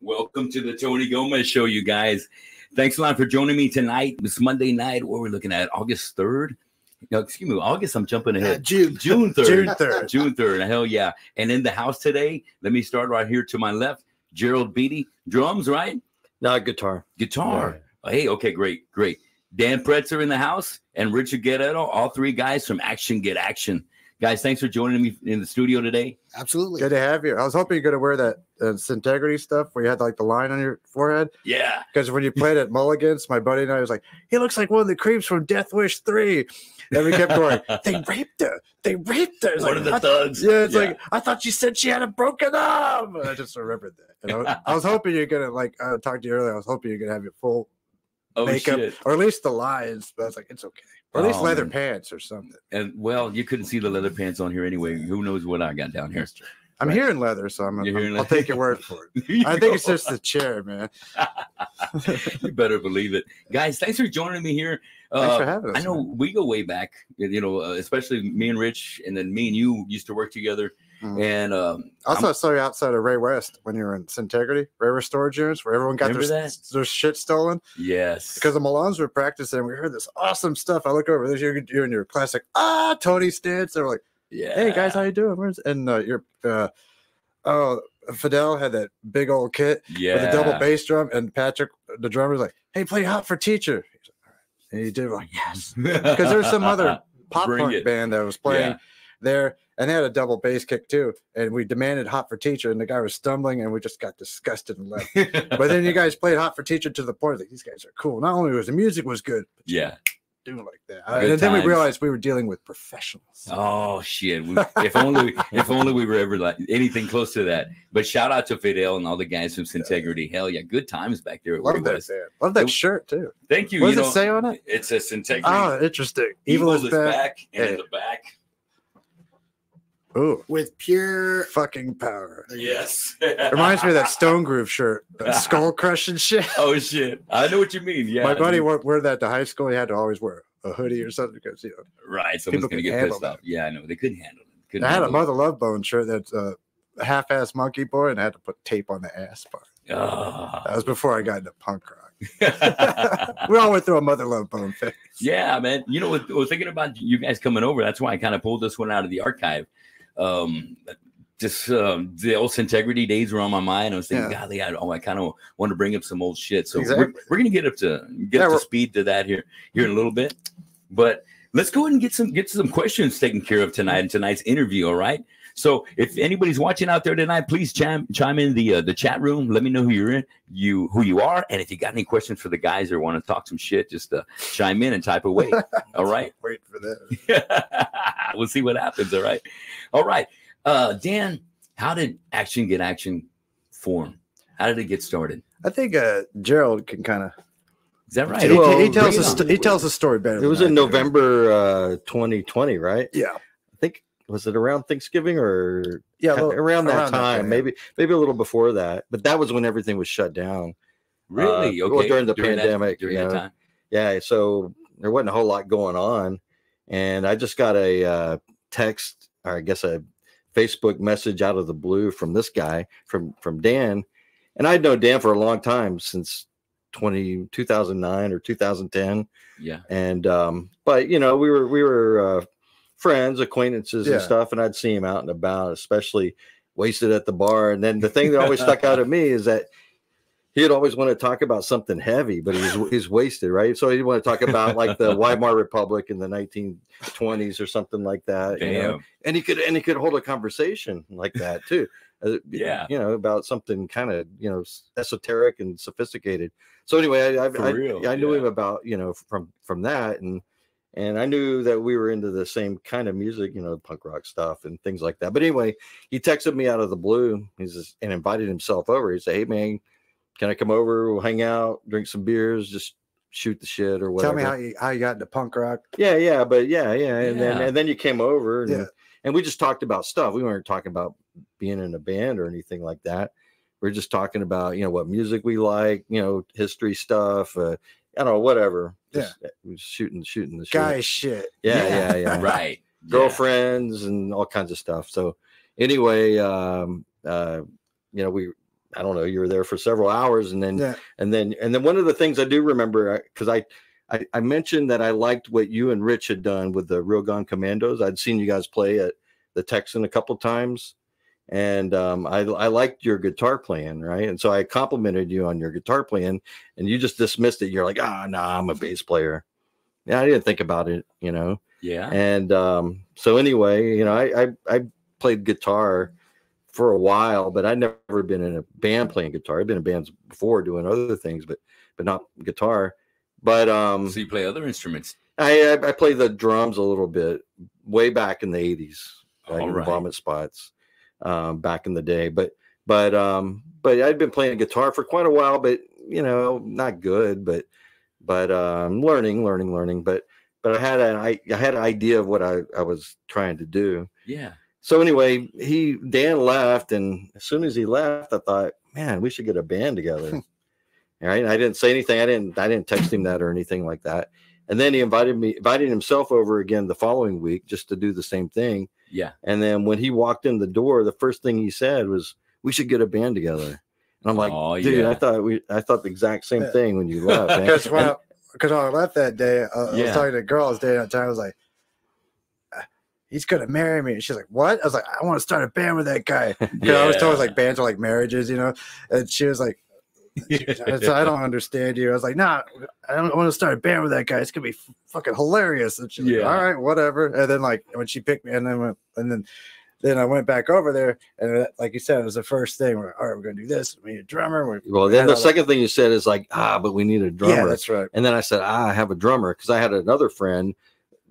Welcome to the Tony Gomez Show, you guys. Thanks a lot for joining me tonight. It's Monday night. What we're looking at, August 3rd. No, excuse me, August. I'm jumping ahead. June 3rd. June 3rd. June 3rd. Hell yeah. And in the house today, let me start right here to my left. Gerald Betty, drums, right? No, guitar. Guitar. Yeah. Hey, okay, great. Dan Pretzer in the house and Richard Guerrero, all three guys from Action Get Action. Guys, thanks for joining me in the studio today. Absolutely. Good to have you. I was hoping you're going to wear that Integrity stuff where you had like the line on your forehead. Yeah. Because when you played at Mulligan's, my buddy and I was like, he looks like one of the creeps from Death Wish 3. And we kept going, they raped her. They raped her. One of the thugs. Yeah, it's like, I thought you said she had a broken arm. And I just remembered that. And I was hoping you're going to, like, I talked to you earlier, I was hoping you're going to have your full makeup, shit. or at least the lines. But I was like, it's okay. Or at least leather pants or something. And well, you couldn't see the leather pants on here anyway. Who knows what I got down here? I'm hearing leather, so I'll take your word for it. I think it's just the chair, man. You better believe it. Guys, thanks for joining me here. Thanks for having us. I know we go way back, especially me and Rich, and then me and you used to work together. And also, I saw you outside of Ray West when you were in Integrity, Ray West storage units, where everyone got their shit stolen. Yes, because the Milans were practicing. We heard this awesome stuff. I look over, there's you and your classic Tony stance. They were like, "Yeah, hey guys, how you doing?" And Fidel had that big old kit with a double bass drum, and Patrick, the drummer, was like, "Hey, play Hot for Teacher." He's like, all right. And he did like, yes, because there's some other pop punk band that was playing there. And they had a double bass kick too. And we demanded Hot for Teacher, and the guy was stumbling, and we just got disgusted and left. But then you guys played Hot for Teacher to the point that these guys are cool. Not only was the music was good, but doing like that. And then we realized we were dealing with professionals. Oh shit! If only we were ever like anything close to that. But shout out to Fidel and all the guys from Integrity. Hell yeah, good times back there. Love that. Love that shirt too. Thank you. What does it say on it? It says Integrity. Oh, interesting. Evil is back, and in the back. Ooh, with pure fucking power. Yes. Reminds me of that Stone Groove shirt. Skull crushing shit. Oh shit. I know what you mean. Yeah. My buddy wore that to high school. He had to always wear a hoodie or something because right. Someone's gonna get pissed off. Yeah, I know. They couldn't handle it. I had a Mother Love Bone shirt that's a half-ass monkey boy, and I had to put tape on the ass part. That was before I got into punk rock. We all went through a Mother Love Bone phase. Yeah, man. You know what? I was thinking about you guys coming over. That's why I kind of pulled this one out of the archive. The old Integrity days were on my mind. I was thinking, golly, I kind of want to bring up some old shit. So we're gonna get up to speed to that here in a little bit. But let's go ahead and get some questions taken care of tonight in tonight's interview. All right. So if anybody's watching out there tonight, please chime in the chat room. Let me know who you are, and if you got any questions for the guys or want to talk some shit, just chime in and type away. All right. Wait for that. We'll see what happens. All right. Dan, how did Action Get Action form? How did it get started? I think Gerald can kind of. Is that right? He tells the story better. It was in November 2020, right? Yeah. I think, was it around Thanksgiving or around that time? That maybe a little before that. But that was when everything was shut down. Really? Okay. Well, during the pandemic. During that time. Yeah. So there wasn't a whole lot going on. And I just got a text, or I guess a Facebook message out of the blue from this guy, from Dan. And I'd known Dan for a long time, since 2009 or 2010. Yeah. And but we were friends, acquaintances and stuff, and I'd see him out and about, especially wasted at the bar. And then the thing that always stuck out at me is that he'd always want to talk about something heavy, but he's wasted, right? So he'd want to talk about like the Weimar Republic in the 1920s or something like that. Damn. And he could hold a conversation like that too. About something kind of esoteric and sophisticated. So anyway, I knew him about from that, and I knew that we were into the same kind of music, punk rock stuff and things like that. But anyway, he texted me out of the blue. And invited himself over. He said, "Hey man, can I come over? We'll hang out, drink some beers, just shoot the shit or whatever." Tell me how you got into punk rock. Yeah. And then you came over and we just talked about stuff. We weren't talking about being in a band or anything like that. We're just talking about, what music we like, history stuff, I don't know, whatever. Just shooting the shit. Guy shit. Yeah. Right. Girlfriends and all kinds of stuff. So anyway, I don't know, you were there for several hours, and then one of the things I do remember, because I mentioned that I liked what you and Rich had done with the Real Gone Commandos. I'd seen you guys play at the Texan a couple times, and I liked your guitar playing, right? And so I complimented you on your guitar playing, and you just dismissed it. You're like, nah, I'm a bass player. Yeah, I didn't think about it, you know. Yeah. And so anyway, you know, I played guitar for a while, but I'd never been in a band playing guitar. I've been in bands before doing other things, but not guitar. But so you play other instruments? I play the drums a little bit way back in the 80s, All right. Vomit Spots, back in the day. But I'd been playing guitar for quite a while, but you know, not good, but learning. But I had an idea of what I was trying to do. Yeah. So anyway, Dan left, and as soon as he left, I thought, man, we should get a band together. All right. I didn't say anything. I didn't text him that or anything like that. And then he invited himself over again the following week just to do the same thing. Yeah. And then when he walked in the door, the first thing he said was, "We should get a band together." And I'm like, dude, yeah. I thought the exact same thing when you left. Because when I left that day, I was talking to girls day at a time. I was like, he's gonna marry me. And she's like, what? I was like, I want to start a band with that guy. Yeah. I was told like bands are like marriages, you know. And she was like, I don't understand you. I was like, nah, I don't want to start a band with that guy. It's gonna be fucking hilarious. And she's like, all right, whatever. And then like when she picked me, and then I went back over there, and like you said, it was the first thing. All right, we're gonna do this. We need a drummer. Then the second thing you said is like, but we need a drummer. Yeah, that's right. And then I said, I have a drummer, because I had another friend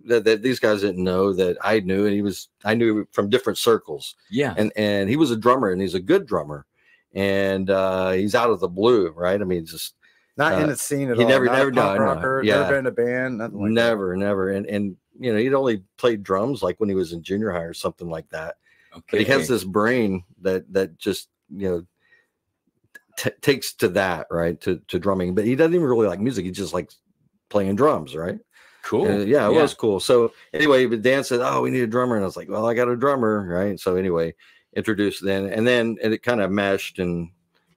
that these guys didn't know that I knew, and I knew from different circles. Yeah. And he was a drummer, and he's a good drummer. And he's out of the blue, right? I mean, just not in the scene at all. He never rocker, yeah. Never been in a band, nothing like never. And you know, he'd only played drums like when he was in junior high or something like that. Okay. But he has this brain that just, you know, takes to that, right? To drumming. But he doesn't even really like music. He just likes playing drums, right? Cool. It was cool. So anyway, but Dan said, we need a drummer. And I was like, well, I got a drummer, right? So anyway, introduced then, and it kind of meshed and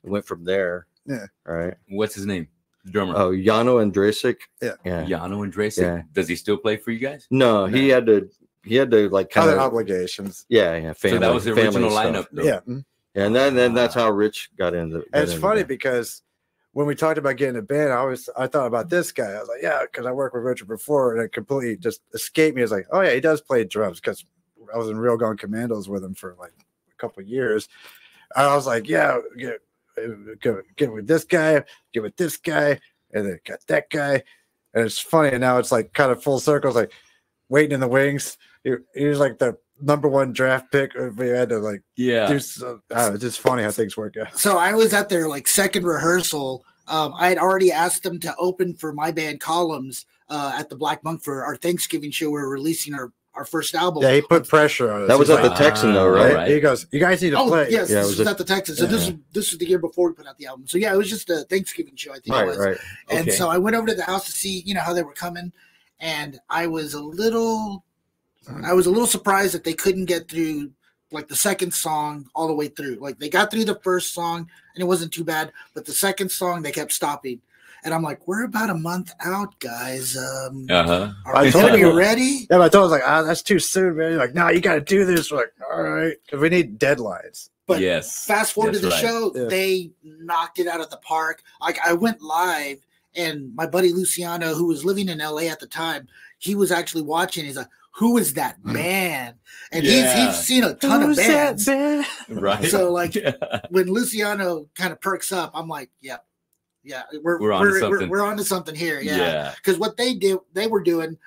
went from there. Yeah. All right. What's his name? The drummer. Oh, Jano Andrasic. Yeah. Jano Andrasic. Yeah. Does he still play for you guys? No, he had to like kind of obligations. Yeah. Family, so that was the original lineup. Though. Yeah. And then that's how Rich got into. And it's funny because when we talked about getting a band, I thought about this guy. I was like, yeah, because I worked with Richard before, and it completely just escaped me. I was like, oh yeah, he does play drums, because I was in Real Gone Commandos with him for like a couple of years. I was like, yeah, get with this guy, get with this guy, and then got that guy. And it's funny, and now it's like kind of full circle. It's like waiting in the wings. He was like the #1 draft pick. We had to like, do some, it's just funny how things work out. So I was at their like second rehearsal. I had already asked them to open for my band Columns at the Black Monk for our Thanksgiving show. We're releasing our first album. Yeah, he put pressure on us. That was at the Texan though, right? He goes, you guys need to play. Yes, this was at the Texan. So this was the year before we put out the album. So yeah, it was just a Thanksgiving show, I think it was. Right. And so I went over to the house to see, how they were coming, and I was a little surprised that they couldn't get through like the second song all the way through. Like they got through the first song and it wasn't too bad, but the second song they kept stopping. And I'm like, we're about a month out, guys. Are we going to be ready? Yeah, but I told him, like, that's too soon, man. He's like, no, you got to do this. We're like, all right, because we need deadlines. But fast forward to the show, they knocked it out of the park. Like I went live, and my buddy Luciano, who was living in LA at the time, he was actually watching. He's like, who is that band? And he's seen a ton of bands. Right. So like when Luciano kind of perks up, I'm like, yeah, we're on to something here. Yeah. Because what they were doing,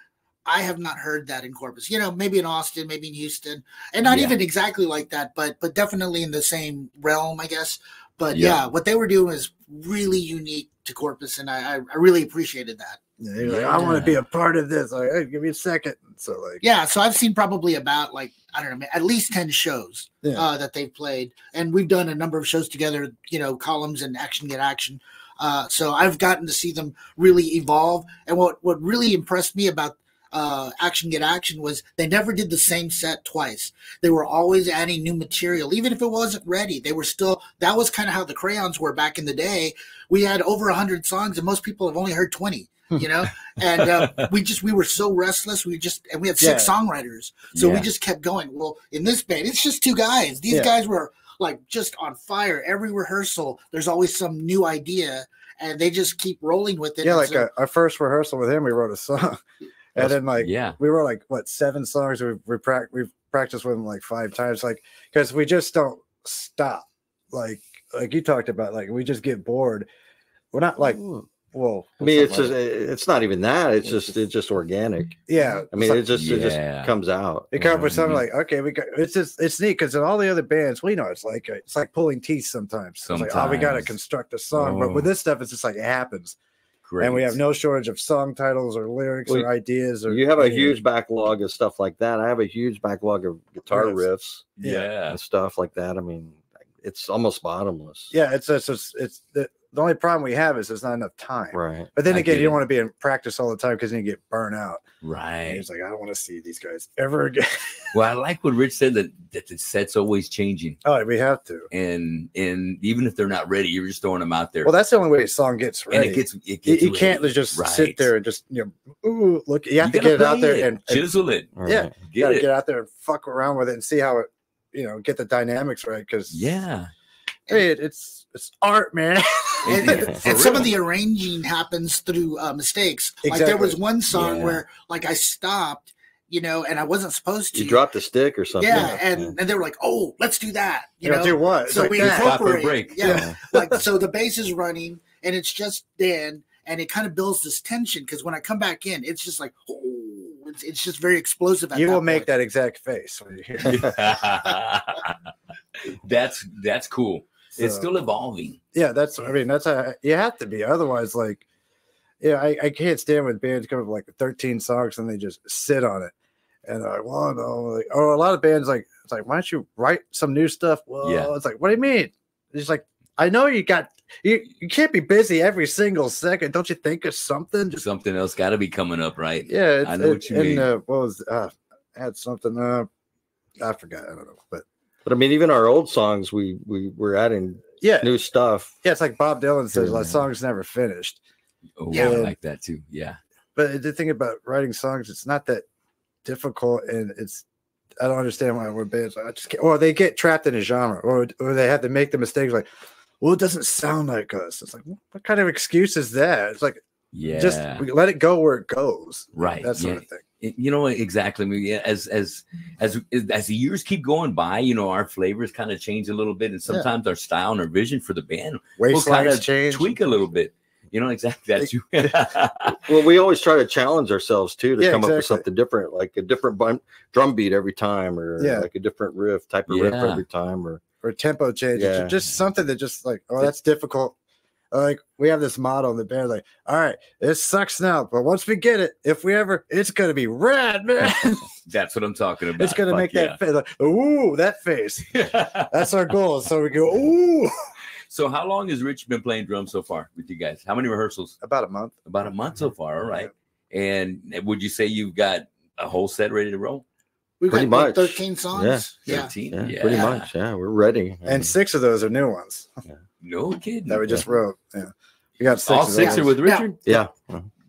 I have not heard that in Corpus. Maybe in Austin, maybe in Houston, and not even exactly like that, but definitely in the same realm, I guess. But what they were doing is really unique to Corpus, and I really appreciated that. Yeah, you're like, I want to be a part of this. Like, hey, give me a second. So so I've seen probably about like, I don't know, at least 10 shows that they've played, and we've done a number of shows together. Columns and Action Get Action. So I've gotten to see them really evolve, and what really impressed me about Action Get Action was they never did the same set twice. They were always adding new material, even if it wasn't ready. They were still, that was kind of how the Krayons were back in the day. We had over 100 songs and most people have only heard 20. You know, and we were so restless. And we had 6 songwriters, so we just kept going. Well, in this band, it's just 2 guys. These guys were like just on fire. Every rehearsal, there's always some new idea, and they just keep rolling with it. Yeah, like our first rehearsal with him, we wrote a song, and then we wrote like what 7 songs. We've practiced with him like 5 times, like because we just don't stop. Like you talked about, like we just get bored. We're not like. Well, I mean, it's just, it's not even that. It's just organic. Yeah. I mean, it just comes out. It comes with something like, okay, it's neat because in all the other bands, we know it's like pulling teeth sometimes. It's like, oh, we got to construct a song. But with this stuff, it's just like it happens. Great. And we have no shortage of song titles or lyrics or ideas. Or you have a huge backlog of stuff like that. I have a huge backlog of guitar riffs. And stuff like that. I mean, it's almost bottomless. Yeah. It's the only problem we have is there's not enough time. Right. But then again, you don't want to be in practice all the time because then you get burnt out. Right. And he's like, I don't want to see these guys ever again. Well, I like what Rich said that the set's always changing. Oh, we have to. And even if they're not ready, you're just throwing them out there. Well, that's the only way a song gets ready. And it gets you can't just sit there and just, ooh, look, you have to get it out there and chisel it. Yeah. You got to get out there and fuck around with it and see how it, get the dynamics right. Because hey, it's art, man. And some of the arranging happens through mistakes. Exactly. Like there was one song where like I stopped, and I wasn't supposed to. You dropped a stick or something. Yeah, and they were like, "Oh, let's do that." You know, do what? So like we incorporate. Break. Yeah, like so the bass is running and it's just Dan, and it kind of builds this tension because when I come back in, it's just like, oh, it's just very explosive. You will make that exact face when you hear it. That's cool. So, it's still evolving. Yeah, that's how you have to be. Otherwise, like, I can't stand when bands come up with like 13 songs and they just sit on it. And they're like, well, no, a lot of bands like, it's like, why don't you write some new stuff? Well, it's like, what do you mean? It's like, I know you can't be busy every single second. Don't you think of something? Just something else got to be coming up, right? Yeah, I know what you mean. What was I had something? I forgot. I don't know, but I mean, even our old songs, we were adding new stuff. Yeah, it's like Bob Dylan says, like songs never finished. Oh, yeah, I like that too. Yeah, but the thing about writing songs, it's not that difficult, and I don't understand why we're bands. I just can't, or they get trapped in a genre, or they have to make the mistakes like, well, it doesn't sound like us. It's like, what kind of excuse is that? It's like, just let it go where it goes, right? That sort of thing. Exactly. I mean, as the years keep going by, our flavors kind of change a little bit, and sometimes our style and our vision for the band will kind of tweak a little bit. Exactly. That's you. Well, we always try to challenge ourselves too to come up with something different, like a different drum beat every time, or like a different type of riff every time, or tempo change, just something that just like, oh, that's difficult. Like we have this motto in the band, like, all right, it sucks now, but once we get it, it's gonna be rad, man. That's what I'm talking about. It's gonna make that face, like, ooh, that face. That's our goal. So we go, ooh. So how long has Rich been playing drums so far with you guys? How many rehearsals? About a month. About a month so far. All right. Yeah. And would you say you've got a whole set ready to roll? We've got much. 13 songs. Yeah. 13. Yeah, pretty much. Yeah, we're ready. And 6 of those are new ones. No kidding. That we just wrote. Yeah. We got 6. All 6 are with Richard?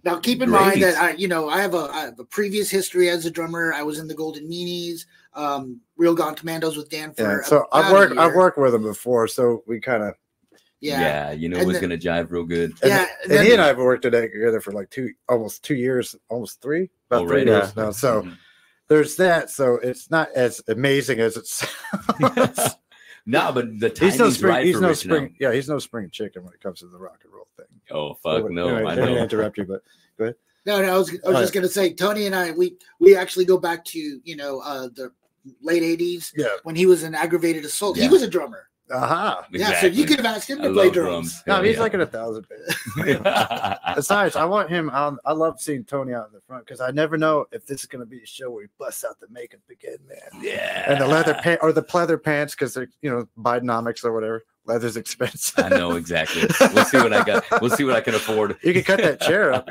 Now keep in mind that I have a previous history as a drummer. I was in the Golden Meanies, Real Gone Commandos with Dan for so I've worked with him before, so we kind of it was going to jive real good. And he and I have worked together for like almost 2 years, almost 3, about 3 years now. So there's that. So it's not as amazing as it sounds. No, but the timing's right. He's no spring. Yeah, he's no spring chicken when it comes to the rock and roll thing. Oh fuck no! Anyway, I don't interrupt you, but go ahead. No, I was just gonna say, Tony and I, we actually go back to the late '80s. Yeah, when he was in Aggravated Assault, he was a drummer. Exactly. Yeah, so you could have asked him to play drums. No, he's like in 1,000 bands. Besides, I want him. I love seeing Tony out in the front because I never know if this is going to be a show where he busts out the makeup again, man. Yeah. And the leather pants, or the pleather pants, because they're Bidenomics or whatever. Leather's expensive. I know exactly. We'll see what I got. We'll see what I can afford. You can cut that chair up.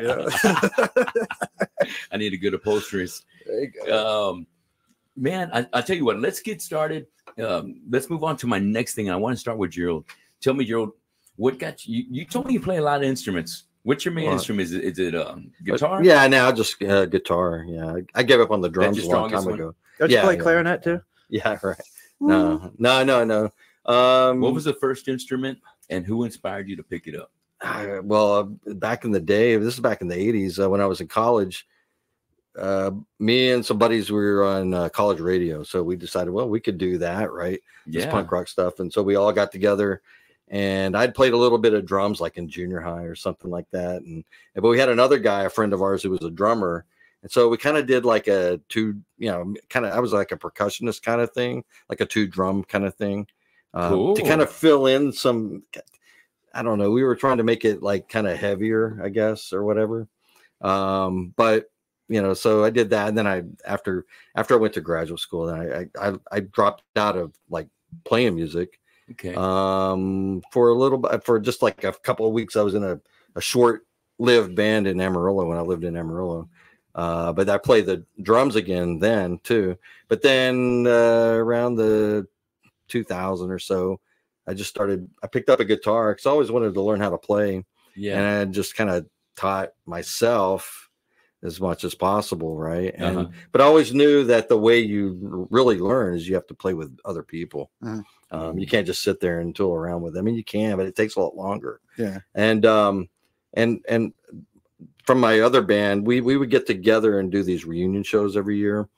I need a good upholsterist. There you go. Man, I tell you what. Let's get started. Let's move on to my next thing. I want to start with Gerald. Tell me, Gerald, what got you? You told me you play a lot of instruments. What's your main instrument? Is it guitar? Yeah, now just guitar. Yeah, I gave up on the drums a long time ago. Don't you play clarinet too? Yeah, right. No. What was the first instrument, and who inspired you to pick it up? Well, back in the day, this is back in the 80s when I was in college. Me and some buddies were on college radio, so we decided, well, we could do that, right? Yeah, this punk rock stuff, and so we all got together. And I'd played a little bit of drums, like in junior high or something like that. But we had another guy, a friend of ours, who was a drummer. And so we kind of did like a I was like a percussionist kind of thing, like a 2-drum kind of thing, cool. To kind of fill in some, I don't know. We were trying to make it like kind of heavier, I guess, or whatever. But so I did that. And then after I went to graduate school, then I dropped out of like playing music. Okay. For a little bit, for just like a couple of weeks, I was in a short-lived band in Amarillo when I lived in Amarillo. But I played the drums again then too. But then around the 2000 or so, I picked up a guitar because I always wanted to learn how to play. Yeah. And I just kind of taught myself as much as possible, right? And but I always knew that the way you really learn is you have to play with other people. You can't just sit there and tool around with them. I mean, you can, but it takes a lot longer. Yeah. And from my other band, we would get together and do these reunion shows every year,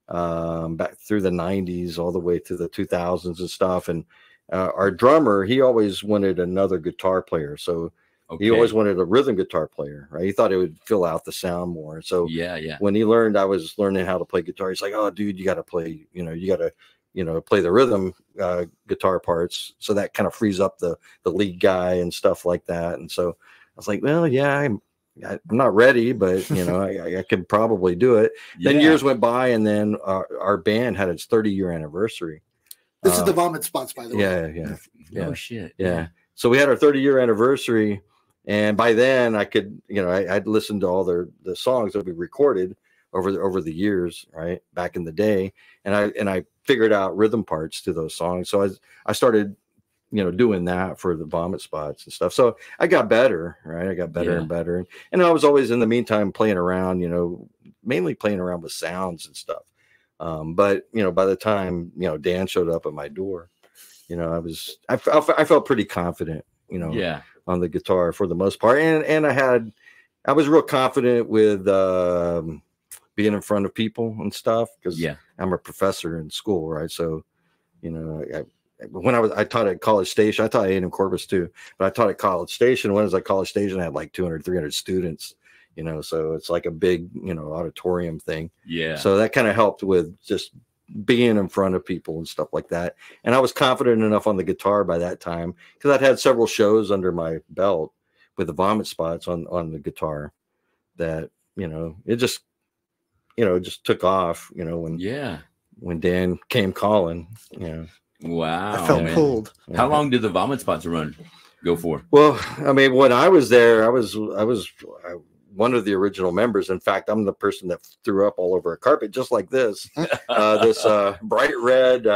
back through the 90s all the way to the 2000s and stuff. And our drummer, he always wanted another guitar player, so he always wanted a rhythm guitar player, right? He thought it would fill out the sound more. So when he learned I was learning how to play guitar, he's like, "Oh, dude, you got to play. You got to play the rhythm guitar parts, so that kind of frees up the lead guy and stuff like that." And so I was like, "Well, yeah, I'm not ready, but I could probably do it." Then years went by, and then our band had its 30-year anniversary. This is the Vomit Spots, by the way. Yeah. Oh shit. Yeah. So we had our 30-year anniversary, and by then I could, I'd listened to all the songs that we recorded over the years, right, back in the day, and I figured out rhythm parts to those songs. So I started, doing that for the Vomit Spots and stuff. So I got better, right? I got better and better, and I was always in the meantime playing around, mainly playing around with sounds and stuff. But by the time Dan showed up at my door, I felt pretty confident, on the guitar for the most part, and I was real confident with being in front of people and stuff, because I'm a professor in school, right? So when I taught at College Station, I taught at A&M Corpus too, but I taught at College Station. When I was at College Station, I had like 200, 300 students, so it's like a big, auditorium thing. Yeah. So that kind of helped with just being in front of people and stuff like that. And I was confident enough on the guitar by that time, because I'd had several shows under my belt with the Vomit Spots on the guitar, that, it just took off, when Dan came calling, Wow. I felt pulled. How long did the Vomit Spots go for? Well, I mean, when I was there, I was one of the original members. In fact, I'm the person that threw up all over a carpet just like this. This bright red,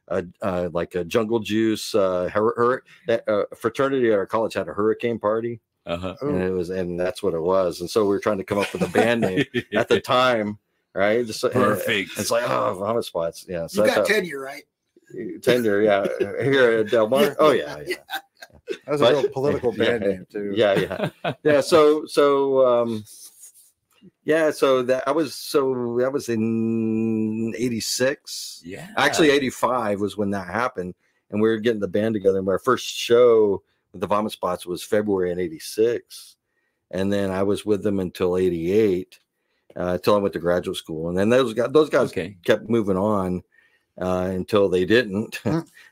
like a Jungle Juice fraternity at our college had a hurricane party. And that's what it was. And so we were trying to come up with a band name at the time, right? Just perfect. It's like, Vomit Spots. Yeah. So you got tenure, right? Tenure, yeah. Here at Del Mar. Oh yeah. That was a real political band name too. Yeah. So that was in 86. Yeah. Actually 85 was when that happened. And we were getting the band together. And our first show with the Vomit Spots was February in 86. And then I was with them until 88, until I went to graduate school. And then those guys kept moving on until they didn't.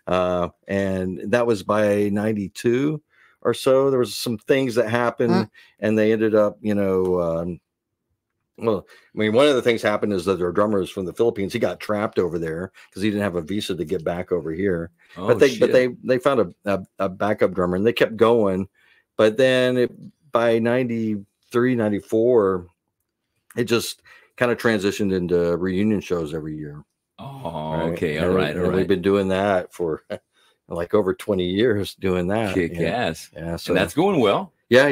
And that was by 92 or so. There was some things that happened, and they ended up, Well, I mean, one of the things happened is that their drummer is from the Philippines. He got trapped over there because he didn't have a visa to get back over here. Oh, but they found a backup drummer, and they kept going. But then by 93, 94, it just kind of transitioned into reunion shows every year. Oh, right? Okay. All right. We've been doing that for like over 20 years doing that. Kick ass. Yeah. So and that's going well. Yeah.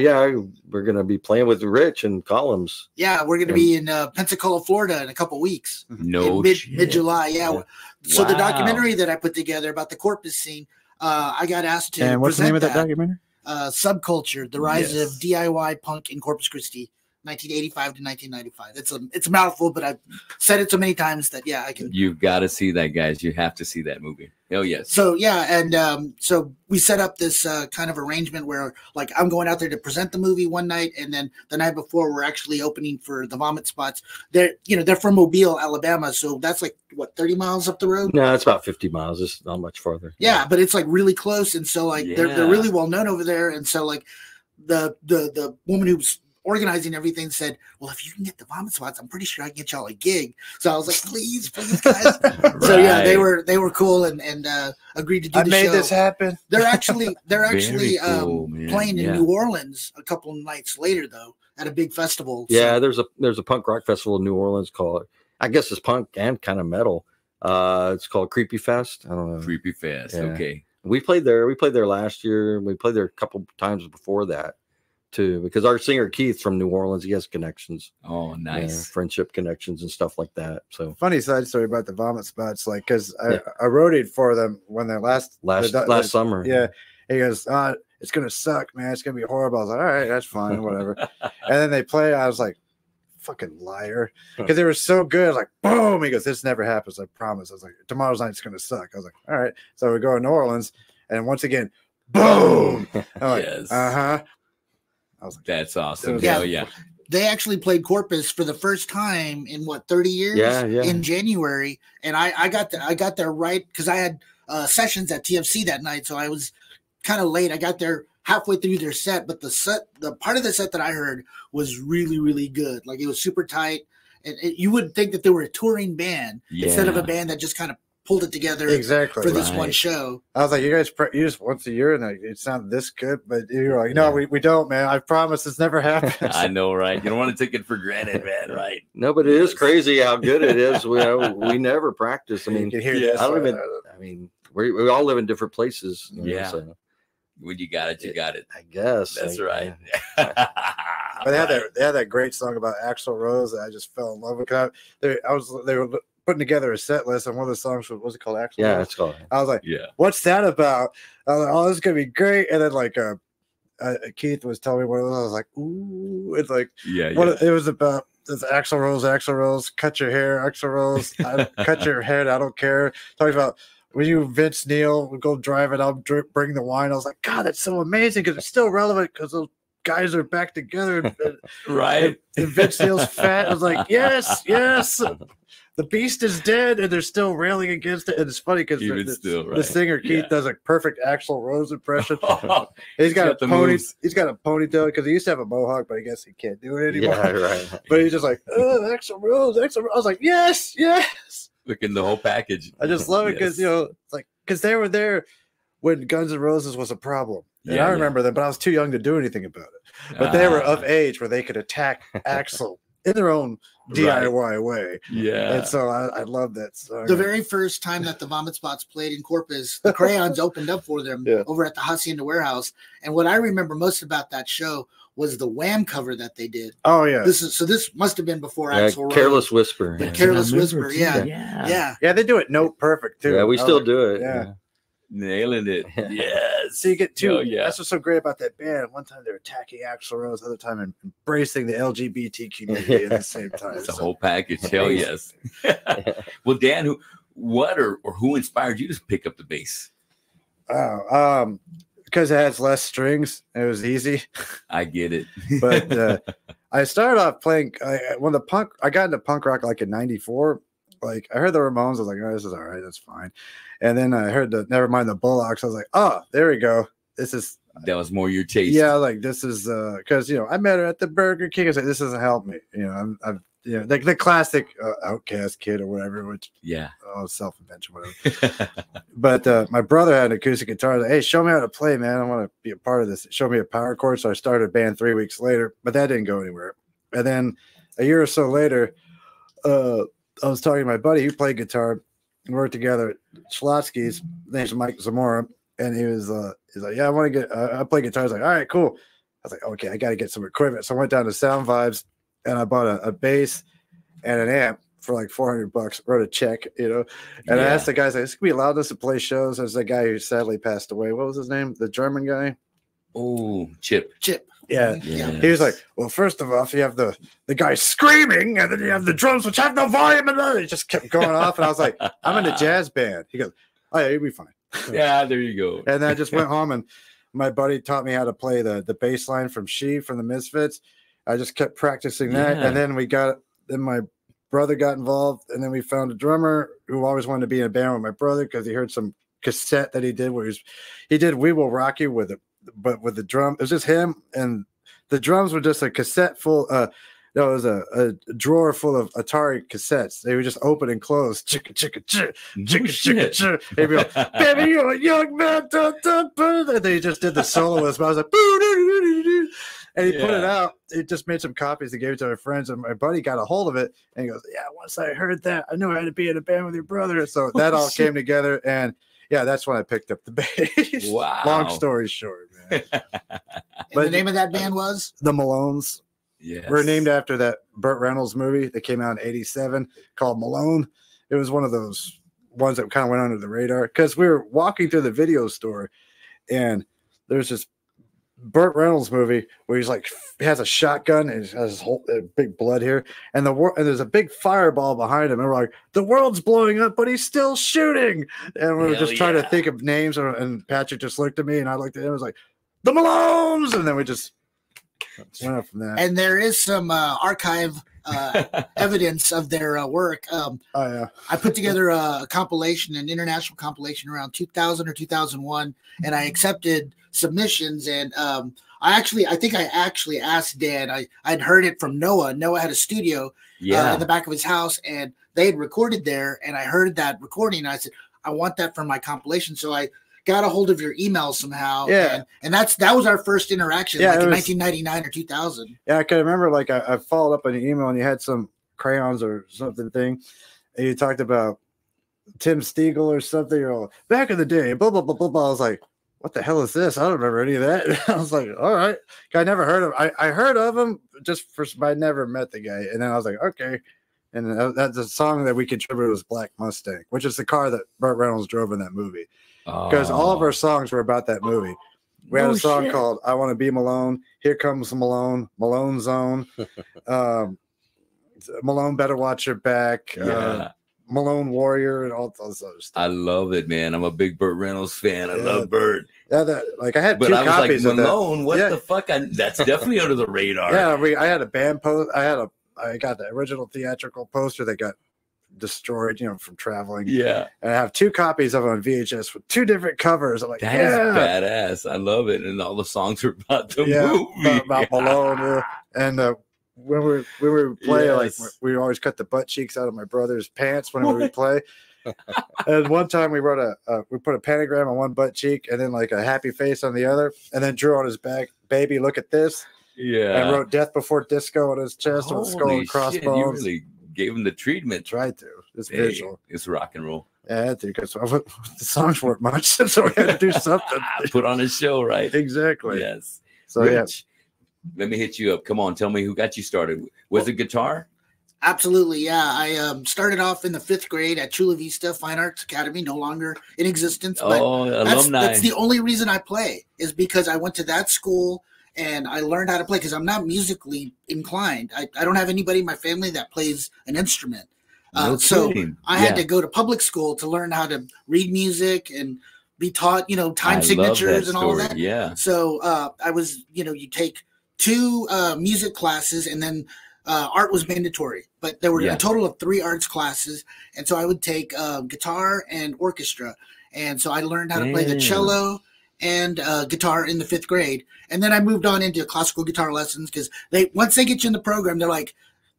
We're going to be playing with Rich and Columns. Yeah. We're going to be in Pensacola, Florida in a couple weeks. Mid-July. Yeah. So the documentary that I put together about the Corpus scene, I got asked to And what's the name of that documentary? Subculture, the rise of DIY punk in Corpus Christi, 1985 to 1995. It's a mouthful, but I've said it so many times that I can. You've got to see that, guys. You have to see that movie. Oh yes. So and so we set up this kind of arrangement where like I'm going out there to present the movie one night, and then the night before we're actually opening for the Vomit Spots. They're from Mobile, Alabama, so that's like what 30 miles up the road. No, it's about 50 miles. It's not much farther. Yeah, but it's like really close, and so like they're really well known over there, and so like the woman who's organizing everything said, well, if you can get the Vomit Spots, I'm pretty sure I can get y'all a gig. So I was like, please guys. Right. So yeah, they were cool and agreed to do the show. I made this happen. They're actually cool, playing in New Orleans a couple of nights later though at a big festival. Yeah, there's a punk rock festival in New Orleans called, I guess it's punk and kind of metal. It's called Creepy Fest. I don't know. Creepy Fest. Yeah. Okay. We played there last year. We played there a couple times before that too, because our singer Keith from New Orleans, he has connections. Oh, nice. Friendship connections and stuff like that. So funny side story about the Vomit Spots, like because I roadied for them when they last summer. Yeah, he goes, it's gonna suck, man. It's gonna be horrible. I was like, all right, that's fine, whatever. And then they play. I was like, fucking liar, because they were so good. Like, boom. He goes, this never happens. I promise. I was like, tomorrow's night's gonna suck. I was like, all right. So we go to New Orleans, and once again, boom. I'm like, yes. I was like, that's awesome. Yeah. They actually played Corpus for the first time in 30 years in January. And I got there right because I had sessions at TFC that night. So I was kind of late. I got there halfway through their set, but the part of the set that I heard was really, really good. Like it was super tight. And you would think that they were a touring band instead of a band that just kind of pulled it together for this one show. I was like, you guys use once a year and it sounded this good, but you're like, no, we don't, man. I promise this never happens. I know, right? You don't want to take it for granted, man, right? No, but it is crazy how good it is. We never practice. I mean, you can hear this. I mean, we all live in different places. So. When you got it, you got it. I guess that's right. But they had that great song about Axl Rose that I just fell in love with. They were putting together a set list, and one of the songs was it called Axl? Yeah, it's called. I was like, what's that about? I was like, oh, this is gonna be great. And then like Keith was telling me what it was. I was like, ooh, it's like it was about this Axl Rose, cut your hair, Axl Rose, cut your head, I don't care. Talking about when you Vince Neil would go drive it, I'll bring the wine. I was like, God, that's so amazing because it's still relevant because those guys are back together. Right. And Vince Neil's fat. I was like, yes. The beast is dead, and they're still railing against it. And it's funny because the singer Keith does a perfect Axl Rose impression. He's got a ponytail because he used to have a mohawk, but I guess he can't do it anymore. Yeah, right. But he's just like, oh, Axl Rose. I was like, yes. Looking the whole package. I just love it because it's like because they were there when Guns N' Roses was a problem. And I remember them, but I was too young to do anything about it. But they were of age where they could attack Axl in their own DIY way. Yeah. And so I love that song. The very first time that the Vomit Spots played in Corpus, the Krayons opened up for them over at the Hacienda Warehouse. And what I remember most about that show was the Wham cover that they did. Oh yeah. This must have been before Axl Rose. Careless Whisper. The Careless Whisper, yeah. They do it note perfect too. Yeah, we still do it. Yeah. Nailing it. Yes. So you get two. That's what's so great about that band. One time they're attacking Axl Rose, other time embracing the LGBT community at the same time. It's a whole package. Hell yes. Well, Dan, who inspired you to pick up the bass? Because it has less strings. It was easy. I get it. But I started off playing I got into punk rock like in '94. Like I heard the Ramones, I was like, oh, this is all right, that's fine. And then I heard the Nevermind the Bullocks. I was like, oh, there we go. That was more your taste. Yeah, like this is because I met her at the Burger King. I was like, this doesn't help me. Yeah, the classic outcast kid or whatever, which self-invention, whatever. But my brother had an acoustic guitar. Like, hey, show me how to play, man. I want to be a part of this. Show me a power chord. So I started a band 3 weeks later, but that didn't go anywhere. And then a year or so later, I was talking to my buddy who played guitar. We worked together at Schlotsky's. His name's Mike Zamora, and he's like, yeah, I want to get. I play guitar. I was like, all right, cool. I was like, okay, I got to get some equipment. So I went down to Sound Vibes. And I bought a bass and an amp for like $400. Wrote a check, and I asked the guys, like, "Is it gonna be allowed us to play shows?" There's a guy who sadly passed away. What was his name? The German guy. Oh, Chip. Yeah. Yes. He was like, "Well, first of all, you have the guy screaming, and then you have the drums which have no volume, and then it just kept going off." And I was like, "I'm in a jazz band." He goes, "Oh yeah, you'll be fine." Yeah, there you go. And then I just went home, and my buddy taught me how to play the bass line from from the Misfits. I just kept practicing that, and then then my brother got involved, and then we found a drummer who always wanted to be in a band with my brother because he heard some cassette that he did where he did "We Will Rock You" with it, but with the drum, it was just him, and the drums were just a cassette full. There was a drawer full of Atari cassettes. They would just open and close. Chicka chicka chicka chicka chicka. They'd be like, "Baby, you're a young man." And they just did the soloist. But I was like, "Boo." And he put it out. He just made some copies and gave it to our friends. And my buddy got a hold of it. And he goes, yeah, once I heard that, I knew I had to be in a band with your brother. So that all came together. And yeah, that's when I picked up the bass. Wow. Long story short, man. But the name of that band was? The Malones. Yes. We're named after that Burt Reynolds movie that came out in '87 called Malone. It was one of those ones that kind of went under the radar because we were walking through the video store and there's this Burt Reynolds movie where he's like, he has a shotgun and he has his whole big blood here, and there's a big fireball behind him, and we're like, the world's blowing up, but he's still shooting. And we were just trying to think of names, and Patrick just looked at me, and I looked at him, and was like, the Malones, and then we just went up from that. And there is some archive evidence of their work. I put together a compilation, an international compilation around 2000 or 2001, and I accepted submissions. And I think I actually asked Dan. I'd heard it from Noah. Noah had a studio in the back of his house, and they had recorded there. And I heard that recording. And I said, I want that for my compilation. So I got a hold of your email somehow. Yeah. And that was our first interaction, like in 1999 or 2000. Yeah, I can remember, like, I followed up on an email, and you had some Krayons or something thing, and you talked about Tim Stiegel or something. You're all, back in the day, blah, blah, blah, blah, blah. I was like, what the hell is this? I don't remember any of that. I was like, all right. I never heard of him. I heard of him but I never met the guy. And then I was like, okay. And that's a song that we contributed was Black Mustang, which is the car that Burt Reynolds drove in that movie. Because all of our songs were about that movie. We had a song called I Want to Be Malone, Here Comes Malone, Malone Zone, Malone Better Watch Your Back, Malone Warrior, and all those other stuff. I love it, man. I'm a big Burt Reynolds fan. I love Burt. Yeah, I had two copies of Malone, what the fuck? That's definitely under the radar. Yeah, I had a band post. I got the original theatrical poster that got destroyed, from traveling. Yeah. And I have two copies of it on VHS with two different covers. I'm like, that is badass. I love it. And all the songs are about the movie. About Malone. And when we would play, like, we always cut the butt cheeks out of my brother's pants when we would play. And one time we wrote we put a pentagram on one butt cheek and then like a happy face on the other, and then drew on his back, baby, look at this. Yeah. And wrote Death Before Disco on his chest with skull and crossbones. You really gave him the treatment. Tried to. It's visual. It's rock and roll. Yeah, I had to, because the songs weren't much, so we had to do something. Put on a show, right? Exactly. Yes. So Rich, let me hit you up. Come on, tell me who got you started. Was it guitar? Absolutely, yeah. I started off in the 5th grade at Chula Vista Fine Arts Academy, no longer in existence. But alumni. That's the only reason I play, is because I went to that school and I learned how to play, because I'm not musically inclined. I don't have anybody in my family that plays an instrument. So I had to go to public school to learn how to read music and be taught, time signatures and all of that. Yeah. So I was, you take 2 music classes, and then art was mandatory, but there were a total of 3 arts classes. And so I would take guitar and orchestra. And so I learned how to play the cello and guitar in the 5th grade. And then I moved on into classical guitar lessons, because once they get you in the program, they're like,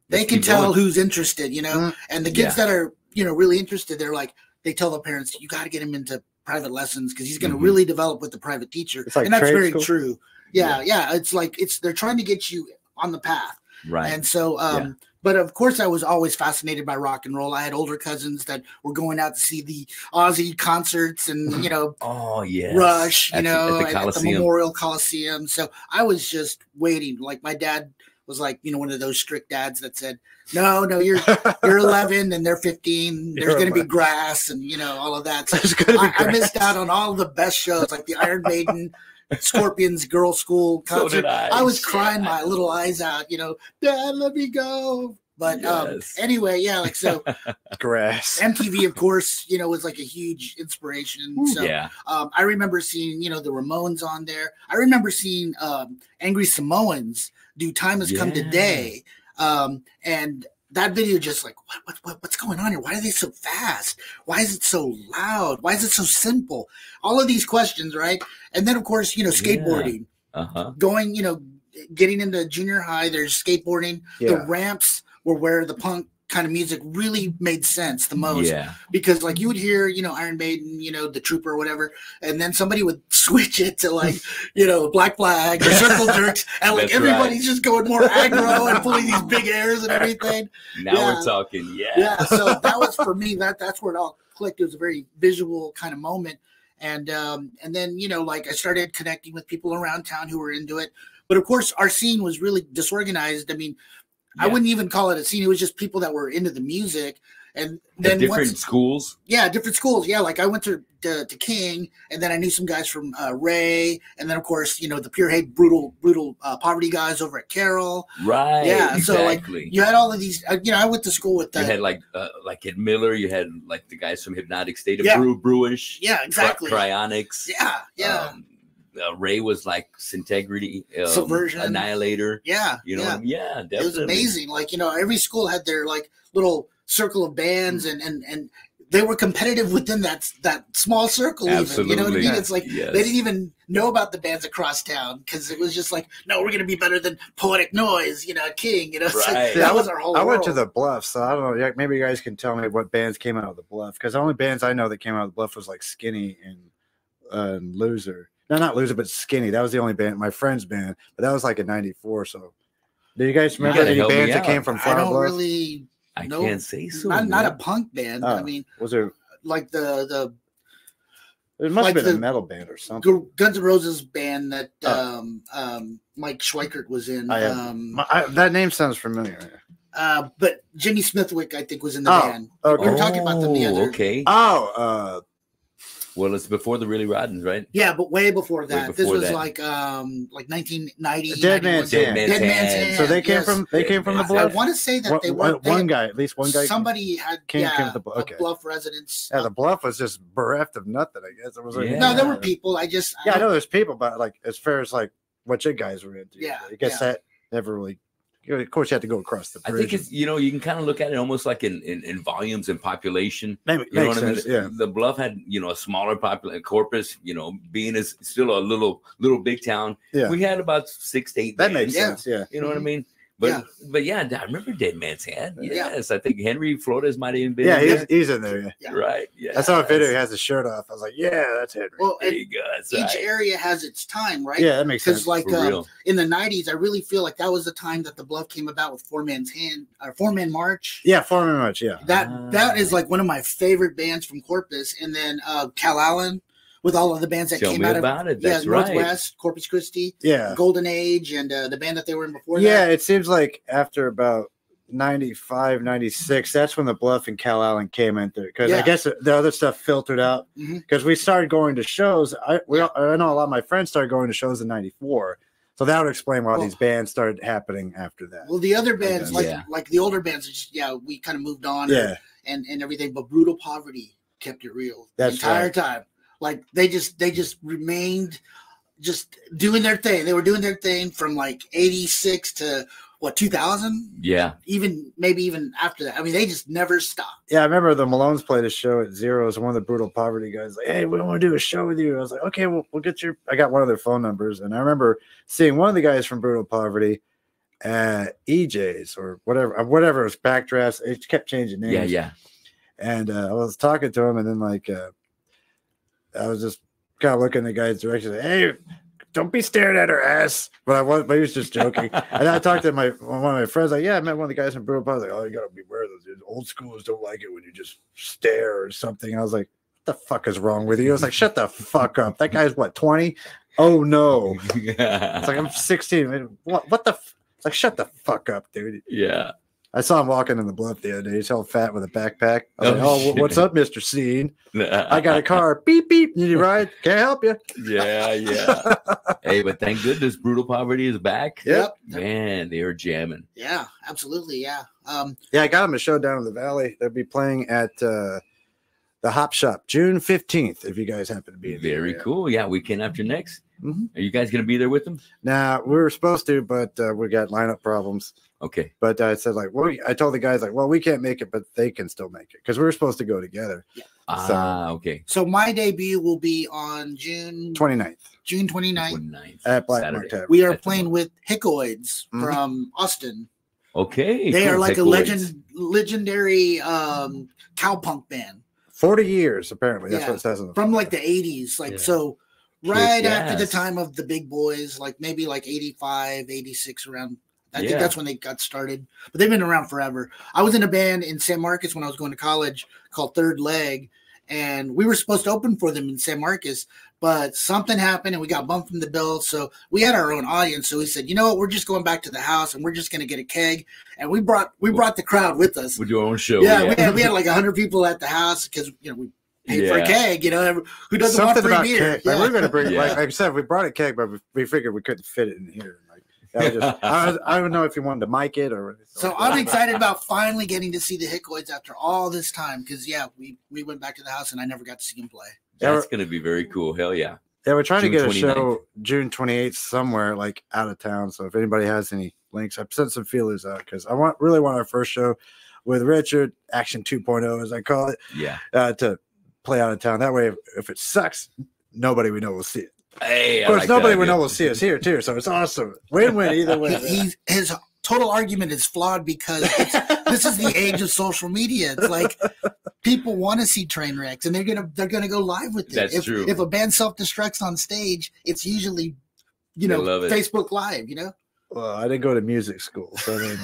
they can tell who's interested, you know, and the kids that are, you know, really interested, they're like, they tell the parents, you got to get him into private lessons because he's going to really develop with the private teacher. Like and that's very school. true. Yeah. It's like, they're trying to get you on the path. Right. And so, but of course I was always fascinated by rock and roll. I had older cousins that were going out to see the Ozzy concerts and, you know, Rush, you know, at the Memorial Coliseum. So I was just waiting. Like my dad was like, you know, one of those strict dads that said, no, you're 11 and they're 15. There's going to be grass and, you know, all of that. So I missed out on all of the best shows like the Iron Maiden, Scorpions Girls School concert. So did I was crying my little eyes out, you know, Dad, let me go. But anyway, like so grass. MTV, of course, you know, was like a huge inspiration. So I remember seeing, you know, the Ramones on there. I remember seeing Angry Samoans do Time Has Come Today. And that video just like, what's going on here? Why are they so fast? Why is it so loud? Why is it so simple? All of these questions, right? And then, of course, you know, skateboarding. Going, you know, getting into junior high, there's skateboarding. The ramps were where the punk kind of music really made sense the most. Because, like, you would hear, you know, Iron Maiden, you know, The Trooper or whatever, and then somebody would switch it to, like, you know, Black Flag or Circle Jerks, and, like, everybody's just going more aggro and pulling these big airs and everything. Now we're talking, so that was, for me, that's where it all clicked. It was a very visual kind of moment. And then, you know, like, I started connecting with people around town who were into it. But, of course, our scene was really disorganized. I mean, I wouldn't even call it a scene. It was just people that were into the music. And then different schools. Different schools. Yeah, like I went to King, and then I knew some guys from Ray, and then of course, you know, the pure hate, brutal poverty guys over at Carroll. Right. Yeah. Exactly. So like you had all of these. You know, I went to school with. You had like at Miller, you had like the guys from Hypnotic State of Brewish. Yeah, exactly. Cryonics. Yeah. Ray was like Syntegrity, Subversion, Annihilator. You know, definitely. It was amazing. Like, you know, every school had their like little circle of bands, and they were competitive within that small circle. Absolutely. Even, you know what I mean? It's like they didn't even know about the bands across town because it was just like, no, we're gonna be better than Poetic Noise, you know, King. You know, like, that was our whole. I went to the Bluff, so I don't know. Maybe you guys can tell me what bands came out of the Bluff, because the only bands I know that came out of the Bluff was like Skinny and Loser. No, not Loser, but Skinny. That was the only band, my friend's band. But that was like in '94. So, do you guys remember any bands that came from Flower Bluff? I don't really know. I can't say so. Not a punk band. I mean, was there like the? It must have been a metal band or something. Guns N' Roses band that Mike Schweikert was in. That name sounds familiar. But Jimmy Smithwick, I think, was in the band. Okay. We were talking about them the other. Okay. Well, it's before the Really Rottens, right? Yeah, but way before that. This was like 1990. Dead Man's Hand. So they came from the Bluff. I want to say that they were at least one guy. Somebody had came from the Bluff. Okay. Bluff residents. Yeah, the Bluff was just bereft of nothing. I guess it was. No, there were people. I know there's people, but like as far as like what you guys were into, I guess that never really. Of course, you have to go across the bridge. I think it's, you know, you can kind of look at it almost like in volumes and population. You know what I mean? Yeah. The Bluff had, you know, a smaller population. Corpus, you know, being still a little big town. Yeah. We had about 6 to 8 That bands. makes sense. Yeah. You know what I mean? But I remember Dead Man's Hand. Yes, I think Henry Flores might have even been. Yeah, he's in there. Yeah. Right. Yeah. I saw a video. He has his shirt off. I was like, yeah, that's Henry. Well, each area has its time, right? Yeah, that makes sense. Because like in the '90s, I really feel like that was the time that the Bluff came about with Four Man March. Yeah, Four Man March. Yeah, that is like one of my favorite bands from Corpus, and then Cal Allen. With all of the bands that came out of it. That's Northwest, Corpus Christi, Golden Age, and the band that they were in before that. Yeah, it seems like after about 95, 96, that's when the Bluff and Cal Allen came into it. Because I guess the other stuff filtered out. Because we started going to shows. I know a lot of my friends started going to shows in 94. So that would explain why these bands started happening after that. Well, the other bands, like the older bands, just, we kind of moved on and everything. But Brutal Poverty kept it real the entire time. Like they just remained just doing their thing. They were doing their thing from like 86 to 2000? Yeah. Maybe even after that. I mean, they just never stopped. Yeah, I remember the Malones played a show at Zeros, and one of the Brutal Poverty guys like, hey, we want to do a show with you. I was like, okay, we'll get I got one of their phone numbers. And I remember seeing one of the guys from Brutal Poverty. EJs or whatever it was, Backdrafts. It kept changing names. Yeah. And I was talking to him, and then like I was just kind of looking in the guy's direction, like, hey, don't be staring at her ass. But he was just joking. And I talked to one of my friends, like, yeah, I met one of the guys from Brutal Pop. I was like, oh, you gotta beware of those old schoolers don't like it when you just stare or something. I was like, what the fuck is wrong with you? I was like, shut the fuck up. That guy's what, 20? Oh no. It's like, I'm 16. What the it's like, shut the fuck up, dude. Yeah. I saw him walking in the bluff the other day. He's all fat with a backpack. I was like, oh, what's up, Mr. Scene? I got a car. Beep, beep. Need you ride? Can't help you. Yeah. Hey, but thank goodness Brutal Poverty is back. Yep. Man, they are jamming. Yeah, absolutely. Yeah. Yeah, I got him a show down in the valley. They'll be playing at the Hop Shop June 15th, if you guys happen to be in Very cool. Yeah, weekend after next. Mm-hmm. Are you guys going to be there with them? Nah, we were supposed to, but we got lineup problems. Okay. But I said, like, well, I told the guys, like, well, we can't make it, but they can still make it because we were supposed to go together. Yeah. Okay. So my debut will be on June 29th. June 29th. At Black Mark Tavern. We are playing with Hickoids from Austin. Okay. They are like a legendary cowpunk band. 40 years, apparently. That's what it says. From like the 80s. Like, so right after the time of the big boys, like maybe like 85, 86 around. I think that's when they got started, but they've been around forever. I was in a band in San Marcos when I was going to college called Third Leg, and we were supposed to open for them in San Marcos, but something happened and we got bumped from the bill. So we had our own audience. So we said, you know what, we're just going back to the house and we're just going to get a keg. And we brought the crowd with us. With your own show. Yeah. We had like 100 people at the house because, you know, we paid for a keg, you know, who doesn't want free beer? Like, we're going to bring, like I said, we brought a keg, but we figured we couldn't fit it in here. I don't know if you wanted to mic it or. So I'm excited about finally getting to see the Hickoids after all this time because we went back to the house and I never got to see them play. That's going to be very cool. Hell yeah! Yeah, we're trying to get a show June 28th somewhere like out of town. So if anybody has any links, I've sent some feelers out because I really want our first show with Richard Action 2.0 as I call it. Yeah. To play out of town. That way, if it sucks, nobody we know will see it. Hey, of course, nobody we know will see us here too, so it's awesome. Win-win either way. His total argument is flawed because this is the age of social media. It's like people want to see train wrecks, and they're gonna go live with it. That's true. If a band self-destructs on stage, it's usually Facebook Live. You know. Well, I didn't go to music school, so I mean,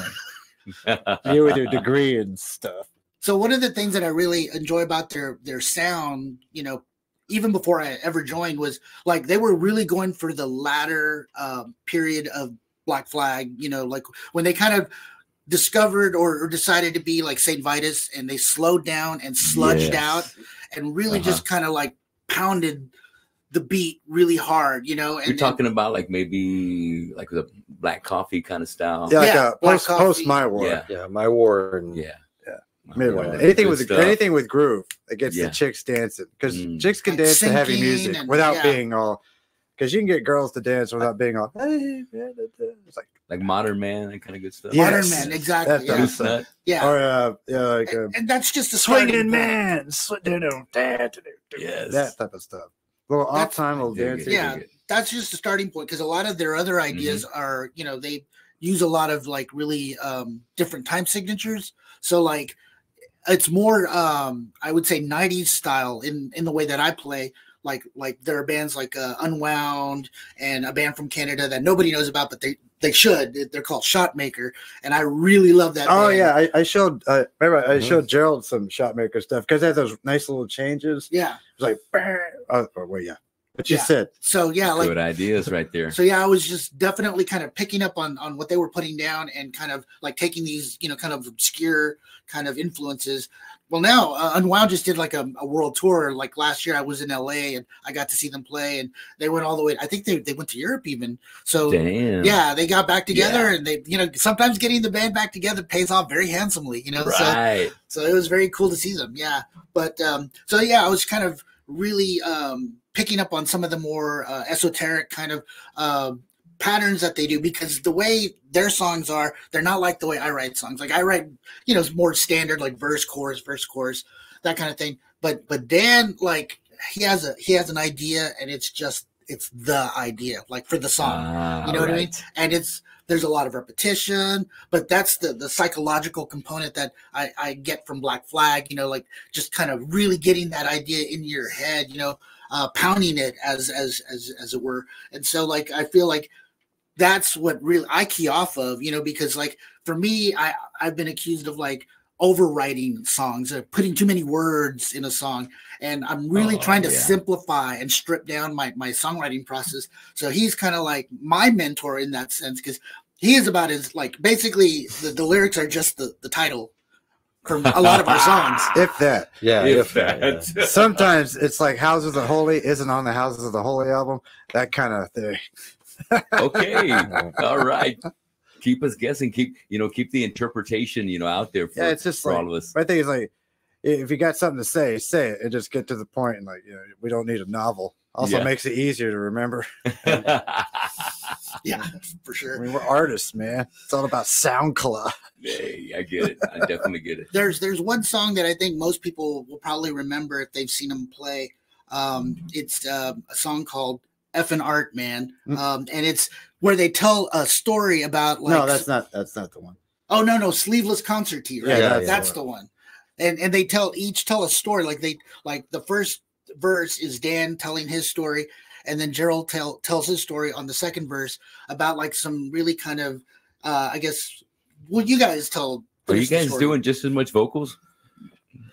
you with your degree and stuff. So one of the things that I really enjoy about their sound, you know, even before I ever joined, was like they were really going for the latter period of Black Flag, you know, like when they kind of discovered or decided to be like St. Vitus and they slowed down and sludged out and really just kind of like pounded the beat really hard, you know. And you're talking about like maybe like the Black Coffee kind of style. Yeah, like post My War. Yeah, My War. And anything with groove that gets the chicks dancing, because chicks can dance to heavy music without being all, because you can get girls to dance without being all, hey, it's like Modern Man and kind of good stuff. Modern Man, exactly. Or and that's just a swinging man, yes, that type of stuff. Little off time, little dancing. Yeah, that's just a starting point, because a lot of their other ideas are, you know, they use a lot of like really different time signatures. So like it's more I would say 90s style in the way that I play. Like there are bands like Unwound and a band from Canada that nobody knows about, but they should. They're called Shotmaker, and I really love that band. Yeah, I showed remember I showed Gerald some Shotmaker stuff because they had those nice little changes. Yeah, it was like what you said. So like good ideas right there. So I was just definitely kind of picking up on what they were putting down and kind of like taking these, you know, kind of obscure kind of influences. Well, now Unwound just did like a world tour. Like last year I was in LA and I got to see them play, and they went all the way. I think they went to Europe even. So they got back together, and they, you know, sometimes getting the band back together pays off very handsomely, you know. Right. So it was very cool to see them. Yeah. But I was kind of really picking up on some of the more esoteric kind of patterns that they do, because the way their songs are, they're not like the way I write songs. Like I write, you know, more standard, like verse, chorus, that kind of thing. But Dan, like he has an idea, and it's it's the idea, like for the song. You know what I mean? And there's a lot of repetition, but that's the psychological component that I get from Black Flag, you know, like just kind of really getting that idea in your head, you know, pounding it as it were. And so like I feel like that's what really I key off of, you know, because like for me, I've been accused of like overwriting songs, putting too many words in a song, and I'm really trying to simplify and strip down my songwriting process. So he's kind of like my mentor in that sense, because he is about his like basically the lyrics are just the title for a lot of our songs. If that. Yeah, if that. Yeah. Sometimes it's like Houses of the Holy isn't on the Houses of the Holy album, that kind of thing. Okay. All right. Keep us guessing. Keep the interpretation, you know, out there for, it's just for like, all of us. My thing is like, if you got something to say it and just get to the point. And like, you know, we don't need a novel. Also makes it easier to remember. Yeah, for sure. I mean, we're artists, man. It's all about SoundCloud. Hey, I get it. I definitely get it. There's one song that I think most people will probably remember if they've seen him play. It's a song called Effin' Art, Man. And it's where they tell a story about like. No, that's not the one. Oh no, Sleeveless Concert Tee, right? Yeah, that's the one. And they each tell a story. Like the first verse is Dan telling his story, and then Gerald tells his story on the second verse about like some really kind of I guess you guys tell. Are you guys doing just as much vocals?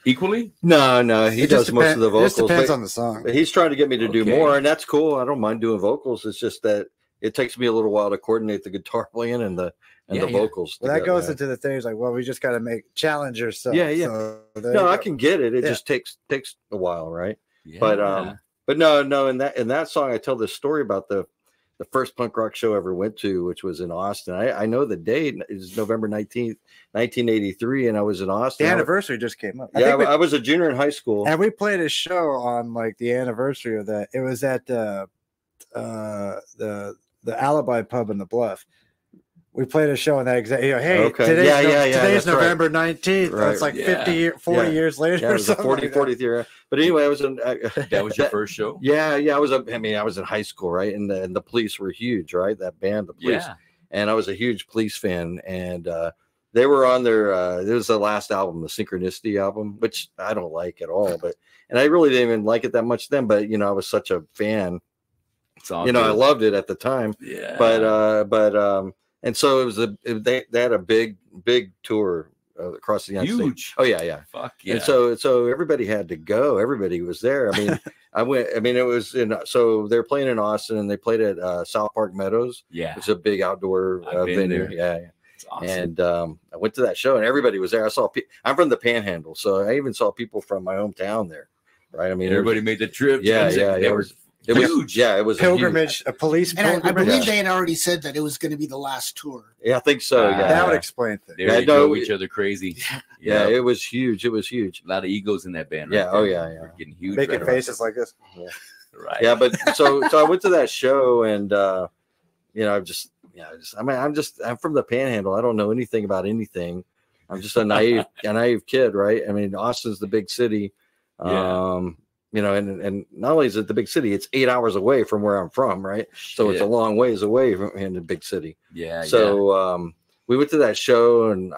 Equally? No, he does most of the vocals. It depends on the song. But he's trying to get me to do more, and that's cool. I don't mind doing vocals. It's just that it takes me a little while to coordinate the guitar playing and the vocals. Well, that goes into the things like, well, we just got to challenge yourself. Yeah. So no, I can get it. It just takes a while, right? Yeah. But no. In that song, I tell this story about the first punk rock show I ever went to, which was in Austin. I know the date is November 19th, 1983, and I was in Austin. The anniversary just came up. I was a junior in high school, and we played a show on like the anniversary of that. It was at the Alibi Pub in the Bluff. We played a show on that exact. You know, hey, today's November 19th. Right. It's like 40 years later. Yeah, it was the 40th year. But anyway, I was in. That was your first show. Yeah. I was in high school, right? And the Police were huge, right? That band, the Police. Yeah. And I was a huge Police fan, and they were on their. It was the last album, the Synchronicity album, which I don't like at all. And I really didn't even like it that much then. But you know, I was such a fan. You know, I loved it at the time. Yeah. And so it was they had a big tour across the United States. Oh yeah. Fuck yeah. And so everybody had to go. Everybody was there. I mean, I went. I mean, it was so they're playing in Austin, and they played at South Park Meadows. Yeah, it's a big outdoor venue. Yeah. It's awesome. And I went to that show, and everybody was there. I'm from the Panhandle, so I even saw people from my hometown there. Right. I mean, everybody made the trip. Yeah. It was huge. Yeah, it was pilgrimage, a police pilgrimage. I believe they had already said that it was going to be the last tour. Yeah, I think so. That would explain things. They drove each other crazy. Yeah, it was huge. It was huge. A lot of egos in that band. Yeah. Right yeah. We're getting huge. Making faces like this. Yeah. Right. Yeah, but so I went to that show, and you know, I'm from the Panhandle. I don't know anything about anything. I'm just a naive kid, right? I mean, Austin's the big city. You know, and not only is it the big city, it's 8 hours away from where I'm from, right? So it's a long ways away from in the big city. Yeah. So we went to that show, and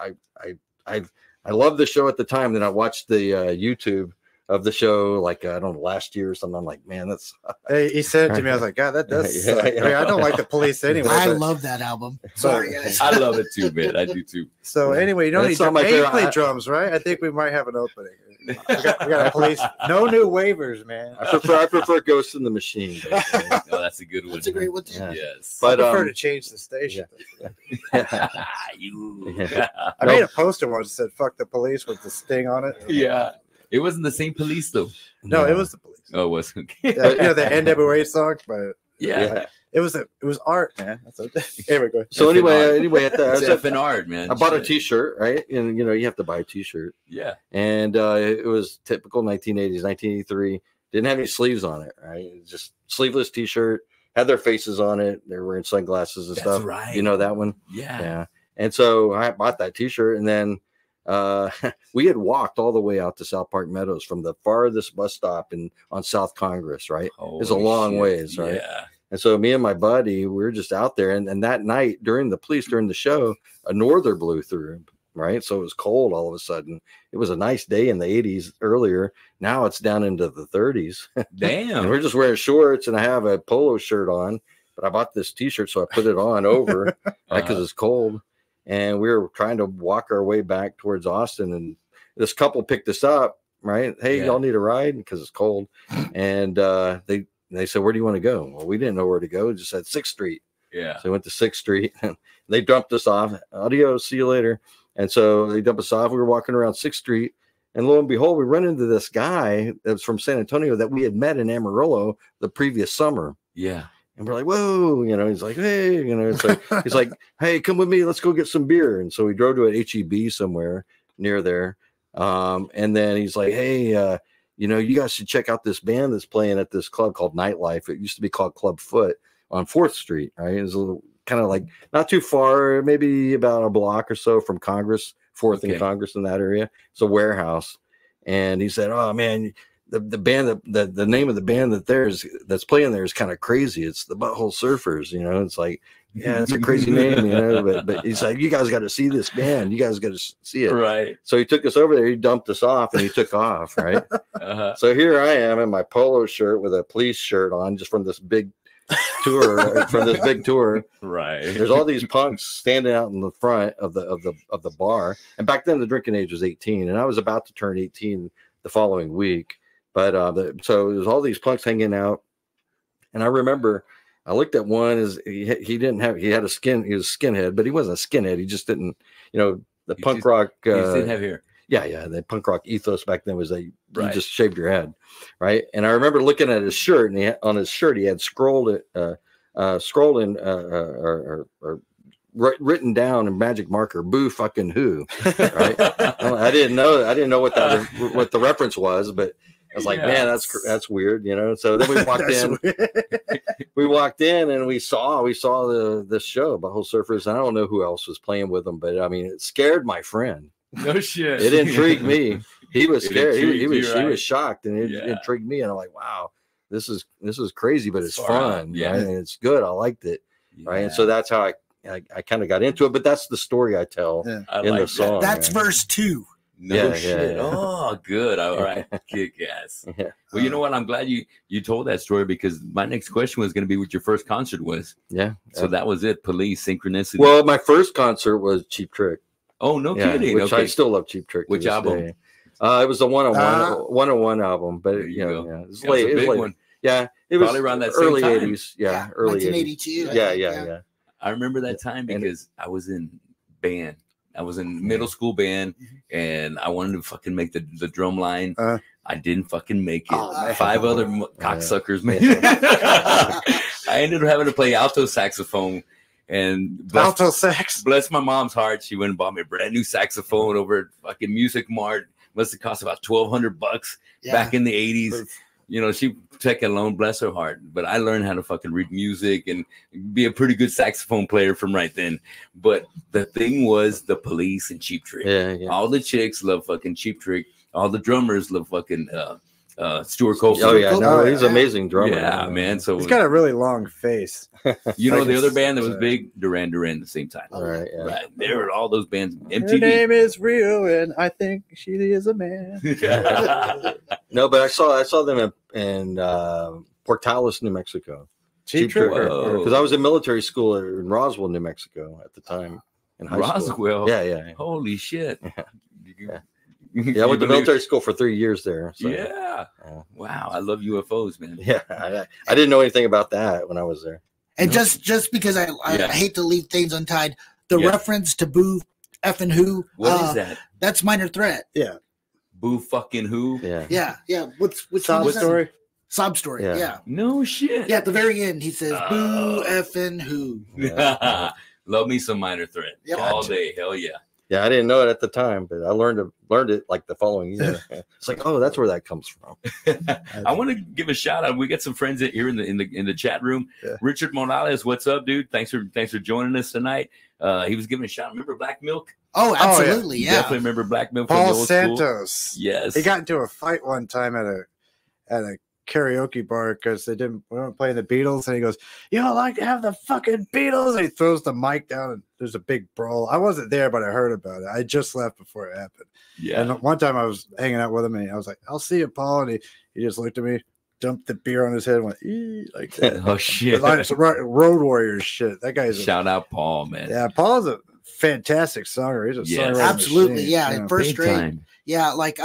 I loved the show at the time. Then I watched the YouTube of the show, like I don't know, last year or something. I'm like, man, that's. He said it to me. I was like, God, that does. I mean, I don't like the Police anyway. I love that album. Sorry, guys. I love it too, man. I do too. So anyway, you don't need to play drums, right? I think we might have an opening. We got a Police. No new waivers, man. I prefer Ghost in the Machine. No, that's a good one. That's a great one too. Yeah. Yes, but I prefer to change the station. I made a poster once that said "Fuck the Police" with the sting on it. Yeah, it wasn't the same Police though. No, it was the Police. Oh, it was. Okay. You know the NWA song, but yeah. It was art, man. That's okay. Anyway, go ahead. So anyway, at the Effin' Art, man. I bought a T-shirt, right? And you know, you have to buy a T-shirt. Yeah. And it was typical 1980s, 1983. Didn't have any sleeves on it, right? It was just sleeveless T-shirt. Had their faces on it. They were wearing sunglasses and stuff. Right. You know that one? Yeah. And so I bought that T-shirt, and then we had walked all the way out to South Park Meadows from the farthest bus stop on South Congress, right? It's a long ways, right? Yeah. And so me and my buddy, we were just out there, and that night during the show, a norther blew through, right? So it was cold all of a sudden. It was a nice day in the 80s earlier. Now it's down into the 30s. Damn. And we're just wearing shorts, and I have a polo shirt on, but I bought this t-shirt, so I put it on over because it's cold. And we were trying to walk our way back towards Austin, and this couple picked us up, right? Hey, y'all need a ride because it's cold. And they said, where do you want to go? Well, we didn't know where to go. We just said 6th Street. Yeah. So we went to 6th Street, and they dumped us off. Adios, see you later. And so they dumped us off. We were walking around 6th Street, and lo and behold, we run into this guy that was from San Antonio that we had met in Amarillo the previous summer. Yeah. And we're like, whoa, he's like, hey, so he's like, hey, come with me. Let's go get some beer. And so we drove to an HEB somewhere near there. And then he's like, hey, you guys should check out this band that's playing at this club called Nightlife. It used to be called Club Foot on 4th Street, right? It was a little kind of like not too far, maybe about a block or so from Congress, 4th and Congress in that area. It's a warehouse. And he said, oh, man, the band, the name of the band that's playing there is kind of crazy. It's the Butthole Surfers, It's like, yeah, it's a crazy name, but he's like, you guys got to see this band. You guys got to see it. Right. So he took us over there. He dumped us off and he took off. Right. So here I am in my polo shirt with a police shirt on, just from this big tour. Right. There's all these punks standing out in the front of the bar. And back then the drinking age was 18, and I was about to turn 18 the following week. But so there's all these punks hanging out, and I remember I looked at one. He was skinhead, but he wasn't a skinhead. He just didn't, the punk rock. He didn't have hair. Yeah. The punk rock ethos back then was you just shaved your head, right? And I remember looking at his shirt, and on his shirt he had written down in magic marker, "Boo fucking who," right? I didn't know what the reference was, but I was like, man, that's weird, So then we walked in. We walked in and we saw the show, Butthole Surfers. And I don't know who else was playing with them, but I mean, it scared my friend. No shit. It intrigued me. He was scared. He was shocked, and it intrigued me. And I'm like, wow, this is crazy, but it's fun, right? And it's good. I liked it, right? And so that's how I kind of got into it. But that's the story I tell in the song. That's verse 2. No shit. Oh, good. All right. Kick ass. Yeah. Well, you know what? I'm glad you told that story, because my next question was going to be what your first concert was. Yeah. So that was it. Police, Synchronicity. Well, my first concert was Cheap Trick. Oh, no kidding. Which I still love Cheap Trick. Which album? Day. It was the 101 album, but it was late. It was late. One. Yeah. It was probably around that early same time. 80s. Yeah. Early 1982. 80s. Yeah. I remember that time because I was in band. I was in middle school band, and I wanted to fucking make the drum line. I didn't fucking make it. 5 other cocksuckers made it. I ended up having to play alto saxophone, and alto sax. Bless my mom's heart, she went and bought me a brand new saxophone over at fucking Music Mart. Must have cost about $1,200 back in the 80s. She took a loan, bless her heart. But I learned how to fucking read music and be a pretty good saxophone player from right then. But the thing was the Police and Cheap Trick. Yeah. All the chicks love fucking Cheap Trick. All the drummers love fucking Stuart Copeland. Oh yeah, no, he's an amazing drummer. Yeah, man. So he's got a really long face. The other band that was big, Duran Duran, at the same time. Right. There were all those bands. MTV. Her name is Rio, and I think she is a man. No, but I saw them in Portales, New Mexico. Cheap Trick, because I was in military school in Roswell, New Mexico at the time in high school. Roswell. Yeah. Holy shit. Yeah, I went to military school for 3 years there. So. Yeah. Wow. I love UFOs, man. Yeah. I didn't know anything about that when I was there. And just because I hate to leave things untied, the reference to Boo effing who. What is that? That's Minor Threat. Yeah. Boo fucking who? Yeah. Which Sob Story? Sob Story. Yeah. No shit. Yeah, at the very end, he says, Boo effing who. Yeah. Love me some Minor Threat. Yep. All day. Hell yeah. Yeah, I didn't know it at the time, but I learned it like the following year. It's like, oh, that's where that comes from. I want to give a shout out. We got some friends here in the chat room. Yeah. Richard Morales, what's up, dude? Thanks for joining us tonight. He was giving a shout. Remember Black Milk? Oh, absolutely, yeah. Definitely remember Black Milk. Paul Santos. School. Yes. He got into a fight one time at a karaoke bar because they weren't playing the Beatles, and he goes, "You don't like to have the fucking Beatles?" And he throws the mic down, and there's a big brawl. I wasn't there, but I heard about it. I just left before it happened. Yeah. And one time I was hanging out with him, and I was like, "I'll see you, Paul," and he just looked at me, dumped the beer on his head, and went, "Ee," like that. Oh shit! Like Road Warriors shit. That guy's shout out Paul, man. Yeah, Paul's a fantastic songer. He's a songwriter. Absolutely, machine, yeah. you know? First grade. Yeah, like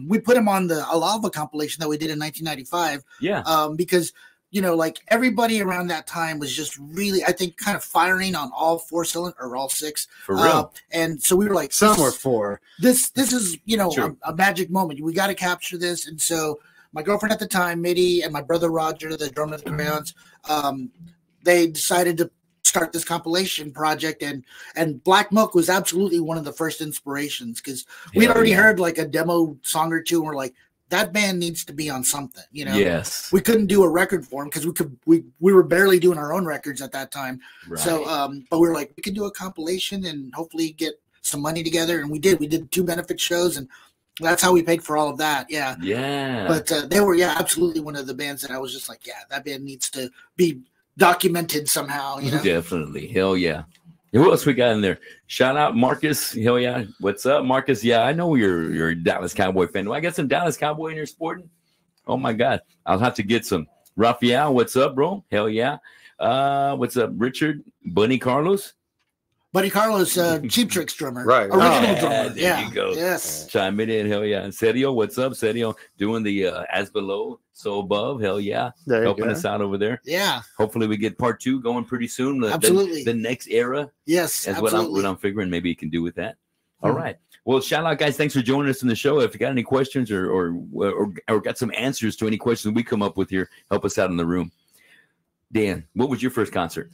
we put him on the Alava compilation that we did in 1995. Yeah. Because, you know, like everybody around that time was just really, I think, kind of firing on all 4 cylinders or all 6. For real. And so we were like, some were 4. This is, you know, a magic moment. We got to capture this. And so my girlfriend at the time, Mitty, and my brother Roger, the drummer of the Krayons, they decided to start this compilation project, and Black Milk was absolutely one of the first inspirations because we'd already heard like a demo song or two, and we're like, that band needs to be on something, you know. Yes. We couldn't do a record for them because we were barely doing our own records at that time. Right. So but we were like, we could do a compilation and hopefully get some money together, and we did 2 benefit shows, and that's how we paid for all of that. Yeah. But they were absolutely one of the bands that I was just like, that band needs to be documented somehow, you know. Definitely. Hell yeah. Who else we got in there? Shout out Marcus. Hell yeah. What's up, Marcus? Yeah, I know you're a Dallas Cowboy fan. Do I get some Dallas Cowboy in your sporting? Oh my God. I'll have to get some. Rafael, what's up, bro? Hell yeah. What's up, Richard? Bunny Carlos? Buddy Carlos, Cheap Trick's drummer. Right. Original drummer. There you go. Yes. Chime it in. Hell yeah. And Sergio, what's up? Sergio doing the As Below, So Above. Hell yeah. Helping us out over there. Yeah. Hopefully we get part 2 going pretty soon. Absolutely. The next era. Yes. That's absolutely. what I'm figuring maybe you can do with that. All right. Well, shout out, guys. Thanks for joining us in the show. If you got any questions or got some answers to any questions we come up with here, help us out in the room. Dan, what was your first concert?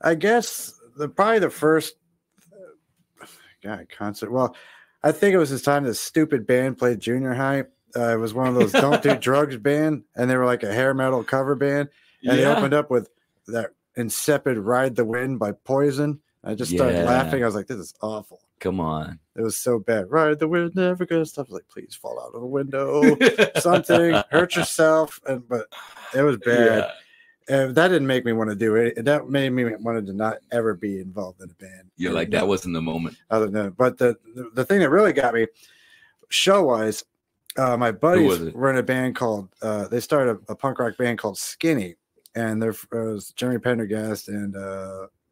I guess probably the first concert. Well, I think it was this time this stupid band played junior high. It was one of those Don't Do Drugs band, and they were like a hair metal cover band. And they opened up with that insipid Ride the Wind by Poison. I just started laughing. I was like, this is awful. Come on. It was so bad. Ride the wind, never gonna stop. I was like, please fall out of the window. Something. Hurt yourself. But it was bad. Yeah. And that didn't make me want to do it. That made me wanted to not ever be involved in a band. You're like, that wasn't the moment. Other than that. But the thing that really got me, show-wise, my buddies were in a band called, they started a punk rock band called Skinny. And there was Jeremy Pendergast and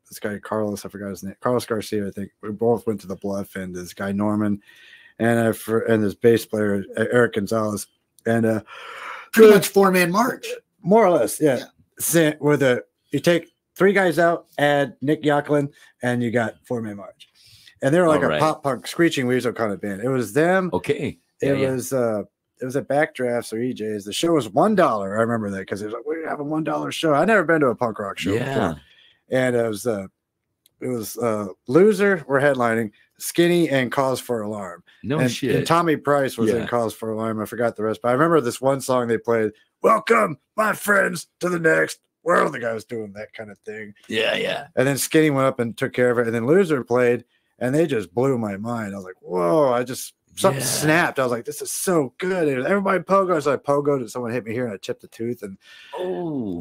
this guy, Carlos, I forgot his name, Carlos Garcia, I think. We both went to the Bluff, and this guy, Norman, and this bass player, Eric Gonzalez. And pretty much 4-man march. More or less, yeah. With you take 3 guys out, add Nick Yocklin, and you got 4-man march. And they were like a pop punk screeching weasel kind of band. It was them. Okay. It was at Backdrafts or EJ's. The show was $1. I remember that because it was like, we have a $1 show. I'd never been to a punk rock show before. And it was Loser were headlining, Skinny, and Cause for Alarm. Shit. And Tommy Price was in Cause for Alarm. I forgot the rest, but I remember this one song they played. Welcome, my friends, to the next world. The guy was doing that kind of thing. Yeah. And then Skinny went up and took care of it. And then Loser played, and they just blew my mind. I was like, whoa, something snapped. I was like, this is so good. And everybody pogoed. So I pogoed, and someone hit me here, and I chipped a tooth. And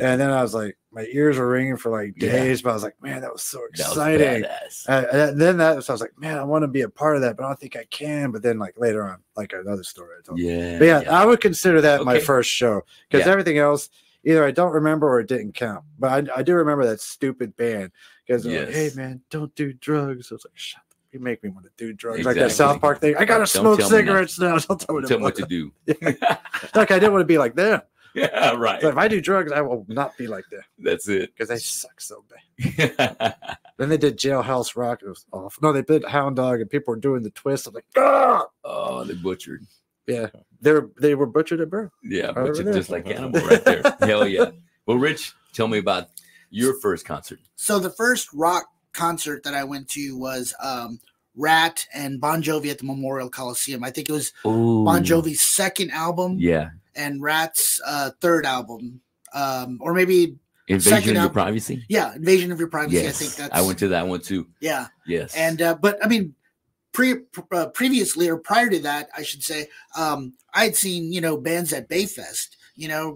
then I was like, my ears were ringing for like days, but I was like, man, that was so exciting. That was I was like, man, I want to be a part of that, but I don't think I can. But then like later on, like another story I told I would consider that my first show, because everything else either I don't remember or it didn't count. But I do remember that stupid band because like, hey man, don't do drugs. I was like, shut up. You make me want to do drugs, like that South Park thing. I gotta smoke cigarettes now. Don't tell me what to do. Like I didn't want to be like them. Yeah, right. So if I do drugs, I will not be like them. That's it. Because they suck so bad. Then they did Jailhouse Rock. It was awful. No, they did Hound Dog, and people were doing the twist. I'm like, ah! Oh, they butchered. Yeah, they were butchered at birth. Yeah, butchered just like Cannibal right there. Hell yeah. Well, Rich, tell me about your first concert. So the first rock concert that I went to was Rat and Bon Jovi at the Memorial Coliseum. I think it was Bon Jovi's second album. Yeah. And Rat's third album. Or maybe Invasion of Your Privacy. Yeah, Invasion of Your Privacy. Yes. I think that's. I went to that one too. Yeah. Yes. And but I mean, previously or prior to that, I should say, I'd seen bands at Bayfest.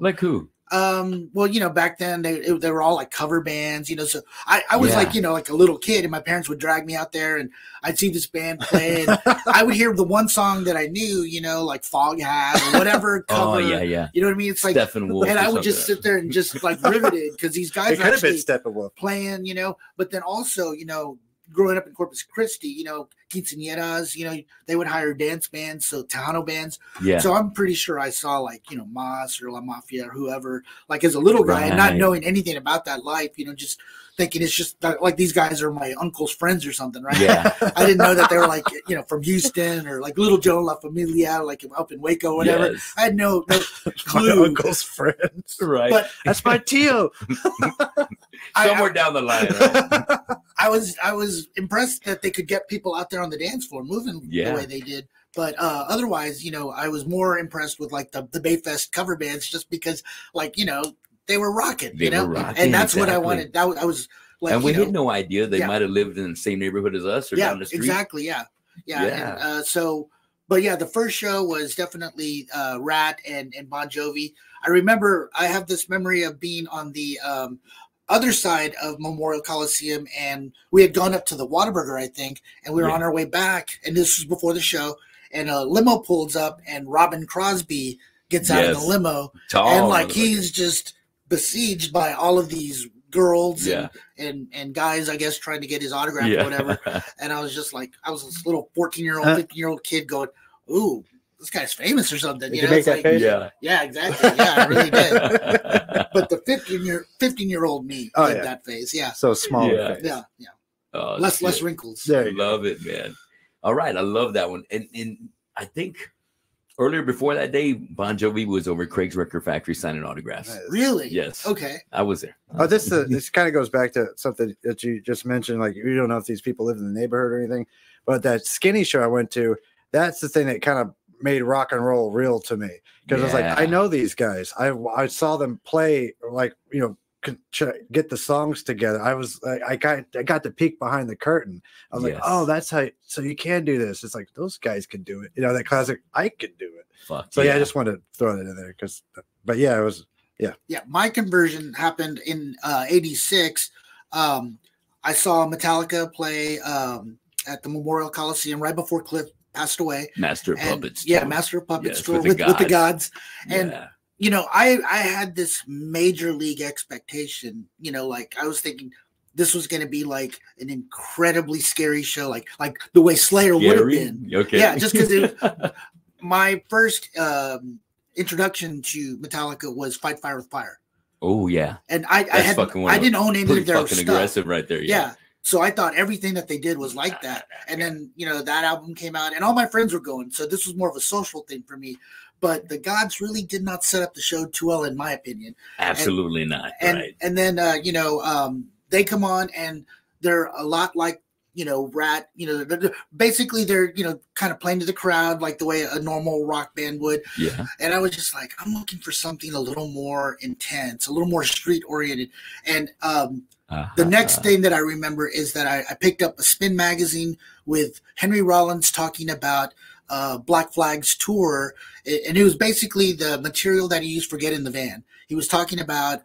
Like who? Well, back then they were all like cover bands, so I was like, like a little kid, and my parents would drag me out there and I'd see this band play and I would hear the one song that I knew, like Fog Hat or whatever cover. Oh, yeah. You know what I mean? It's like, and I would just sit there and just like riveted because these guys are actually playing, but then also, growing up in Corpus Christi, quinceañeras, they would hire dance bands, so Tejano bands. Yeah. So I'm pretty sure I saw like, Mas or La Mafia or whoever, like as a little guy, and not knowing anything about that life, just thinking it's just like these guys are my uncle's friends or something, right? Yeah. I didn't know that they were like, from Houston or like Little Joe La Familia, like up in Waco or whatever. Yes. I had no clue. My uncle's friends. Right. But that's my Tio. Somewhere down the line. Right? I was impressed that they could get people out there on the dance floor moving the way they did. But otherwise, I was more impressed with like the Bayfest cover bands just because like, they were rocking, and that's what I wanted. I was like, and we had no idea they might have lived in the same neighborhood as us or down the street. Exactly. Yeah. And, but the first show was definitely Rat and Bon Jovi. I remember I have this memory of being on the other side of Memorial Coliseum, and we had gone up to the Whataburger, I think, and we were on our way back, and this was before the show, and a limo pulls up, and Robin Crosby gets out of the limo, and like he's just besieged by all of these girls and guys, I guess, trying to get his autograph or whatever. And I was just like, I was this little 14-year-old, 15-year-old kid going, ooh, this guy's famous or something. Did you make that face? Yeah, exactly. Yeah, I really did. But the 15-year-old me did that face. Yeah. So small. Yeah. Oh, less wrinkles. Love it, man. All right. I love that one. And I think earlier before that day, Bon Jovi was over at Craig's Record Factory signing autographs. Really? Yes. Okay. I was there. Oh, this kind of goes back to something that you just mentioned. Like, you don't know if these people live in the neighborhood or anything, but that Skinny show I went to, that's the thing that kind of made rock and roll real to me. Because I was like, I know these guys. I saw them play, like, get the songs together. I was like, I got to peek behind the curtain. I was like, oh, that's how. So you can do this. It's like those guys can do it. That classic. I could do it. So I just wanted to throw that in there but it was. Yeah. My conversion happened in '86. I saw Metallica play at the Memorial Coliseum right before Cliff passed away. Master of Puppets. Yeah, Master of Puppets tour with the gods. And I had this major league expectation, like I was thinking this was going to be like an incredibly scary show, like the way Slayer would have been. Okay. Yeah, just because my first introduction to Metallica was Fight Fire with Fire. Oh yeah. And I didn't own any of their fucking stuff. Aggressive right there. Yeah. So I thought everything that they did was like that. And then, that album came out and all my friends were going. So this was more of a social thing for me. But the gods really did not set up the show too well, in my opinion. Absolutely not. And then, they come on and they're a lot like, Rat, basically they're, kind of playing to the crowd like the way a normal rock band would. Yeah. And I was just like, I'm looking for something a little more intense, a little more street oriented. And, the next thing that I remember is that I picked up a Spin magazine with Henry Rollins talking about Black Flag's tour, and it was basically the material that he used for Get in the Van. He was talking about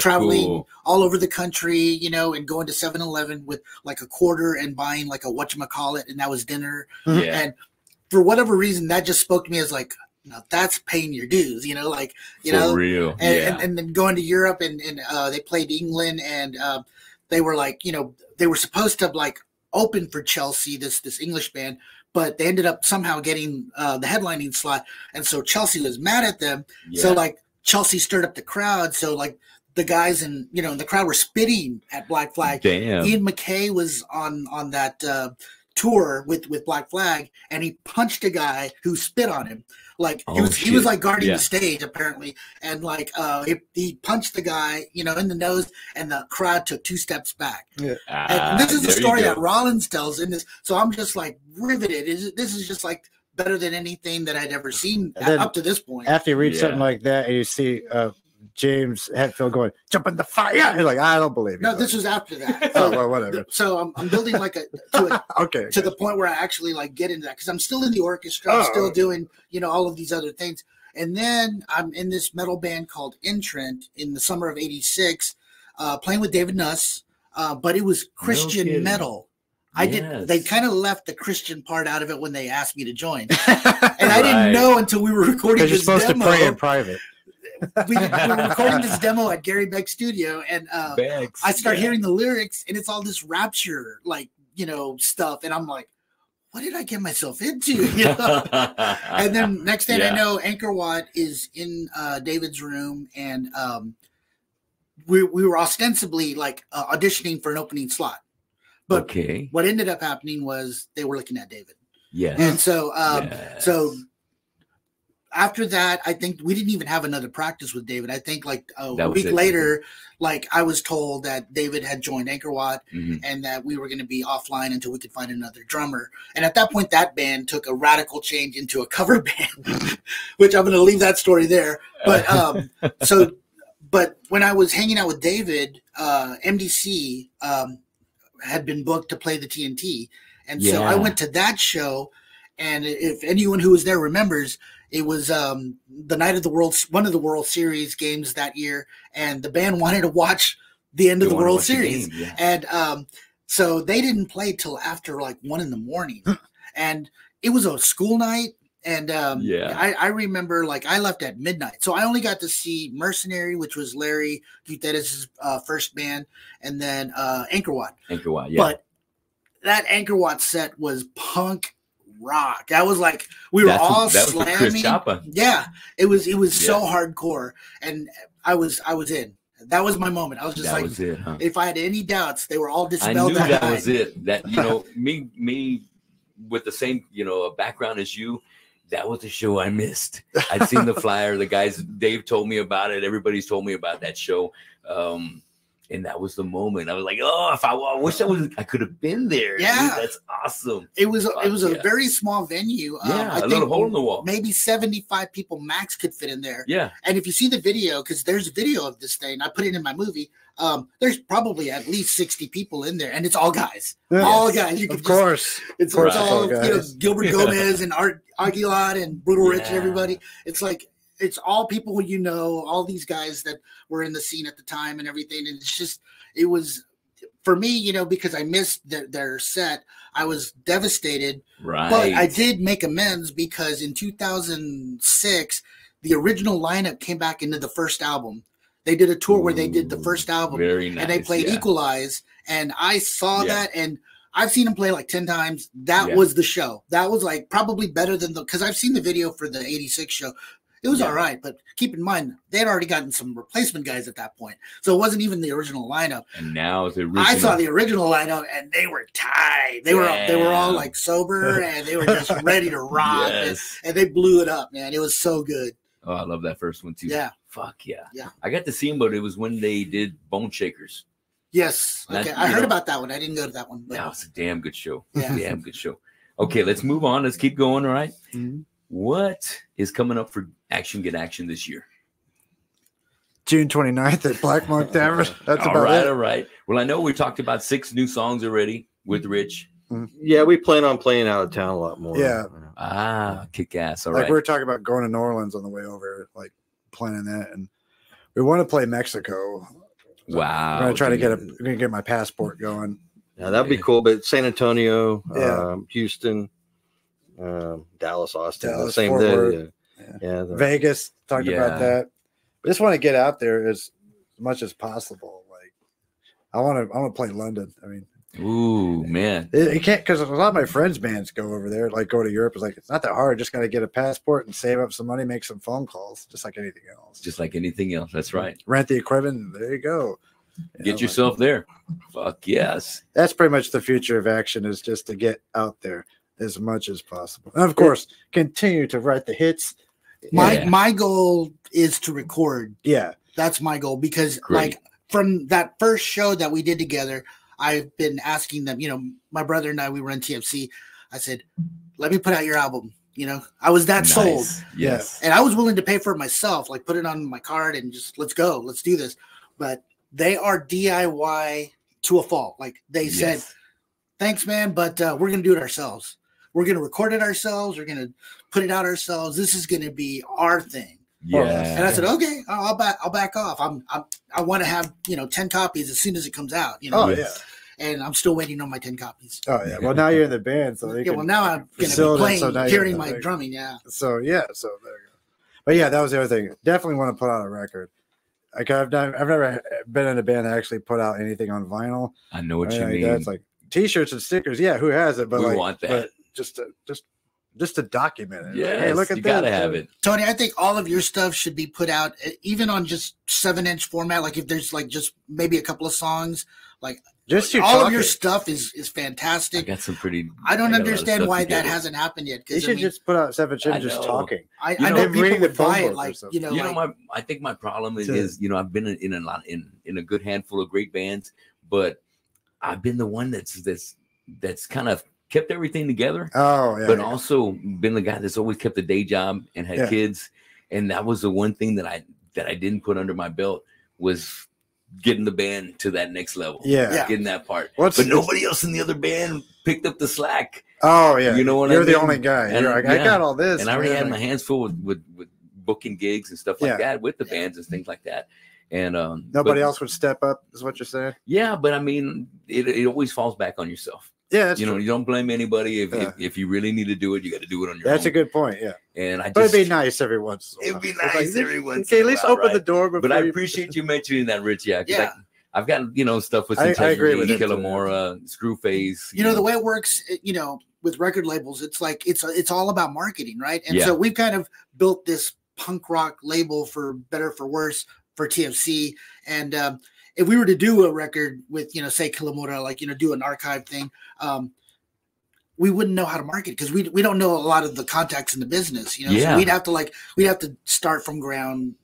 traveling all over the country, and going to 7-Eleven with like a quarter and buying like a whatchamacallit, and that was dinner. Yeah. And for whatever reason, that just spoke to me as like, that's paying your dues, For real. And then going to Europe and they played England and they were like, they were supposed to like open for Chelsea, this English band, but they ended up somehow getting the headlining slot. And so Chelsea was mad at them. Yeah. So like Chelsea stirred up the crowd. So like the guys in the crowd were spitting at Black Flag. Damn. Ian MacKaye was on that tour with Black Flag, and he punched a guy who spit on him. Like he was like guarding the stage apparently, and like he punched the guy, in the nose, and the crowd took 2 steps back. Yeah. And this is the story that Rollins tells in this. So I'm just like riveted. This is just like better than anything that I'd ever seen up to this point. After you read something like that, and you see James Hetfield going, jump in the fire. You're like, I don't believe you. No, this was after that. So, well, whatever. So I'm building like to the point where I actually like get into that because I'm still in the orchestra. I'm still doing, all of these other things. And then I'm in this metal band called Intrent in the summer of '86, playing with David Nuss. But it was Christian metal. They kind of left the Christian part out of it when they asked me to join. And I didn't know until we were recording this demo. You're supposed to pray in private. We were recording this demo at Gary Beck's studio, and I start hearing the lyrics, and it's all this rapture, stuff, and I'm like, what did I get myself into? And then next thing I know, Anchor Watt is in David's room, and we were ostensibly like auditioning for an opening slot. But what ended up happening was they were looking at David. Yeah. And so so after that, I think we didn't even have another practice with David. I think like a week later, like I was told that David had joined Anchor Watt and that we were going to be offline until we could find another drummer. And at that point, that band took a radical change into a cover band, which I'm going to leave that story there. But but when I was hanging out with David, MDC had been booked to play the TNT. And so I went to that show. And if anyone who was there remembers, it was the night of one of the World Series games that year. And the band wanted to watch the end of the World Series. And so they didn't play till after like 1 a.m. And it was a school night. And I remember like I left at midnight. So I only got to see Mercenary, which was Larry Guterres' first band, and then Anchor Watt. Anchor Watt, yeah. But that Anchor Watt set was punk rock. That was like we were all slamming. Yeah, it was so hardcore, and I was in. That was my moment. I was just if I had any doubts, they were all dispelled. I knew that was it. That me with the same background as you. That was the show I missed. I'd seen the flyer. The guys, Dave told me about it. Everybody's told me about that show. And that was the moment. I was like, oh, I wish I could have been there. Yeah. Dude, that's awesome. It was a very small venue. I think little hole in the wall. Maybe 75 people max could fit in there. Yeah. And if you see the video, because there's a video of this thing, I put it in my movie. There's probably at least 60 people in there, and it's all guys. Yes. All guys. Of course. It's all Gilbert Gomez and Art Aguilar and Brutal Rich and everybody. It's like it's all people all these guys that were in the scene at the time and everything. And it's just it was for me, because I missed their set, I was devastated. Right. But I did make amends because in 2006, the original lineup came back into the first album. They did a tour where they did the first album, very nice, and they played Equalize, and I saw that, and I've seen them play like 10 times. That was the show. That was like probably better than because I've seen the video for the 86 show. It was all right, but keep in mind, they had already gotten some replacement guys at that point. So it wasn't even the original lineup. And now the original. I saw the original lineup, and they were tight. They were all like sober, and they were just ready to rock, and they blew it up, man. It was so good. Oh, I love that first one too. Yeah. Fuck yeah. Yeah. I got to see them, but it was when they did Bone Shakers. Yes. Okay. I heard about that one. I didn't go to that one. But... That was a damn good show. Yeah. Damn good show. Okay, let's move on. Let's keep going. All right. Mm-hmm. What is coming up for Action Get Action this year? June 29th at Black Monk Tavern. That's about it. All right. Well, I know we talked about 6 new songs already with Rich. Yeah, we plan on playing out of town a lot more. Yeah. Kick ass. All right. Like we were talking about going to New Orleans on the way over, like planning that, and we want to play Mexico. So wow. I'm gonna try to get my passport going. Yeah, that'd be cool. But San Antonio, Houston, Dallas, Austin, the same day. Yeah. Vegas, talked about that. I just want to get out there as much as possible. Like I want to play London. I mean, ooh, man. You can't, because a lot of my friends' bands go over there, like go to Europe. It's like, it's not that hard. Just got to get a passport and save up some money, make some phone calls, just like anything else. Just like anything else. That's right. Rent the equipment. There you go. Get yourself there. Fuck yes. That's pretty much the future of Action, is just to get out there as much as possible. And of course, continue to write the hits. My goal is to record. Yeah. That's my goal, because like from that first show that we did together, I've been asking them, my brother and I, we run TFC. I said, let me put out your album. You know, I was that sold. Yes. And I was willing to pay for it myself, like put it on my card and just let's go, let's do this. But they are DIY to a fault. Like they said, thanks, man, but we're going to do it ourselves. We're going to record it ourselves. We're going to put it out ourselves. This is going to be our thing. Yeah. And I said, okay, I'll back off. I want to have, 10 copies as soon as it comes out, Oh, yeah. And I'm still waiting on my 10 copies. Oh yeah. Well, now you're in the band, so well, now I'm going to be playing, hearing my drumming. Yeah. So yeah. So there you go. But yeah, that was the other thing. Definitely want to put out a record. Like I've never been in a band that actually put out anything on vinyl. I know what you mean. That's like T-shirts and stickers. Yeah, who has it? But we want that. But just to document it. Yeah. Like, hey, look at you that. Gotta have it. Tony, I think all of your stuff should be put out, even on just 7-inch format. Like if there's like just maybe a couple of songs, like. Just all of your stuff is fantastic. I got some pretty. I don't understand why that hasn't happened yet. You should just put out 7-inch just talking. I know people would buy it. Like I think my problem is I've been in a good handful of great bands, but I've been the one that's kind of kept everything together. Oh yeah. But also been the guy that's always kept a day job and had kids, and that was the one thing that I didn't put under my belt was getting the band to that next level. Getting that part. But nobody else in the other band picked up the slack. Oh yeah. You know what You're I mean? the only guy. And you're like, I got all this. And I already had my hands full with booking gigs and stuff like that with the bands and things like that. And nobody else would step up, is what you're saying? Yeah, but I mean it always falls back on yourself. Yeah, that's true. You don't blame anybody if you really need to do it, you got to do it on your own. That's a good point, yeah. And but it'd be nice every once in a while. It'd be nice every once. Okay, at least open the door. But I appreciate you mentioning that, Rich. Yeah. I've got stuff with Integrity, Killamora, Screwface. The way it works, with record labels, it's like it's all about marketing, right? And so we've kind of built this punk rock label, for better for worse, for TFC. And if we were to do a record with say Killamora, like do an archive thing, we wouldn't know how to market because we don't know a lot of the contacts in the business. So we'd have to start from ground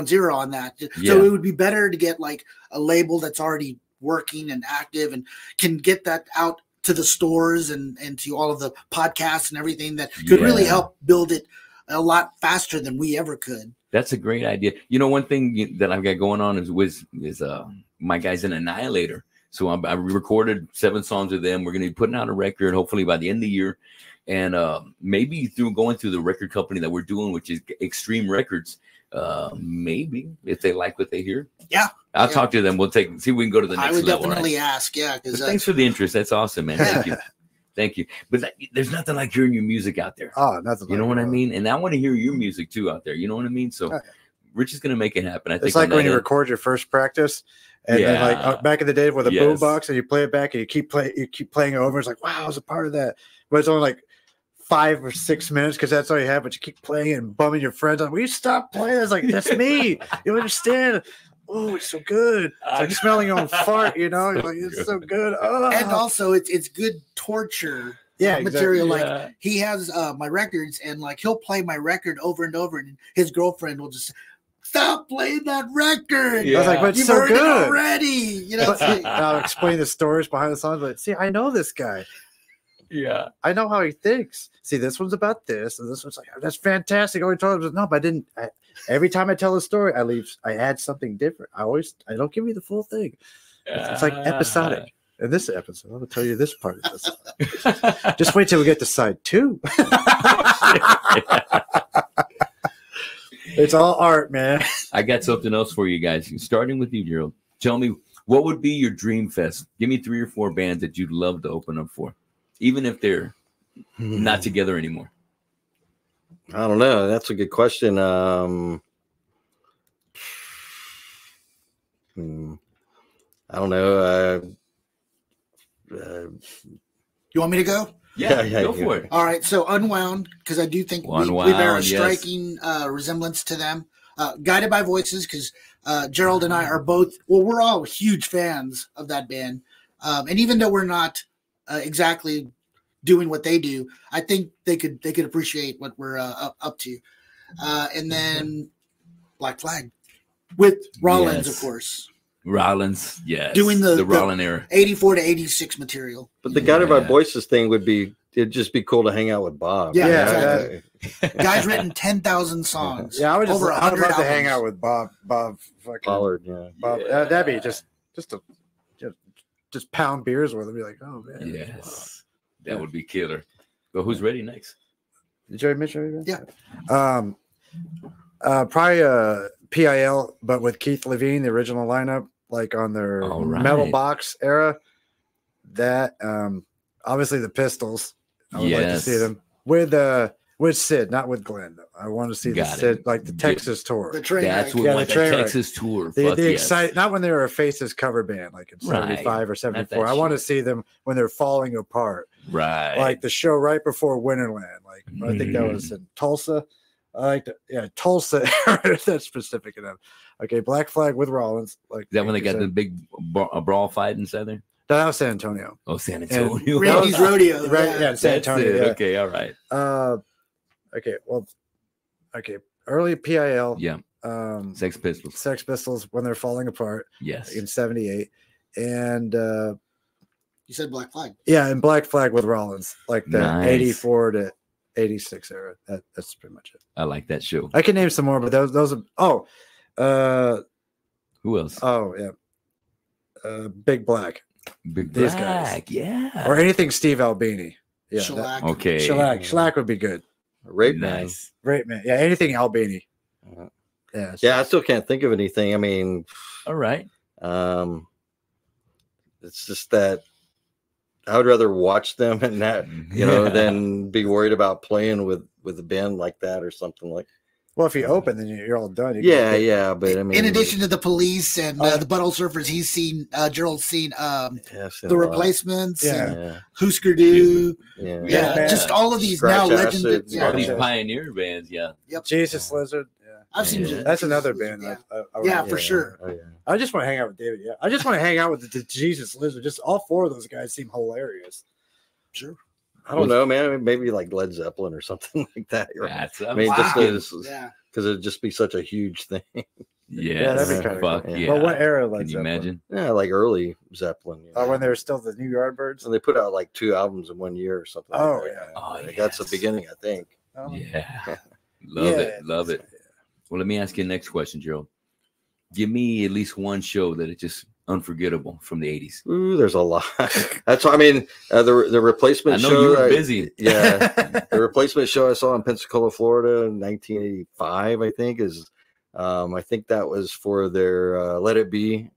zero on that. So it would be better to get like a label that's already working and active and can get that out to the stores and to all of the podcasts and everything that could really help build it a lot faster than we ever could. That's a great idea. One thing that I've got going on is my guys in Annihilator. So I recorded 7 songs with them. We're going to be putting out a record hopefully by the end of the year. And maybe going through the record company that we're doing, which is Extreme Records, maybe if they like what they hear. Yeah. I'll talk to them. We'll see if we can go to the next level. I would definitely ask. Yeah. Thanks for the interest. That's awesome, man. Thank you. Thank you. But there's nothing like hearing your music out there. Oh, nothing. You know what I mean? And I want to hear your music too out there. You know what I mean? So Rich is going to make it happen. I think it's like when you record your first practice. And then like back in the day with a boombox and you play it back and you keep playing it over. It's like, wow, I was a part of that. But it's only like 5 or 6 minutes because that's all you have. But you keep playing and bumming your friends on. Will you stop playing? It's like, that's me. You understand? Oh, it's so good. It's like smelling your own fart, It's like, it's so good. Oh. And also it's good torture material. Like he has my records and like he'll play my record over and over and his girlfriend will just stop playing that record. I was like, but it's so good already. I'll explain the stories behind the songs, but see, I know this guy. Yeah. I know how he thinks. See, this one's about this, and this one's like, that's fantastic. I told him, no, but I didn't. Every time I tell a story, I add something different. I don't give you the full thing. It's like episodic. In this episode, I'm gonna tell you this part of this. Just wait till we get to side 2. It's all art, man. I got something else for you guys. Starting with you, Gerald. Tell me, what would be your dream fest? Give me 3 or 4 bands that you'd love to open up for, even if they're not together anymore. I don't know. That's a good question. I don't know. You want me to go? Yeah, go for it. All right, so Unwound, because I do think we bear a striking resemblance to them. Guided by Voices, because Gerald and I are both, we're all huge fans of that band. And even though we're not exactly doing what they do, I think they could appreciate what we're up to. And then Black Flag with Rollins, of course. Rollins, yes. Doing the Rollin era. 84 to 86 material. But the Guided by Voices thing would be it'd just be cool to hang out with Bob. Yeah, exactly. Guy's written 10,000 songs. Yeah, I would over 100 love to hang out with Bob fucking Pollard. Yeah, Bob. That'd be just pound beers with him. Be like, oh man, yes, that would be killer. Well, who's ready next? Did you mention? Yeah. Probably PIL, but with Keith Levine, the original lineup, like on their Metal Box era. That obviously the Pistols. I would like to see them with Sid, not with Glenn. I want to see the Sid, like the Texas tour. The train. That's what the Texas tour. The exciting, not when they were a Faces cover band, like in 75 or 74. I want to see them when they're falling apart. Right. Like the show right before Winterland. Like I think that was in Tulsa. I like Tulsa. That's specific enough. Okay, Black Flag with Rollins. Like is that when they got the big brawl fight in Southern? That was San Antonio. Oh, San Antonio. Randy's Rodeo. Right? Yeah, San Antonio. Yeah. Okay, all right. Early PIL. Yeah. Sex Pistols. Sex Pistols when they're falling apart. Yes. In 78. And you said Black Flag. Yeah, and Black Flag with Rollins. Like the 84 to 86 era. That's pretty much it. I like that show. I can name some more, but those are who else? Oh, yeah. Big Black. These guys. Yeah. Or anything Steve Albini. Yeah. Shellac. Okay. Shellac would be good. Rape nice. Man. Rape Man. Yeah, anything Albini. Yeah. I still can't think of anything. I mean, all right. It's just that I would rather watch them and that, than be worried about playing with a band like that or something like. Well, if you open, then you're all done. But I mean, in addition to the Police and the Butthole Surfers, he's seen Gerald's seen the Replacements, and Husker Du, just all of these Scratch now legends, all these pioneer bands, Yep. Jesus Lizard. I've seen that's another band. For sure. Oh, yeah. I just want to hang out with David. Yeah, I just want to hang out with the Jesus Lizard. Just all four of those guys seem hilarious. Sure. I don't know, man. Maybe like Led Zeppelin or something like that. Because it'd just be such a huge thing. Yeah, that'd be kind of cool. Yeah. Well, what era? Led Can you Zeppelin? Imagine? Yeah, like early Zeppelin. When they were still the New Yardbirds, and they put out like 2 albums in 1 year or something. That's the beginning, I think. Love it. Well, let me ask you the next question, Gerald. Give me at least one show that is just unforgettable from the 80s. Ooh, there's a lot. That's what I mean. The Replacement show. I know you were busy. The Replacement show I saw in Pensacola, Florida in 1985, I think is. I think that was for their Let It Be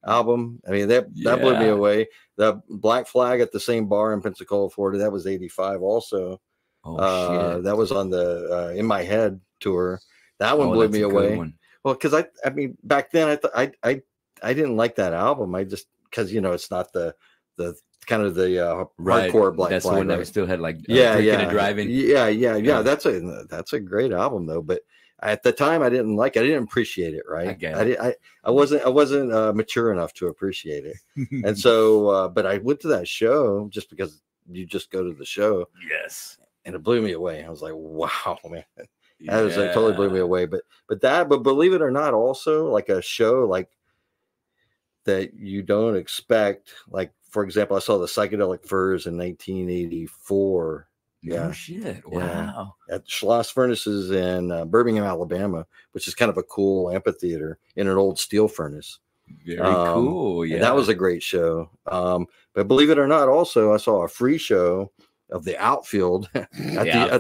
album. I mean, that blew me away. The Black Flag at the same bar in Pensacola, Florida, that was 85 also. Oh, shit. That was on the In My Head tour. That one blew me away. Well, because I mean, back then I didn't like that album. I just because it's not the kind of the hardcore Black Flag. That's the one that still had like drinking and driving. Yeah. That's a great album though. But at the time, I didn't like it. I didn't appreciate it. Right. I wasn't mature enough to appreciate it. And so, but I went to that show just because you just go to the show. Yes. And it blew me away. I was like, wow, man. That was totally blew me away. But believe it or not, also like a show like that you don't expect. Like for example, I saw the Psychedelic Furs in 1984. Oh shit! Wow. At Schloss Furnaces in Birmingham, Alabama, which is kind of a cool amphitheater in an old steel furnace. Very cool. Yeah, that was a great show. But believe it or not, also I saw a free show of the Outfield at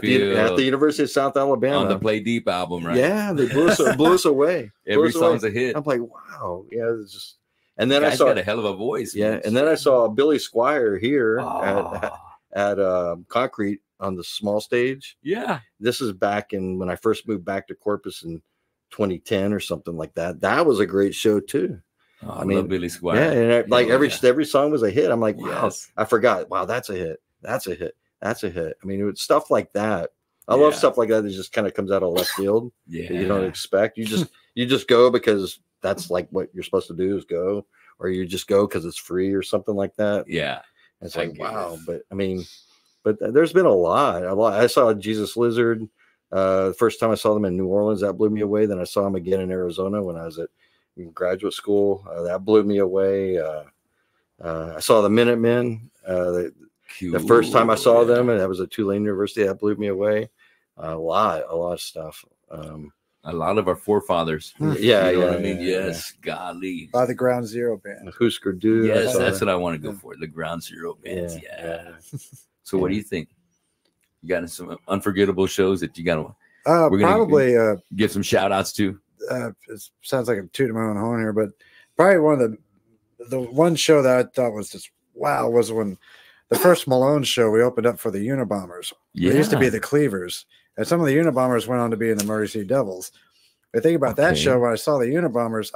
the University of South Alabama on the Play Deep album, right? Yeah, they blew us away. Every song's a hit. I'm like, wow, yeah. It's just, and then I saw got a hell of a voice. Yeah, and then I saw Billy Squier here at Concrete on the small stage. Yeah, this is back in when I first moved back to Corpus in 2010 or something like that. That was a great show too. I mean, love Billy Squier. Yeah, and every song was a hit. I'm like, wow, I forgot. Wow, that's a hit. That's a hit. That's a hit. I mean, it's stuff like that. I love stuff like that just kind of comes out of left field. That you don't expect. You just go because that's like what you're supposed to do is go, or you just go because it's free or something like that. Yeah, it's like wow. But I mean, there's been a lot. I saw Jesus Lizard. The first time I saw them in New Orleans, that blew me away. Then I saw them again in Arizona when I was at graduate school. That blew me away. I saw the Minutemen. Cool. The first time I saw them, and that was at Tulane University, that blew me away. A lot of stuff. A lot of our forefathers. Yeah, you know what I mean? Yes, golly. By the Ground Zero band. Husker Du. Yes, that's what I want to go for. The Ground Zero bands. Yeah. So what do you think? You got some unforgettable shows that you got to probably give some shout outs to? It sounds like I'm tooting my own horn here, but probably one of the one show that I thought was just wow was when the first Malone show we opened up for the Unabombers. It used to be the Cleavers. And some of the Unabombers went on to be in the Mersey Devils. I think about that show when I saw the Unabombers,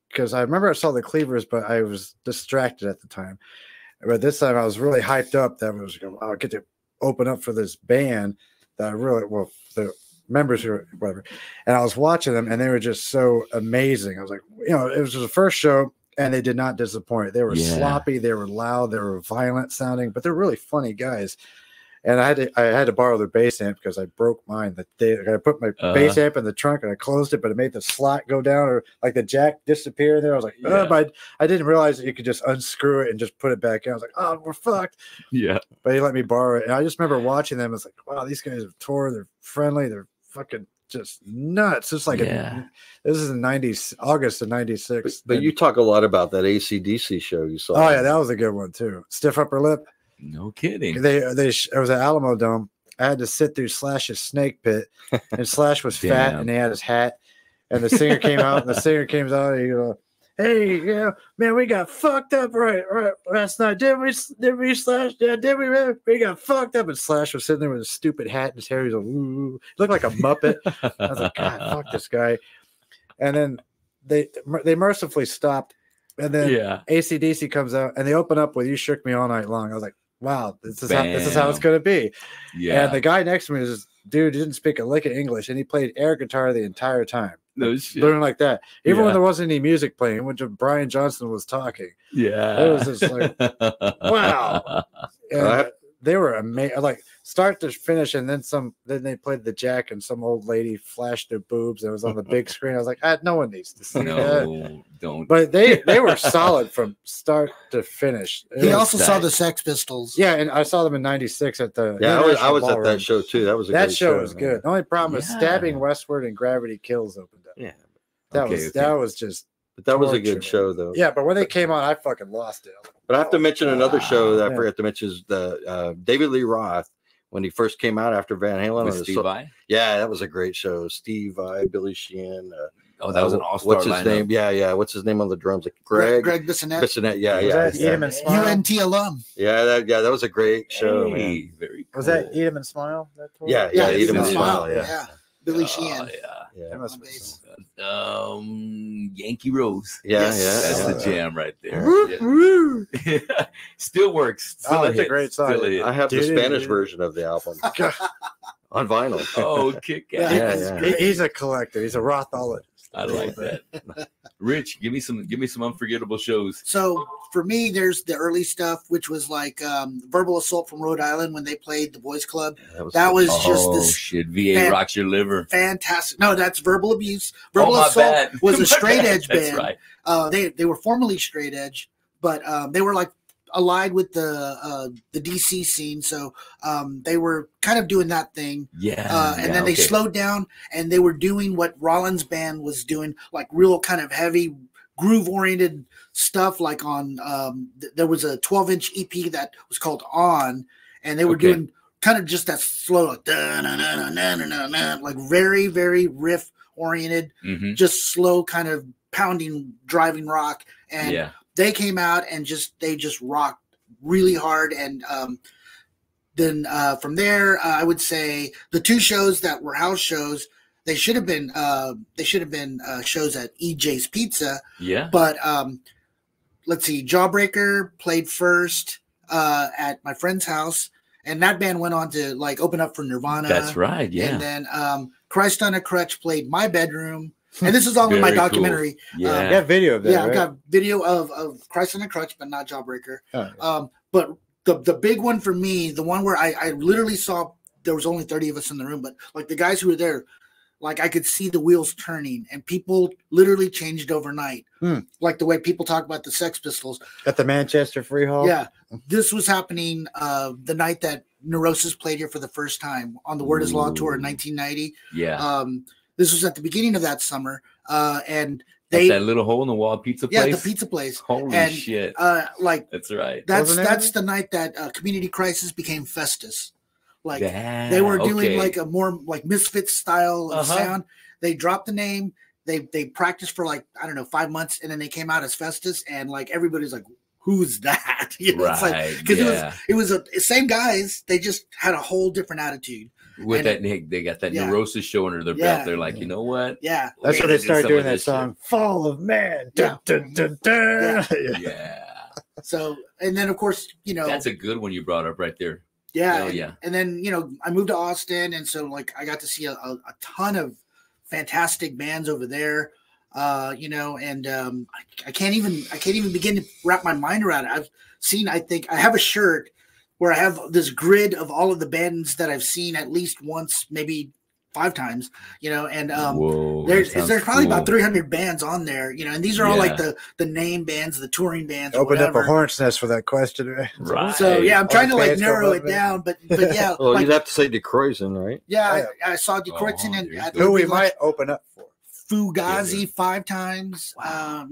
because I remember I saw the Cleavers, but I was distracted at the time. But this time I was really hyped up that I'll get to open up for this band that the members who whatever. And I was watching them and they were just so amazing. I was like, it was the first show and they did not disappoint. They were sloppy, they were loud, they were violent sounding, but they're really funny guys. And I had to borrow their bass amp because I broke mine. I put my bass amp in the trunk and I closed it, but it made the slot go down or like the jack disappear there. I was like, but I didn't realize that you could just unscrew it and just put it back in. I was like, oh, we're fucked. Yeah. But he let me borrow it. And I just remember watching them. It's like, wow, these guys have toured. They're friendly. They're fucking just nuts. It's like this is in August of 96. But you talk a lot about that AC/DC show you saw. Oh, yeah, that was a good one too. Stiff Upper Lip. No kidding. It was at Alamo Dome. I had to sit through Slash's snake pit, and Slash was fat, and he had his hat. And the singer came out, and and he goes, "Hey, man, we got fucked up right last night. Did we Slash? Yeah, did we? We got fucked up." And Slash was sitting there with his stupid hat and his hair. He was like, ooh, he looked like a Muppet. I was like, God, fuck this guy. And then they mercifully stopped. And then AC/DC comes out, and they open up with "You Shook Me All Night Long." I was like, wow, this is how it's going to be. Yeah. And the guy next to me was this dude who didn't speak a lick of English, and he played air guitar the entire time. No shit. Learning like that. Even when there wasn't any music playing, when Brian Johnson was talking. Yeah. It was just like, wow. And they were amazing, like start to finish, and then some. Then they played the jack, and some old lady flashed their boobs. And it was on the big screen. I was like, no one needs to see that. Don't. But they were solid from start to finish. He also saw the Sex Pistols. Yeah, and I saw them in '96 at the. Yeah, I was at that show too. That was that show was good. The only problem was Stabbing Westward and Gravity Kills opened up. Yeah, that was just. But that was a good show, though. Yeah, but when they came on, I fucking lost it. But I have to mention another show that I forgot to mention is the David Lee Roth when he first came out after Van Halen. With Steve Vai? Yeah, that was a great show. Steve Vai, Billy Sheehan. That was an all-star What's his lineup. name? Yeah. What's his name on the drums? Like Greg Bissonette. Bissonette. Yeah. Eat 'em and Smile? UNT alum. Yeah, that was a great show. Hey, very cool. Was that Eat 'em and Smile? That tour? Yeah, Eat 'em and Smile. Yeah. Billy Sheehan. Yeah. Yankee Rose. Yeah, That's the jam right there. Still works. That's a great song. I have the Spanish version of the album on vinyl. Oh, kick ass. Yeah. He's a collector. He's a Rothologist. I like that. Rich, give me some unforgettable shows. So for me, there's the early stuff, which was like Verbal Assault from Rhode Island when they played the Boys Club. That was just this shit. VA rocks your liver. Fantastic. No, that's Verbal Abuse. Verbal Assault was a straight edge band. That's right. They were formerly straight edge, but they were like allied with the DC scene, so they were kind of doing that thing. And then they slowed down, and they were doing what Rollins' band was doing, like real kind of heavy groove oriented stuff. Like on there was a 12-inch EP that was called On, and they were doing kind of just that slow, like very, very riff oriented, just slow kind of pounding, driving rock. And they came out and they just rocked really hard. And then from there, I would say the two shows that were house shows, they should have been shows at EJ's Pizza. Yeah. But let's see, Jawbreaker played first at my friend's house, and that band went on to like open up for Nirvana. That's right. Yeah. And then Christ on a Crutch played My Bedroom. And this is all in my documentary. Cool. Yeah. I got video of that. Yeah, I've got video of Christ on a Crutch, but not Jawbreaker. But the big one for me, the one where I literally saw, there was only 30 of us in the room, but like the guys who were there, like I could see the wheels turning, and people literally changed overnight. Like the way people talk about the Sex Pistols at the Manchester Free Hall. Yeah, this was happening the night that Neurosis played here for the first time on the Word Is Law tour in 1990. Yeah, this was at the beginning of that summer, and they that little hole in the wall pizza place. Yeah, the pizza place. Holy shit! Like that's right. That's the night that Community Crisis became Festus. Like they were doing like a more like Misfits style of sound. They dropped the name. They practiced for like, I don't know, 5 months, and then they came out as Festus, and like everybody's like, who's that? You know, it's like, because it was the same guys. They just had a whole different attitude. With that, they got that Neurosis show under their belt. They're like, you know what? Yeah, that's when they started doing that song, "Fall of Man." Dun, dun, dun, dun. Yeah. So, and then of course, you know, that's a good one you brought up right there. Yeah, and then you know, I moved to Austin, and so like I got to see a ton of fantastic bands over there. You know, and I can't even begin to wrap my mind around it. I've seen, I think I have a shirt where I have this grid of all of the bands that I've seen at least once, maybe 5 times, you know, and there's probably about 300 bands on there, you know, and these are all like the name bands, the touring bands. Opened up a hornet's nest for that question, right? So yeah, I'm trying to like narrow it down, but yeah. Well, like, you'd have to say De Croixon, right? Yeah, I saw De Croixon and who we might open up for. Fugazi 5 times. Wow.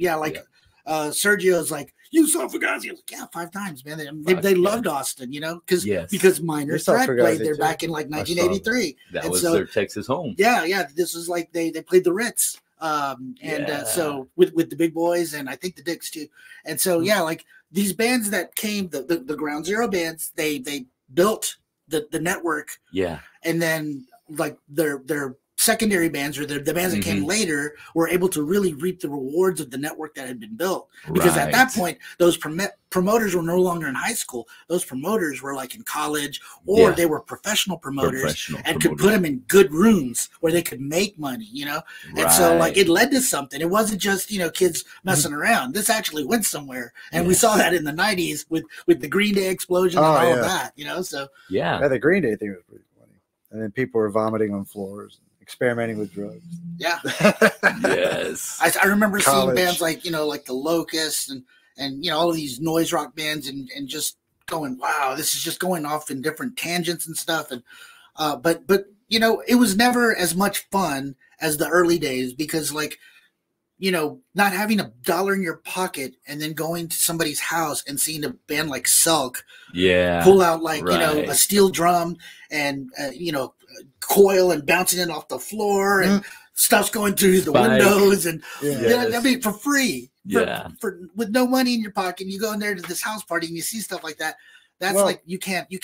Sergio's like, you saw Fugazi. I was like, yeah, 5 times, man. They loved Austin, you know, because Minor Threat played there back in like 1983. That was their Texas home. Yeah. This was like they played the Ritz. So with the big boys and I think the Dicks too. And so like these bands that came, the Ground Zero bands, they built the network. Yeah. And then like their secondary bands or the bands that came later were able to really reap the rewards of the network that had been built, because at that point those promoters were no longer in high school. Those promoters were like in college, or they were professional promoters and could put them in good rooms where they could make money, you know. And so like it led to something. It wasn't just, you know, kids messing around. This actually went somewhere, and we saw that in the 90s with the Green Day explosion and all of that, you know. So yeah, the Green Day thing was pretty funny, and then people were vomiting on floors, experimenting with drugs. Yeah. Yes. I remember seeing bands like, you know, like the Locusts and you know, all of these noise rock bands and just going, wow, this is just going off in different tangents and stuff. And but you know, it was never as much fun as the early days, because like, you know, not having $1 in your pocket and then going to somebody's house and seeing a band like Selk pull out like, you know, a steel drum and you know, coil and bouncing it off the floor and stuff's going through the windows and I mean for free, for with no money in your pocket. You go in there to this house party and you see stuff like that. That's like you can't you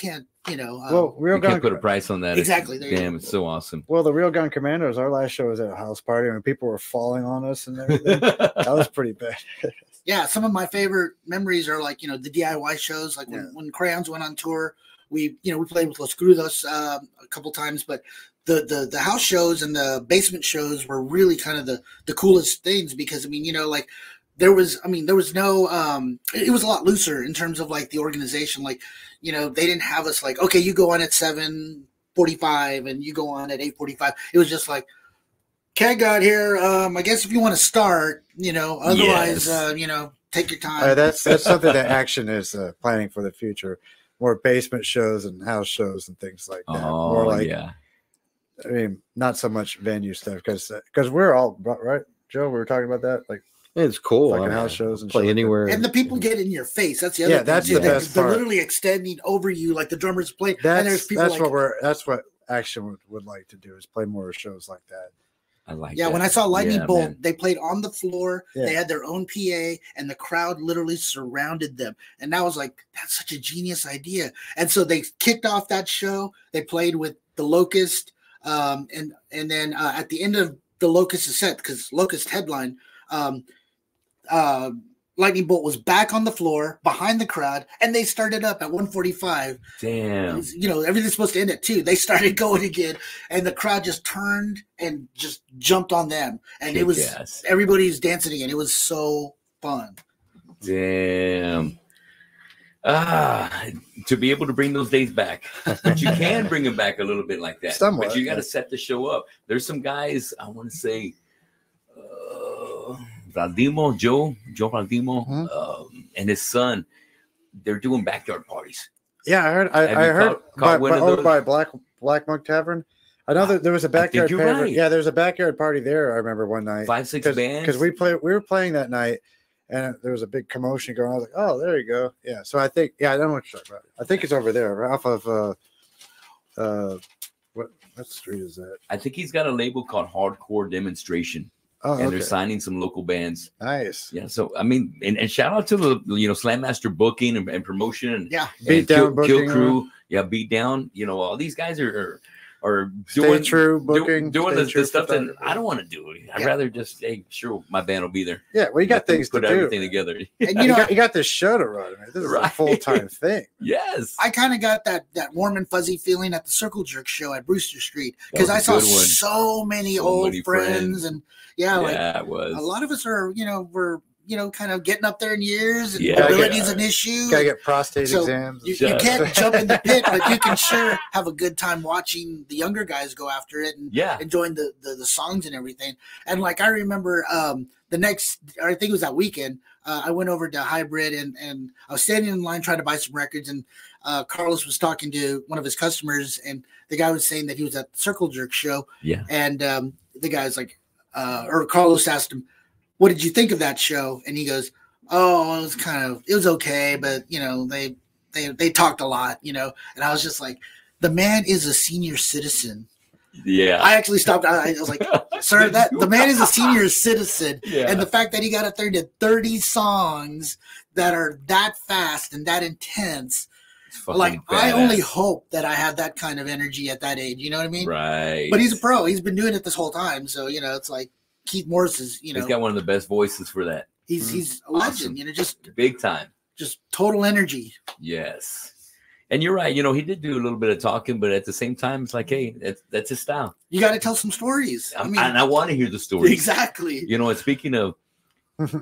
know. Real you can't put a price on that. Exactly. Damn, it's so awesome. Well, the Real Gun Commandos, our last show was at a house party and people were falling on us and everything. That was pretty bad. Yeah, some of my favorite memories are like, you know, the DIY shows, like when Krayons went on tour. We played with Los Crudos a couple times, but the house shows and the basement shows were really kind of the coolest things, because I mean, you know, like there was no it was a lot looser in terms of like the organization. Like, you know, they didn't have us like, okay, you go on at 7:45 and you go on at 8:45. It was just like, Keg got here. I guess if you want to start, you know, otherwise, you know, take your time. That's something that Action is planning for the future. More basement shows and house shows and things like that. More like, I mean, not so much venue stuff, because we're all right, Joe. We were talking about that, like it's cool, like house shows and play anywhere, and the people get in your face. That's the other thing. That's the best part. They're literally extending over you, like the drummers play. That's what Action would like to do, is play more shows like that. I like when I saw Lightning Bolt, they played on the floor. They had their own PA, and the crowd literally surrounded them. And I was like, that's such a genius idea. And so they kicked off that show. They played with the Locust, and then at the end of the Locust set, because Locust headline, Lightning Bolt was back on the floor behind the crowd, and they started up at 1:45. Damn. You know, everything's supposed to end at 2. They started going again, and the crowd just turned and just jumped on them. And it was everybody's dancing again. It was so fun. Damn. To be able to bring those days back, but you can bring them back a little bit like that. Somewhat, but you got to set the show up. There's some guys, I want to say, Joe Valdimo, and his son. They're doing backyard parties. Yeah, I heard. I heard by Black Monk Tavern. I know that there was a backyard party. Right. Yeah, there was a backyard party there. I remember one night. 5-6 bands. Because we were playing that night, and there was a big commotion going on. I was like, "Oh, there you go." Yeah. So I think, I don't know what you're talking about. I think it's over there, right off of what street is that? I think he's got a label called Hardcore Demonstration. Oh, and they're signing some local bands. Nice. Yeah. So I mean, and shout out to the Slam Master booking and promotion and Beat Down Kill Crew. Yeah, Beat Down. All these guys are doing the stuff that I don't want to do. I'd rather just say, sure, my band will be there. Yeah, well, you got things to put everything together. And you got this show to run. Man. This is a full-time thing. Yes. I kind of got that warm and fuzzy feeling at the Circle Jerk show at Brewster Street because I saw so many old friends and it was. A lot of us are we're kind of getting up there in years and mobility is an issue. Gotta get prostate exams. You can't jump in the pit, but you can sure have a good time watching the younger guys go after it and enjoying the songs and everything. And like I remember I think it was that weekend, I went over to Hybrid and I was standing in line trying to buy some records and Carlos was talking to one of his customers and the guy was saying that he was at the Circle Jerk show. Yeah. And the guy's like, or Carlos asked him, "What did you think of that show?" And he goes, "Oh, it was okay, but they talked a lot, And I was just like, the man is a senior citizen. Yeah. I actually stopped. I was like, "Sir, the man is a senior citizen." Yeah. And the fact that he got up there and did 30 songs that are that fast and that intense. Like badass. I only hope that I have that kind of energy at that age. You know what I mean? Right. But he's a pro. He's been doing it this whole time. So, it's like Keith Morris is, he's got one of the best voices for that. He's a legend, just big time, just total energy. Yes. And you're right. He did do a little bit of talking, but at the same time, it's like, hey, that's his style. You got to tell some stories. And I want to hear the stories. Exactly. And speaking of,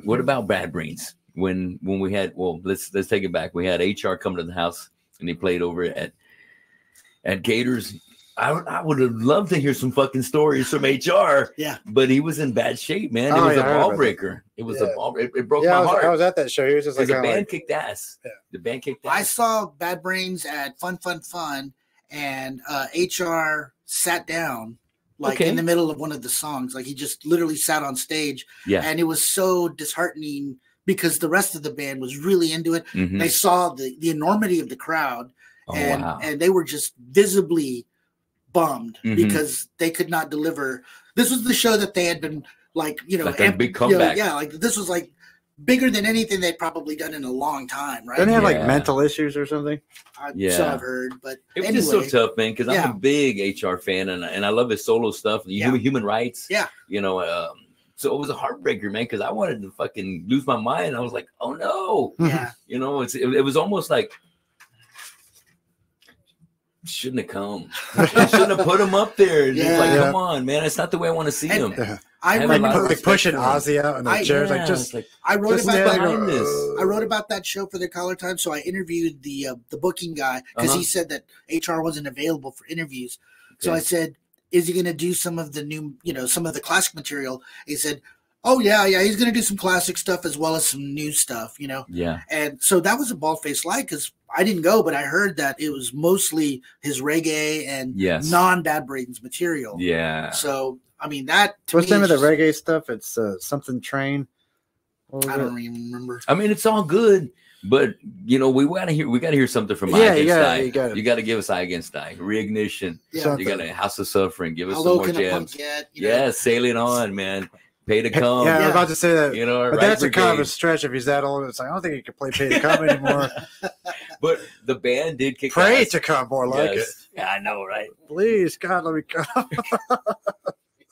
what about Bad Brains? When we had, let's take it back. We had HR come to the house and he played over at Gators. I would have loved to hear some fucking stories from HR. Yeah. But he was in bad shape, man. It was a ball breaker. It was a ball. It broke my heart. I was at that show. He was just like, the band kicked ass. Yeah. The band kicked ass. I saw Bad Brains at Fun, and HR sat down in the middle of one of the songs. Like he just literally sat on stage. Yeah. And it was so disheartening because the rest of the band was really into it. Mm-hmm. They saw the enormity of the crowd, and they were just visibly bummed because they could not deliver. This was the show that they had been a big comeback. This was like bigger than anything they'd probably done in a long time, right? Didn't they have mental issues or something? So I've heard, but it was just so tough, man. Because I'm a big HR fan, and I love his solo stuff, human rights. Yeah, so it was a heartbreaker, man. Because I wanted to fucking lose my mind. I was like, oh no, yeah. It was almost like. Shouldn't have come. I shouldn't have put him up there. Come on, man. It's not the way I want to see him. I remember pushing Ozzy out in the chairs. I wrote about that show for the Collar Times. So I interviewed the booking guy because he said that HR wasn't available for interviews. Okay. So I said, "Is he going to do some of the new, some of the classic material?" He said, "Oh yeah, he's going to do some classic stuff as well as some new stuff, Yeah. And so that was a bald-faced lie because I didn't go, but I heard that it was mostly his reggae and non-Bad Brains material. Yeah. So I mean that. What's the name of the reggae stuff? It's something Train. I don't even remember. I mean, it's all good, but we gotta hear something from Eye Against Eye. You gotta give us Eye Against Eye, Reignition. Yeah. You got a House of Suffering. Give us some more jams. Yeah, Sailing On, man. Pay to Come. Yeah, I was about to say that. But that's a kind of a stretch if he's that old. It's like I don't think he can play Pay to Come anymore. But the band did kick Pray to Come, more like it. Yeah, I know, right? Please, God, let me come.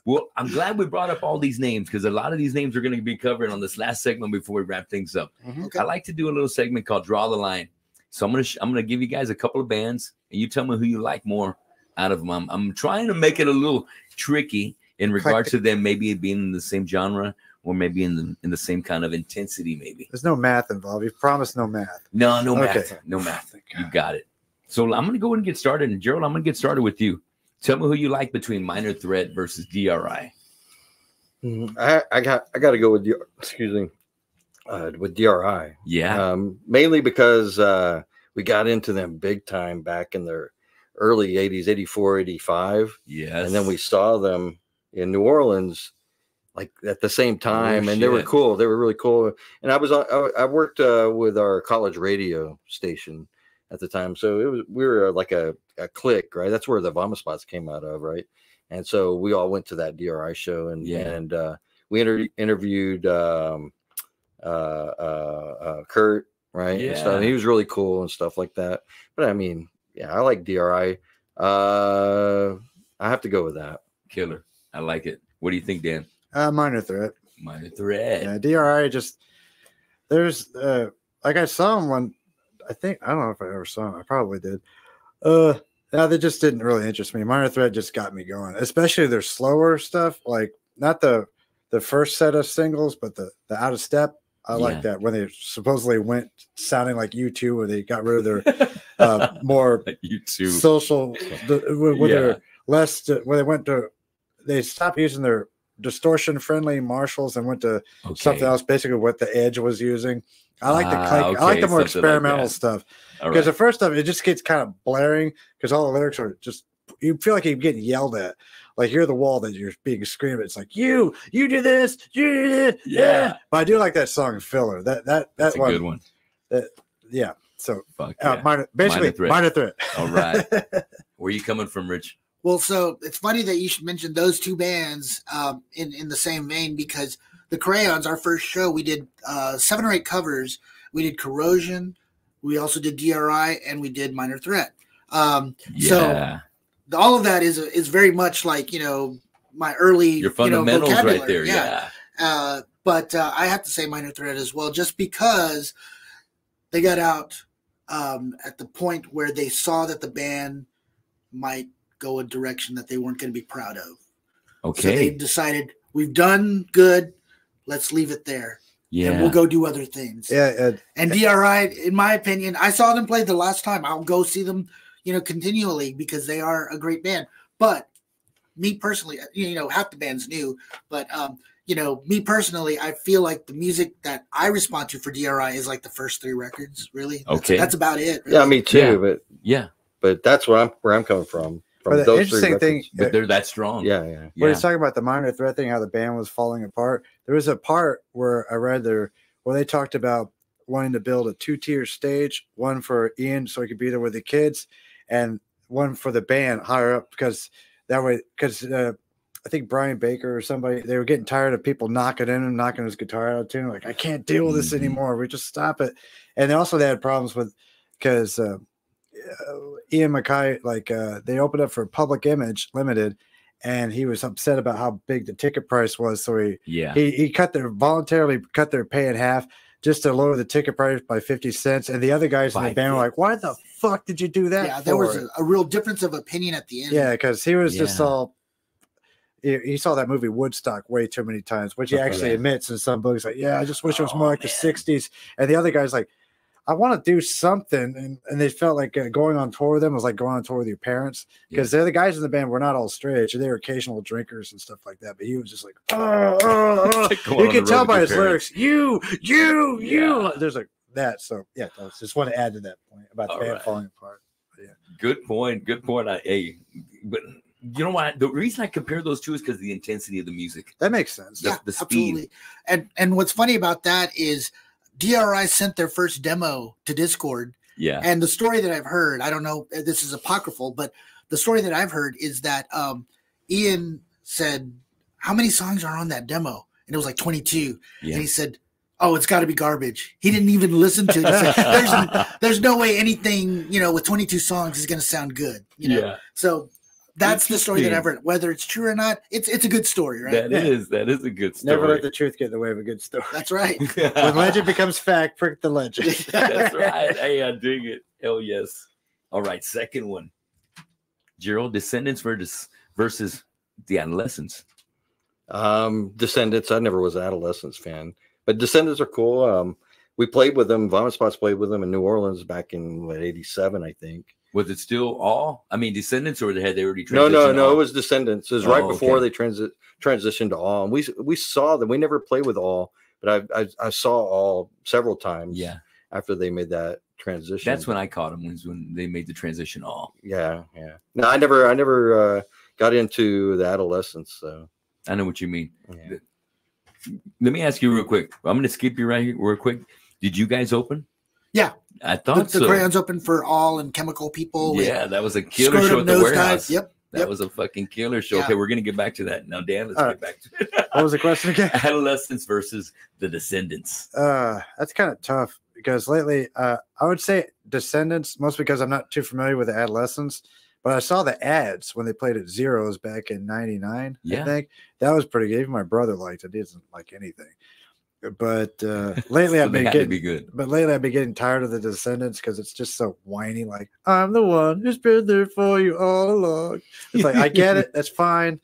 Well, I'm glad we brought up all these names because a lot of these names are going to be covered on this last segment before we wrap things up. Mm-hmm. Okay. I like to do a little segment called Draw the Line. So I'm gonna give you guys a couple of bands, and you tell me who you like more out of them. I'm trying to make it a little tricky in regards to them maybe being in the same genre maybe in the same kind of intensity. Maybe there's no math involved. You've promised no math. No math. No math. You got it. So I'm gonna go ahead and get started. And Gerald, I'm gonna get started with you. Tell me who you like between Minor Threat versus DRI. I got to go with with DRI. Yeah. Mainly because we got into them big time back in their early 80s, 84, 85. Yes. And then we saw them in New Orleans like at the same time, and they were cool. They were really cool. And I worked with our college radio station at the time, so we were like a clique, right? That's where the Vomit Spots came out of, right? And so we all went to that DRI show, and we interviewed Kurt, right? Yeah. And stuff. And he was really cool and stuff like that. But I mean, yeah, I like DRI. I have to go with that. Killer. I like it. What do you think, Dan? Minor Threat. Minor Threat. Yeah, DRI there's like I saw him one. I don't know if I ever saw him. I probably did. No, they just didn't really interest me. Minor Threat just got me going, especially their slower stuff. Like not the first set of singles, but the Out of Step. I like that when they supposedly went sounding like U2, where they got rid of their more like U2 social, with their less. When they went to, they stopped using their distortion friendly Marshalls and went to something else, basically what the Edge was using. I like I like the more experimental stuff, because the first stuff it just gets kind of blaring because all the lyrics are just, you feel like you're getting yelled at, like you're the wall that you're being screamed at. It's like you do this, you do this, yeah. But I do like that song Filler. That's a good one. Yeah. So Minor Threat. All right. Where are you coming from, Rich? Well, so it's funny that you should mention those two bands in the same vein, because the Krayons, our first show, we did 7 or 8 covers. We did Corrosion, we also did DRI, and we did Minor Threat. So all of that is very much like, my early your fundamentals vocabulary. Right there. Yeah. But I have to say Minor Threat as well, just because they got out at the point where they saw that the band might go a direction that they weren't going to be proud of. Okay. So they decided, we've done good, let's leave it there. Yeah. And we'll go do other things. Yeah. And DRI, in my opinion, I saw them play the last time. I'll go see them, continually, because they are a great band. But me personally, half the band's new, but me personally, I feel like the music that I respond to for DRI is like the first 3 records, really. That's about it. Really. Yeah, me too. Yeah. But that's where I'm coming from. But the interesting thing, but they're that strong. Yeah. When he's talking about the Minor Threat thing, how the band was falling apart, there was a part where I read where they talked about wanting to build a 2-tier stage, one for Ian so he could be there with the kids, and one for the band higher up, because I think Brian Baker or somebody, they were getting tired of people knocking his guitar out of tune. Like, I can't deal with this anymore. We just stop it. And also they had problems with, because Ian MacKay, they opened up for Public Image Limited, and he was upset about how big the ticket price was. So he voluntarily cut their pay in half just to lower the ticket price by 50 cents. And the other guys in the band were like, why the fuck did you do that? Yeah, there was a real difference of opinion at the end. Yeah, because he was just all, he saw that movie Woodstock way too many times, which he actually admits in some books. Like, I just wish it was more like the 60s. And the other guy's like, I want to do something. And they felt like going on tour with them was like going on tour with your parents, because the other guys in the band were not all straight edge. They were occasional drinkers and stuff like that. But he was just like, you can tell by his lyrics, you. There's like that. So, I just want to add to that point about the band falling apart. Yeah. Good point. But you know what? The reason I compare those two is because of the intensity of the music. That makes sense. The speed. Absolutely. And what's funny about that is DRI sent their first demo to Discord. Yeah. And the story that I've heard, I don't know, this is apocryphal, but the story that I've heard is that Ian said, how many songs are on that demo? And it was like 22. Yeah. And he said, oh, it's got to be garbage. He didn't even listen to it. Like, there's no way anything, with 22 songs is going to sound good. Yeah. So that's the story that I've heard. Whether it's true or not, it's a good story, right? That is a good story. Never let the truth get in the way of a good story. That's right. When legend becomes fact, prick the legend. That's right. Hey, I dig it. Hell yes. All right, second one. Gerald, Descendants versus the Adolescents. Descendants. I never was an Adolescents fan, but Descendants are cool. We played with them. Vomit Spots played with them in New Orleans back in '87, I think. Was it still all? I mean, Descendants, or had they already transitioned? No. It was Descendants. It was right before they transitioned to all. And we saw them. We never played with all, but I saw all several times. Yeah. After they made that transition. That's when I caught them. Was when they made the transition all. Yeah. No, I never got into the Adolescents. So I know what you mean. Yeah. Let me ask you real quick. I'm going to skip you right here real quick. Did you guys open? Yeah. I thought the Krayons opened for All and Chemical People. Yeah, that was a killer show at the warehouse. Yep. That was a fucking killer show. Yeah. Okay, we're going to get back to that. Now, Dan, let's get back to it. What was the question again? Adolescents versus the Descendants. That's kind of tough because lately I would say Descendants, mostly because I'm not too familiar with the Adolescents, but I saw the ads when they played at Zeros back in '99. Yeah. I think that was pretty good. Even my brother liked it. He doesn't like anything. But lately I've been getting tired of the Descendants because it's just so whiny. Like, I'm the one who's been there for you all along. It's like, I get it. That's fine.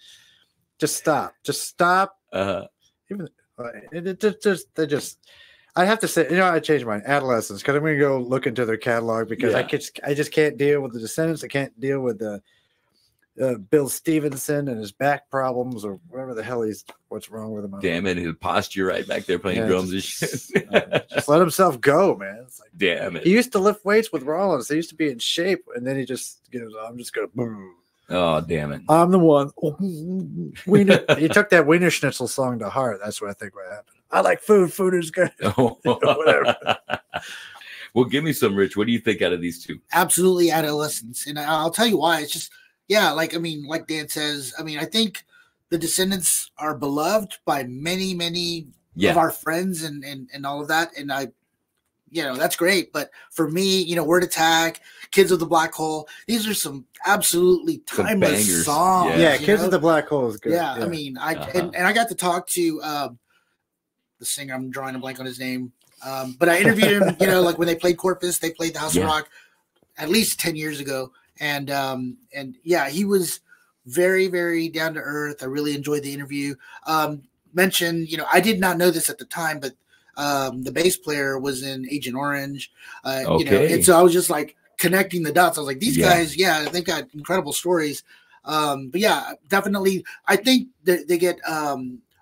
Just stop. Even I have to say, I changed mine. Adolescents, because I'm going to go look into their catalog because I just can't deal with the Descendants. I can't deal with the Bill Stevenson and his back problems or whatever the hell what's wrong with him. Damn it, his posture right back there playing drums and shit. Just let himself go, man. It's like, damn it. He used to lift weights with Rollins. He used to be in shape, and then he just goes, I'm just going to boom. Oh, damn it. I'm the one. He took that Wiener Schnitzel song to heart. That's what I think what happened. I like food. Food is good. Whatever. Well, give me some, Rich. What do you think out of these two? Absolutely Adolescents. And I'll tell you why. It's just, like Dan says, I think the Descendants are beloved by many, many of our friends and all of that. And that's great. But for me, Word Attack, Kids of the Black Hole, these are some absolutely timeless songs. Yeah, Kids of the Black Hole is good. Yeah. And I got to talk to the singer. I'm drawing a blank on his name. But I interviewed him, like when they played Corpus, they played the House of Rock at least 10 years ago. And he was very, very down to earth. I really enjoyed the interview. Mentioned, I did not know this at the time, but the bass player was in Agent Orange. And so I was just like connecting the dots. I was like, these guys, they've got incredible stories. But definitely, I think they get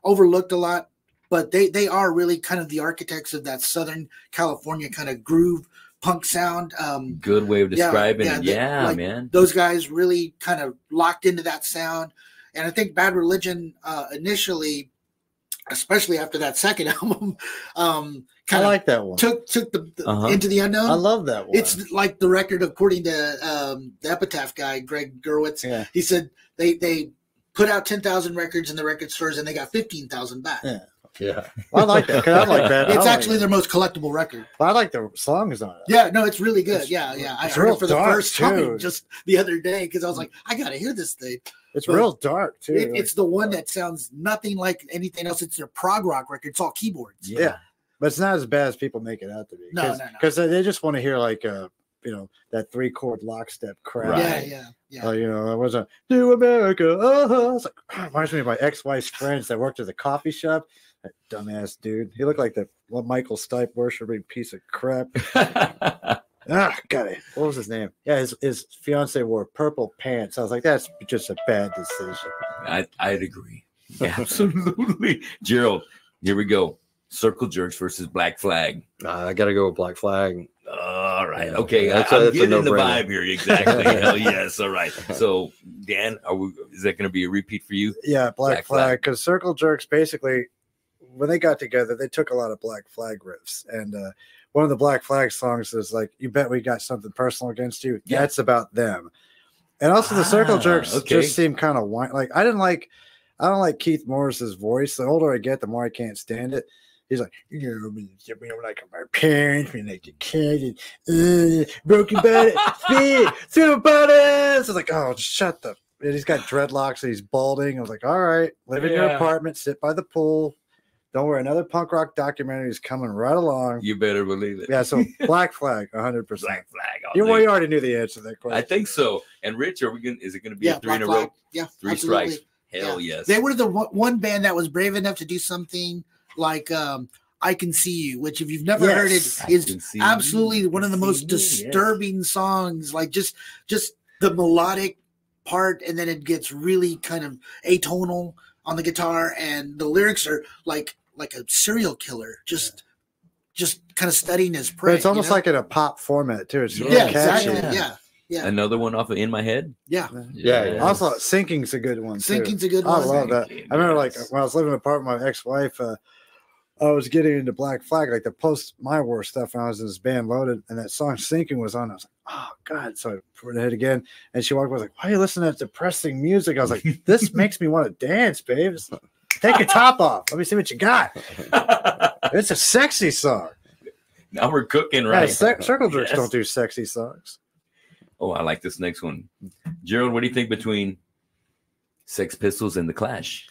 overlooked a lot, but they are really kind of the architects of that Southern California kind of groove punk sound. Good way of describing it. Man. Those guys really kind of locked into that sound. And I think Bad Religion initially, especially after that second album, I like that one. Took the Into the Unknown. I love that one. It's like the record, according to the Epitaph guy, Greg Gurwitz. Yeah. He said they put out 10,000 records in the record stores and they got 15,000 back. Yeah, well, I like that. I like that. It's actually their most collectible record. But I like the songs on it. Yeah, no, it's really good. I heard it for the first time just the other day because I was like, I gotta hear this thing. It's real dark too. It's the one that sounds nothing like anything else. It's their prog rock record. It's all keyboards. Yeah, but it's not as bad as people make it out to be. No. Because they just want to hear like that 3-chord lockstep crap. Yeah. I was a New America. It's like, reminds me of my ex-wife's friends that worked at the coffee shop. That dumbass dude. He looked like the Michael Stipe worshiping piece of crap. Got it. What was his name? Yeah, his fiance wore purple pants. I was like, that's just a bad decision. I'd agree. Absolutely. Gerald, here we go. Circle Jerks versus Black Flag. I got to go with Black Flag. All right. Okay. I'm getting the vibe here. Exactly. Hell yes. All right. So, Dan, is that going to be a repeat for you? Yeah, Black Flag. Because Circle Jerks, basically, when they got together, they took a lot of Black Flag riffs. And one of the Black Flag songs is like, "You Bet We Got Something Personal Against You." Yeah. That's about them. And also the Circle Jerks just seem kind of like, I don't like Keith Morris's voice. The older I get, the more I can't stand it. He's like, like my parents, when like the kid, and broken body, super bodies. It's like, oh, shut the. And he's got dreadlocks and he's balding. I was like, all right, live in your apartment, sit by the pool. Don't worry, another punk rock documentary is coming right along. You better believe it. Yeah, so Black Flag, 100%. Black Flag. You already knew the answer to that question. I think so. And Rich, is it going to be a 3 in a row? Yeah, 3 absolutely. strikes. Hell yes. They were the one band that was brave enough to do something like I Can See You, which if you've never heard it, is absolutely one of the most disturbing songs. Like just the melodic part, and then it gets really kind of atonal on the guitar, and the lyrics are like a serial killer, just kind of studying his prey. But it's almost like in a pop format too. It's really catchy. Exactly. Yeah. Another one off of In My Head. Yeah. Also, Sinking's a good one too. Sinking's a good one. I love that. I remember like when I was living apart with my ex-wife, I was getting into Black Flag, like the post My War stuff, when I was in this band Loaded, and that song Sinking was on. I was like, oh God. So I put it again, and she walked away, was like, why are you listening to that depressing music? I was like, this makes me want to dance, babe. Take your top off. Let me see what you got. It's a sexy song. Now we're cooking, right? Circle Jerks don't do sexy songs. Oh, I like this next one. Gerald, what do you think between Sex Pistols and The Clash?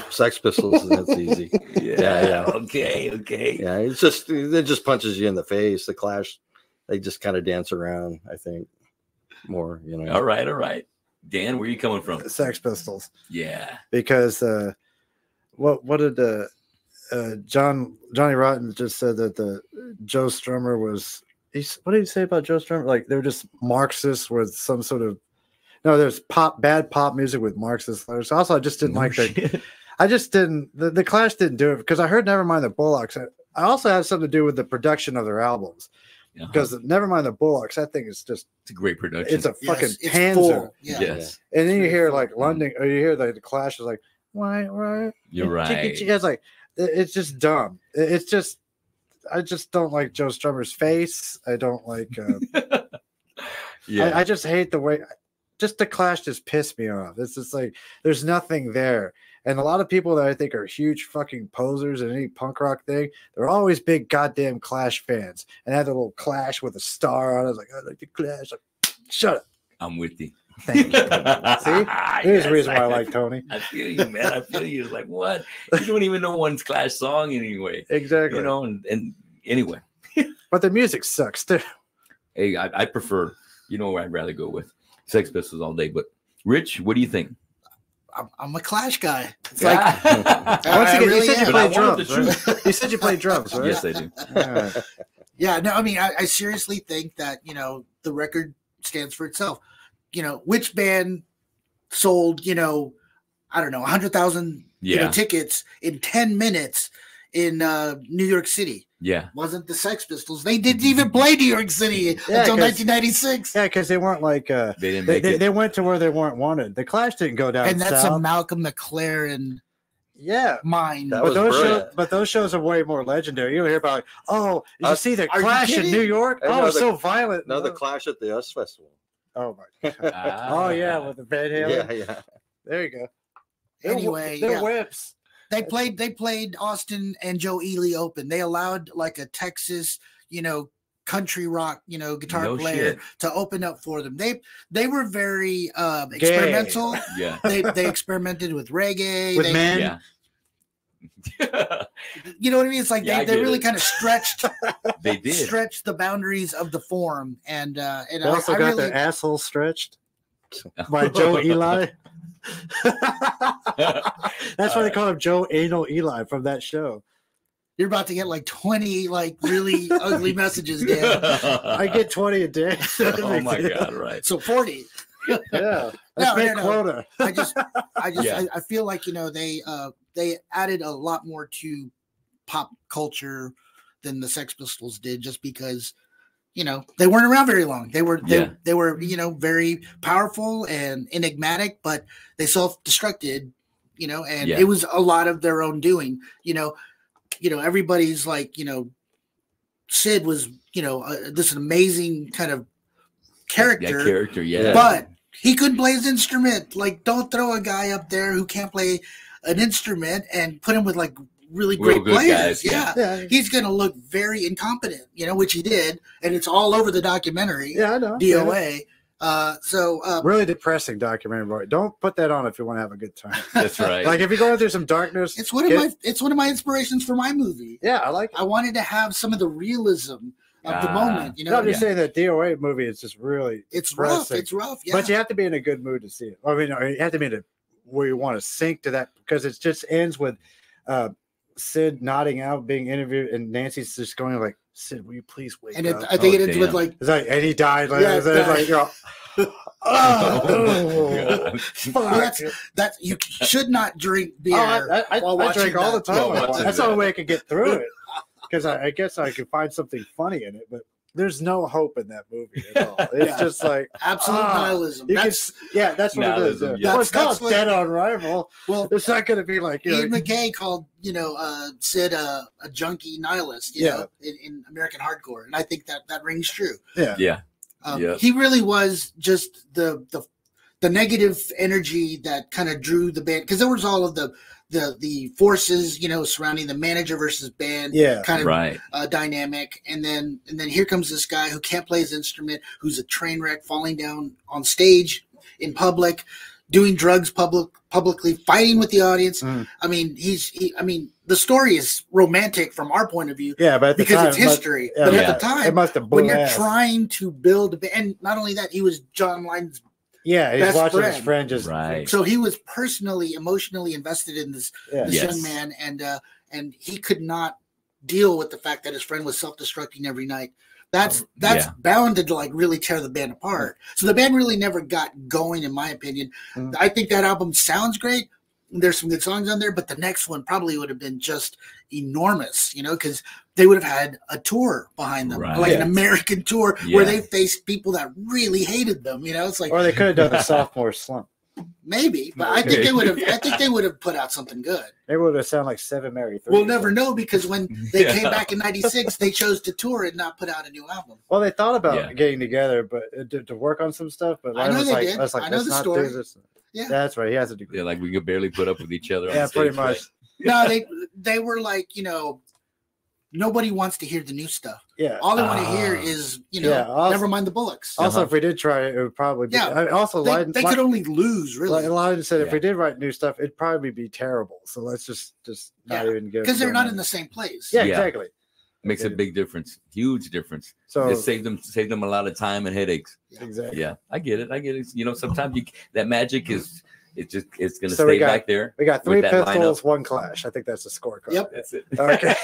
Sex Pistols, that's easy. Yeah. Okay. Yeah, it just punches you in the face. The Clash, they just kind of dance around, I think, more, you know. All right. Dan, where are you coming from? Sex Pistols. Yeah. Because what did Johnny Rotten just said that Joe Strummer was. What did he say about Joe Strummer? Like they're just Marxists with some sort of. No, there's bad pop music with Marxist letters. Also, I just didn't like that. I just didn't. The Clash didn't do it because I heard Nevermind the Bullocks. I also had something to do with the production of their albums. Because Nevermind the Bullocks, that thing is just. It's a great production. It's a fucking panzer. Yes. And then you hear like London, or you hear like the Clash is like, why? You're right. It's like it's just dumb. It's just. I just don't like Joe Strummer's face. I don't like. I just hate the way. Just the Clash just pissed me off. It's just like there's nothing there, and a lot of people that I think are huge fucking posers in any punk rock thing, they're always big goddamn Clash fans, and have the little Clash with a star on it. I was like, I like the Clash. Like, shut up. I'm with you. Thank you. See, here's the reason why I like Tony. I feel you, man. I feel you. It's like, what? You don't even know one's Clash song anyway. Exactly. You know, and anyway. But the music sucks too. Hey, I prefer, you know where I'd rather go with? Sex Pistols all day. But Rich, what do you think? I'm a Clash guy. It's like you said you play drums. Right? You said you play drums, right? Yes, I do. Yeah, no, I mean, I seriously think that, you know, the record stands for itself. You know, which band sold, you know, I don't know, 100,000 tickets in 10 minutes in New York City? Yeah. Wasn't the Sex Pistols. They didn't even play New York City until 1996. Yeah, because they weren't like they didn't make it. They went to where they weren't wanted. The Clash didn't go down. And that's south. a Malcolm McLaren mind. But those shows are way more legendary. You don't hear about did you see the Clash in New York? It's so violent. No, the Clash at the US Festival. Oh my god. With the Van Halen. Yeah. There you go. Anyway, they're whips. They played Austin and Joe Ely open. They allowed like a Texas, you know, country rock, you know, guitar player to open up for them. They were very experimental. Yeah. They experimented with reggae. With men. Yeah. You know what I mean? It's like they really kind of stretched. They did stretch the boundaries of the form, and they also got their assholes stretched by Joe Eli. That's why they call him Joe Anal Eli from that show. You're about to get like 20 like really ugly messages, Dan. I get 20 a day. Oh my god! Right. So 40. Yeah. That's quota. I feel like, you know, they added a lot more to pop culture than the Sex Pistols did, just because, you know, they weren't around very long. They were, you know, very powerful and enigmatic, but they self-destructed, you know, and it was a lot of their own doing. You know, everybody's like, you know, Sid was, you know, this amazing kind of character. That character, yeah. But he couldn't play his instrument. Like, don't throw a guy up there who can't play an instrument and put him with like really great players. Guys, he's going to look very incompetent, you know, which he did, and it's all over the documentary. Yeah, I know. DOA. Really depressing documentary, boy. Don't put that on if you want to have a good time. That's right. Like if you're going through some darkness, it's one of my inspirations for my movie. Yeah, I like it. I wanted to have some of the realism of the moment, you know. No, I'm just saying that DOA movie is just really it's rough. It's rough, yeah. But you have to be in a good mood to see it. I mean, you have to be in a where you want to sink to that, because it just ends with Sid nodding out, being interviewed, and Nancy's just going like, Sid, will you please wake up? I think it ends with like, it's like, and he died. Like, like, you know, that's you should not drink beer. I drink all the time. That's the only way I could get through it, because I guess I could find something funny in it, but there's no hope in that movie at all. It's just like absolute nihilism. That's what nihilism, it is. It's called Dead on Arrival. Well, it's not going to be like Ian McKay called Sid a junkie nihilist. You know, in American hardcore, and I think that rings true. Yeah. He really was just the negative energy that kind of drew the band, because there was all of the forces, you know, surrounding the manager versus band kind of dynamic, and then here comes this guy who can't play his instrument, who's a train wreck, falling down on stage in public, doing drugs publicly, fighting with the audience. I mean, the story is romantic from our point of view, but because it's history. But at the time, it must have when you're trying to build a band, and not only that, he was John Lyne's he's watching his friend just so he was personally, emotionally invested in this young man, and he could not deal with the fact that his friend was self-destructing every night. That's bound to like really tear the band apart. So the band really never got going, in my opinion. I think that album sounds great. There's some good songs on there, but the next one probably would have been just enormous, you know, because they would have had a tour behind them, like an American tour where they faced people that really hated them. You know, it's like, or they could have done a sophomore slump. Maybe, but I think they would have. I think they would have put out something good. They would have sounded like Seven Mary 3. We'll never know, because when they came back in '96, they chose to tour and not put out a new album. Well, they thought about getting together, but to work on some stuff. But I know they did. I know the story. Yeah, that's right. He has a degree. Yeah, like we could barely put up with each other. Yeah, pretty much. No, they were like, you know, nobody wants to hear the new stuff. Yeah, all they want to hear is, you know, also, never mind the Bullocks. Also, if we did try it, it would probably be. Yeah. Also, they could only lose, really. Lydon said if we did write new stuff, it'd probably be terrible. So let's just not even get, because they're not in the same place. Yeah, exactly. Makes a big difference, huge difference. So it saved them a lot of time and headaches. Exactly. Yeah, I get it. You know, sometimes that magic is. It's going to stay back there. We got 3 Pistols, 1 Clash. I think that's the scorecard. Yep, that's it. Okay.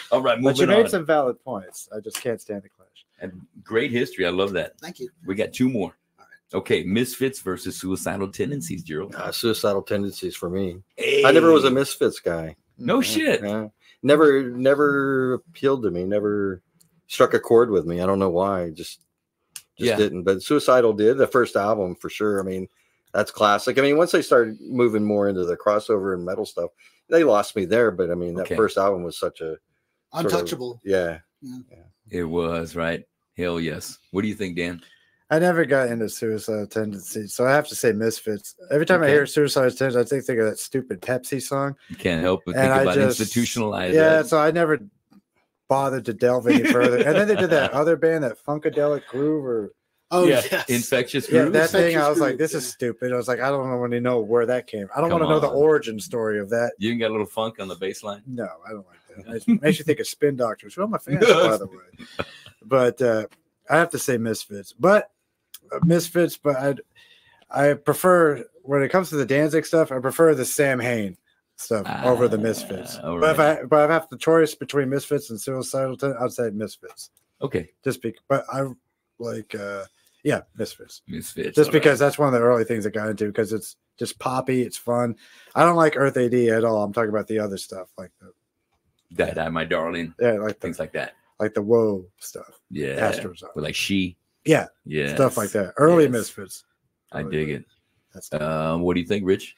All right, moving on. But you made some valid points. I just can't stand the Clash. And great history. I love that. Thank you. We got 2 more. All right. Okay, Misfits versus Suicidal Tendencies, Gerald. Suicidal Tendencies for me. Hey. I never was a Misfits guy. No shit. Never appealed to me. Never struck a chord with me. I don't know why. Just didn't. But Suicidal did. The first album for sure. I mean, that's classic. I mean, once they started moving more into the crossover and metal stuff, they lost me there. But I mean, that first album was such a untouchable. Yeah. It was, right? Hell yes. What do you think, Dan? I never got into Suicidal Tendencies, so I have to say Misfits. Every time I hear Suicidal Tendencies, I think of that stupid Pepsi song. You can't help but think about institutionalized. Yeah, so I never bothered to delve any further. And then they did that other band, that Funkadelic Groove, or Infectious Groove. Yeah, that thing, I was like, this is stupid. I was like, I don't really know where that came. I don't want to know the origin story of that. You didn't got a little funk on the bass line? No, I don't like that. It makes you think of Spin Doctors, who I'm a fan of, by the way. But I have to say Misfits. But I prefer, when it comes to the Danzig stuff, I prefer the Sam Hain stuff over the Misfits. But if I have the choice between Misfits and Suicidal Tendencies, I'd say Misfits. Okay. But I like Misfits. Just because that's one of the early things I got into, because it's just poppy, it's fun. I don't like Earth AD at all. I'm talking about the other stuff, like the Die My Darling. Yeah, like things like that. Like the Whoa stuff. Yeah. Astros. With like She. Yeah. Yeah. Stuff like that. Early Misfits. I dig it. What do you think, Rich?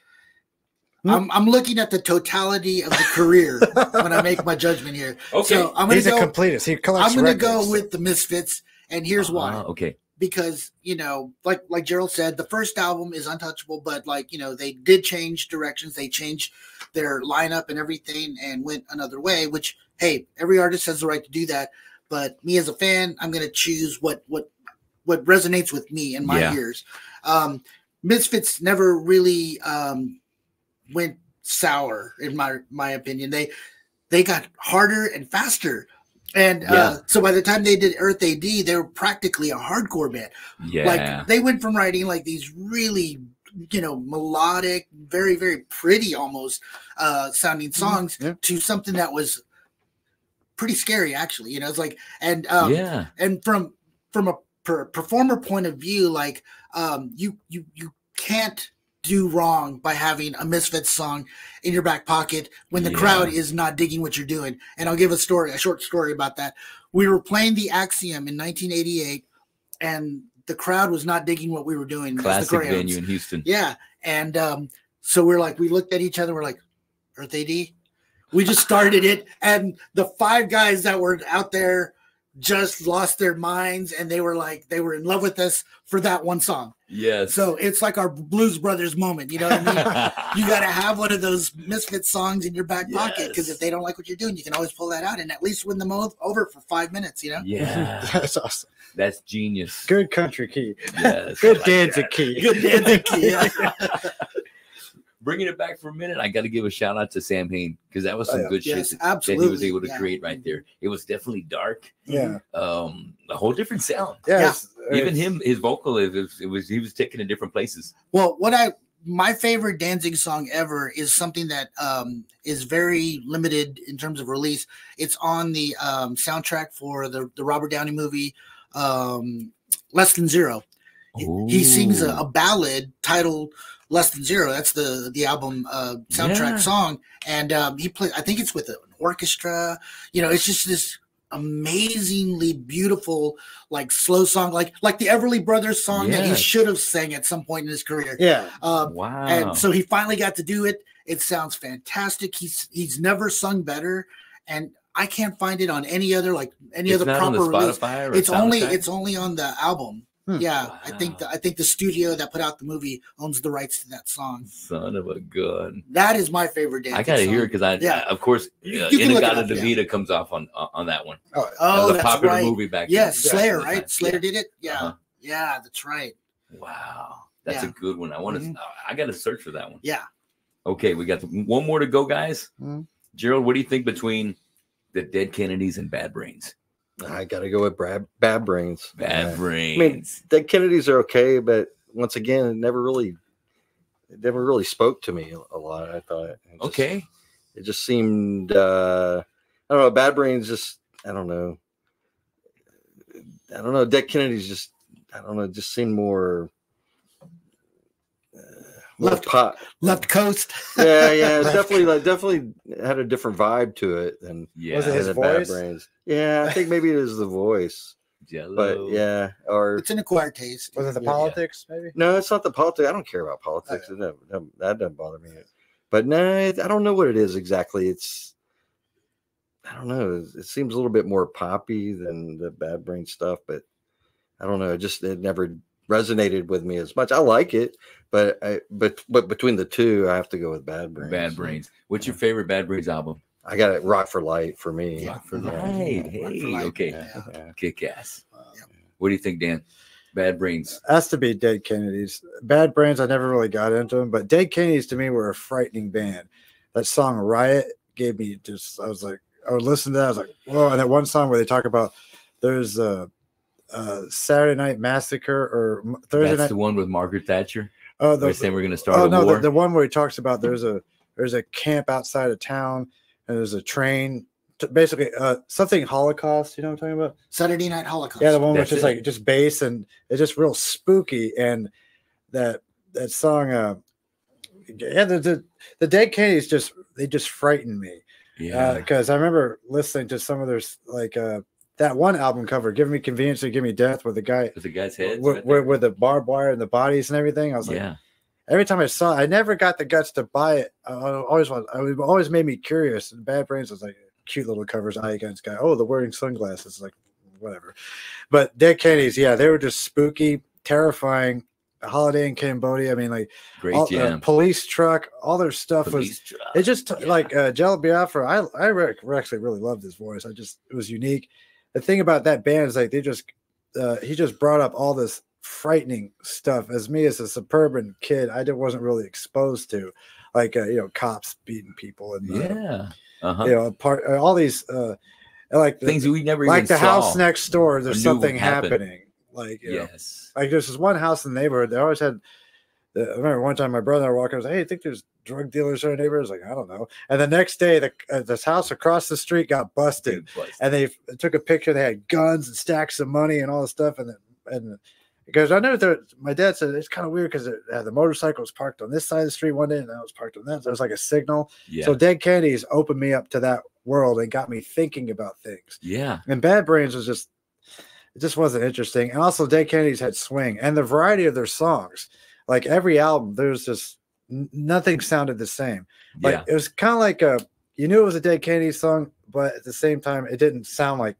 I'm looking at the totality of the career when I make my judgment here. Okay. So He's a completist. He collects I'm going to go with the Misfits, and here's why. Okay. Because, you know, like Gerald said, the first album is untouchable, but like, you know, they did change directions. They changed their lineup and everything and went another way, which, hey, every artist has the right to do that. But me as a fan, I'm going to choose what resonates with me in my ears. Misfits never really went sour, in my opinion. They got harder and faster. And so by the time they did Earth AD, they were practically a hardcore band. Yeah. Like they went from writing like these really melodic, very, very pretty almost sounding songs to something that was pretty scary, actually. It's like, and from a performer point of view, like you can't do wrong by having a Misfits song in your back pocket when the crowd is not digging what you're doing. And I'll give a short story about that. We were playing the Axiom in 1988, and the crowd was not digging what we were doing. Classic venue in Houston. Yeah. And so we looked at each other. We're like, Earth AD? We just started it. And the 5 guys that were out there just lost their minds, and they were in love with us for that one song. Yes. So it's like our Blues Brothers moment. You know what I mean? You got to have one of those Misfits songs in your back pocket, because if they don't like what you're doing, you can always pull that out and at least win them over for 5 minutes. Yeah. That's awesome. That's genius. Good country key. Yes. Good dancing key. Good dancing key. Yeah. Bringing it back for a minute, I got to give a shout out to Sam Hain, because that was some good shit that he was able to create right there. It was definitely dark. Yeah. A whole different sound. Yeah. Even his vocal, he was taken in different places. Well, my favorite Danzig song ever is something that is very limited in terms of release. It's on the soundtrack for the Robert Downey movie, Less Than Zero. He sings a ballad titled Less Than Zero. That's the album soundtrack song. And he plays, I think it's with an orchestra. It's just this amazingly beautiful, like slow song, like the Everly Brothers song that he should have sang at some point in his career. Yeah. Wow. And so he finally got to do it. It sounds fantastic. He's never sung better. And I can't find it on any other proper release. It's only on the album. Yeah, wow. I think the studio that put out the movie owns the rights to that song. Son of a gun. That is my favorite Danzig I gotta hear it, because of course, Inagata Devita comes off on that one. Oh, that's a popular movie back then. Yes, Slayer, right? Slayer did it. Yeah, yeah, that's right. Wow, that's a good one. I gotta search for that one. Yeah. Okay, we got one more to go, guys. Gerald, what do you think between the Dead Kennedys and Bad Brains? I got to go with Bad Brains. Bad Brains. I mean, the Kennedys are okay, but once again, it never really spoke to me a lot. I thought. It just seemed, I don't know. Bad Brains just, I don't know. Dead Kennedys just, I don't know. Just seemed more. Left coast. yeah, definitely had a different vibe to it than was it his voice? Bad Brains. Yeah, I think maybe it is the voice. Jello. But or it's an acquired taste. Was it the politics? Maybe. No, it's not the politics. I don't care about politics. That doesn't bother me. But no, I don't know what it is exactly. I don't know. It seems a little bit more poppy than the Bad Brains stuff, but I don't know. It never resonated with me as much. I like it, but between the two, I have to go with Bad Brains. Bad Brains. What's your favorite Bad Brains album? I got it. Rock for Light for me. Rock for Light. Hey, okay. Yeah. Kick ass. What do you think, Dan? Bad Brains. Has to be Dead Kennedys. Bad Brains, I never really got into them, but Dead Kennedys to me were a frightening band. That song Riot gave me I would listen to that. I was like, whoa. And that one song where they talk about there's a Saturday Night Massacre or Thursday That's night. The one with Margaret Thatcher. Oh, we're saying we're going to start a war. The one where he talks about there's a camp outside of town and there's a train. Basically, something Holocaust. You know what I'm talking about? Saturday Night Holocaust. Yeah, the one which is like just bass and it's just real spooky. And that song, the Dead Kennedys just frightened me. Yeah, because I remember listening to some of their that one album cover, "Give Me Convenience or Give Me Death," with the guy's head with the barbed wire and the bodies and everything. I was like, every time I saw it, I never got the guts to buy it. It always made me curious. And Bad Brains was like cute little covers, eye against guy. Oh, the wearing sunglasses, like whatever. But Dead Kennedys, they were just spooky, terrifying. Holiday in Cambodia. I mean, like great jam. Police Truck, all their stuff it just like Gerald Biafra. I actually really loved his voice. It was unique. The thing about that band is like he just brought up all this frightening stuff. As me as a suburban kid, I wasn't really exposed to, like cops beating people and all these like things we never like even the saw house next door. There's something happening. Like like there's this one house in the neighborhood. They always had I remember one time my brother and I were walking, I was like, hey, I think there's drug dealers in our neighborhood. I was like, I don't know. And the next day, this house across the street got busted. And they took a picture. They had guns and stacks of money and all this stuff. And because I know that my dad said it's kind of weird because the motorcycle was parked on this side of the street one day and that was parked on that. So it was like a signal. Yeah. So Dead Kennedys opened me up to that world and got me thinking about things. Yeah. And Bad Brains was just, it just wasn't interesting. And also Dead Kennedys had swing and the variety of their songs. Like every album, there's just nothing sounded the same. Like it was kind of like you knew it was a Dead Kennedys song, but at the same time, it didn't sound like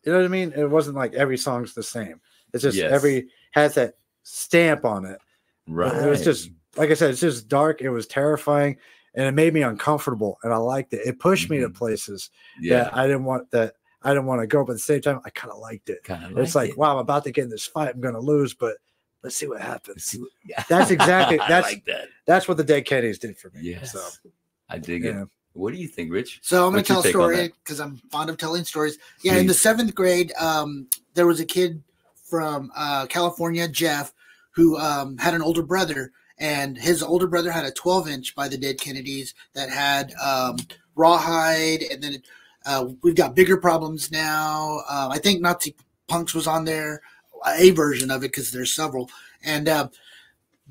you know what I mean? It wasn't like every song's the same. It's just every has that stamp on it. Right. It was just, like I said, it's just dark. It was terrifying and it made me uncomfortable and I liked it. It pushed me to places that I didn't want to go, but at the same time, I kind of liked it. It's like, wow, I'm about to get in this fight. I'm going to lose, but let's see what happens. That's exactly that's what the Dead Kennedys did for me. Yes. So I dig it. What do you think, Rich? So I'm going to tell a story because I'm fond of telling stories. Yeah, in the 7th grade, there was a kid from California, Jeff, who had an older brother, and his older brother had a 12-inch by the Dead Kennedys that had Rawhide, and then we've got Bigger Problems now. I think Nazi Punks was on there, a version of it because there's several, and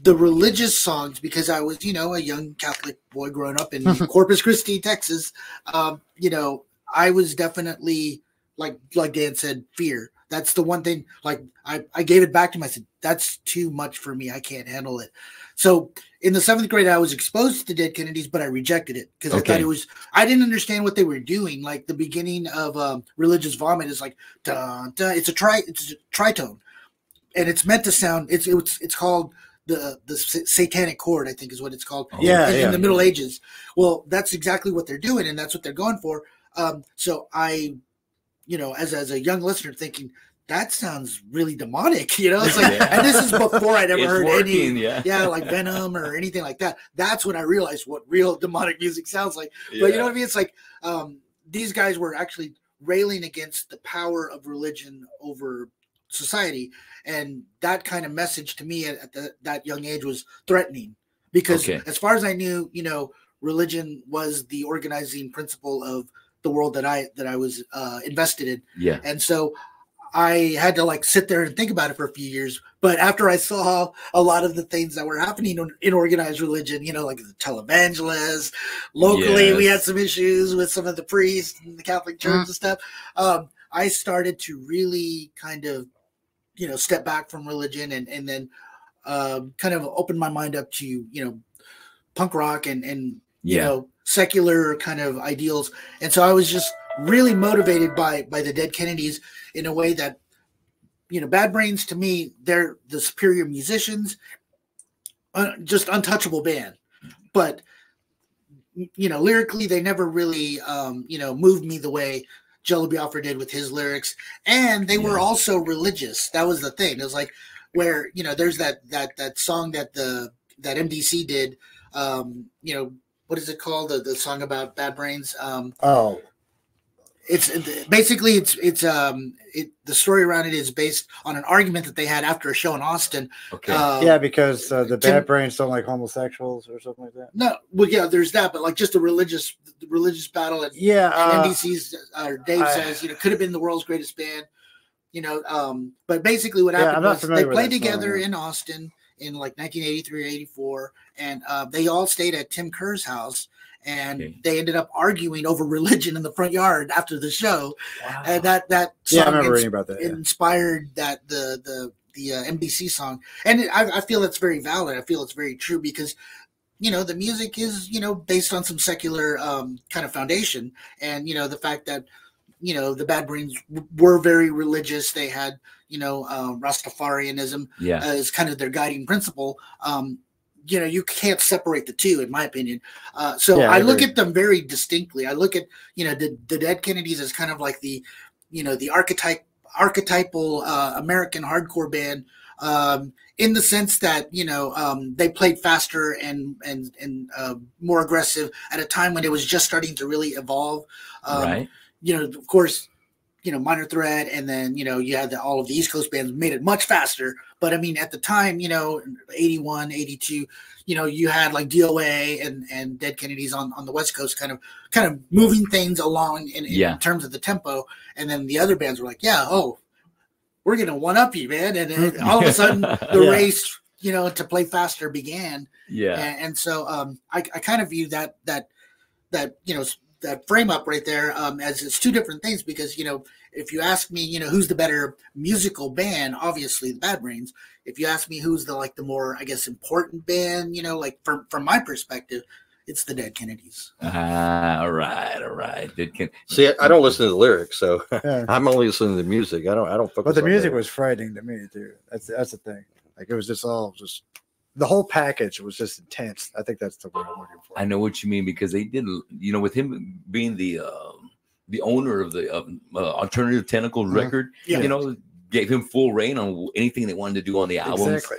the religious songs, because I was, a young Catholic boy growing up in Corpus Christi, Texas, I was definitely, like Dan said, fear. That's the one thing, like, I gave it back to him. I said, that's too much for me. I can't handle it. So in the 7th grade, I was exposed to Dead Kennedys, but I rejected it because I thought I didn't understand what they were doing. Like the beginning of Religious Vomit is like, dun, dun. It's a tritone. And it's meant to sound, it's called the satanic chord, I think is what it's called. In the Middle Ages. Well, that's exactly what they're doing, and that's what they're going for. So I, as a young listener thinking, that sounds really demonic, It's like, and this is before I'd ever heard any, like Venom or anything like that. That's when I realized what real demonic music sounds like. Yeah. But you know what I mean? It's like these guys were actually railing against the power of religion over society, and that kind of message to me at that young age was threatening because as far as I knew, religion was the organizing principle of the world that I was invested in. And so I had to sit there and think about it for a few years. But after I saw a lot of the things that were happening in organized religion, like the televangelists, locally we had some issues with some of the priests in the Catholic Church and stuff. I started to really kind of step back from religion and then kind of open my mind up to, punk rock and secular kind of ideals. And so I was just really motivated by the Dead Kennedys in a way that, Bad Brains to me, they're the superior musicians, just untouchable band. But, lyrically, they never really, moved me the way Jello Biafra did with his lyrics, and they were also religious. That was the thing. It was like where there's that song that MDC did. What is it called? The song about Bad Brains. It's basically the story around it is based on an argument that they had after a show in Austin. Because the Bad Brains don't like homosexuals or something like that. No, well, there's that, but just the religious battle. And, and NBC's Dave says could have been the world's greatest band. But basically what happened was they played together in Austin in 1983 or 84, and they all stayed at Tim Kerr's house. And they ended up arguing over religion in the front yard after the show. Wow. And that song I remember reading about that. Inspired that the NBC song. And I feel it's very valid. I feel it's very true because, the music is, based on some secular kind of foundation. And, the fact that, the Bad Brains were very religious. They had, Rastafarianism as kind of their guiding principle. You can't separate the two, in my opinion. I look at them very distinctly. I look at, the Dead Kennedys as kind of like the, the archetypal American hardcore band, in the sense that, they played faster and more aggressive at a time when it was just starting to really evolve. Of course, you know, Minor Threat, and then, you know, you had all of the East Coast bands made it much faster. But I mean, at the time, you know, 81, 82, you know, you had like DOA and Dead Kennedys on the West Coast kind of moving things along in terms of the tempo. And then the other bands were like, we're going to one up you, man. And all of a sudden the race, you know, to play faster began. Yeah. And so I kind of view that, you know, that frame up right there as it's two different things, because, you know, if you ask me, you know, who's the better musical band, obviously the Bad Brains. If you ask me who's the more, I guess, important band, you know, like from my perspective, it's the Dead Kennedys. All right. See, I don't listen to the lyrics, so I'm only listening to the music. I don't focus. But the music was frightening to me, too. That's the thing. Like, it was just the whole package was just intense. I think that's the word I'm looking for. I know what you mean, because they did, you know, with him being the owner of the Alternative Tentacles record, you know, gave him full reign on anything they wanted to do on the albums. Exactly.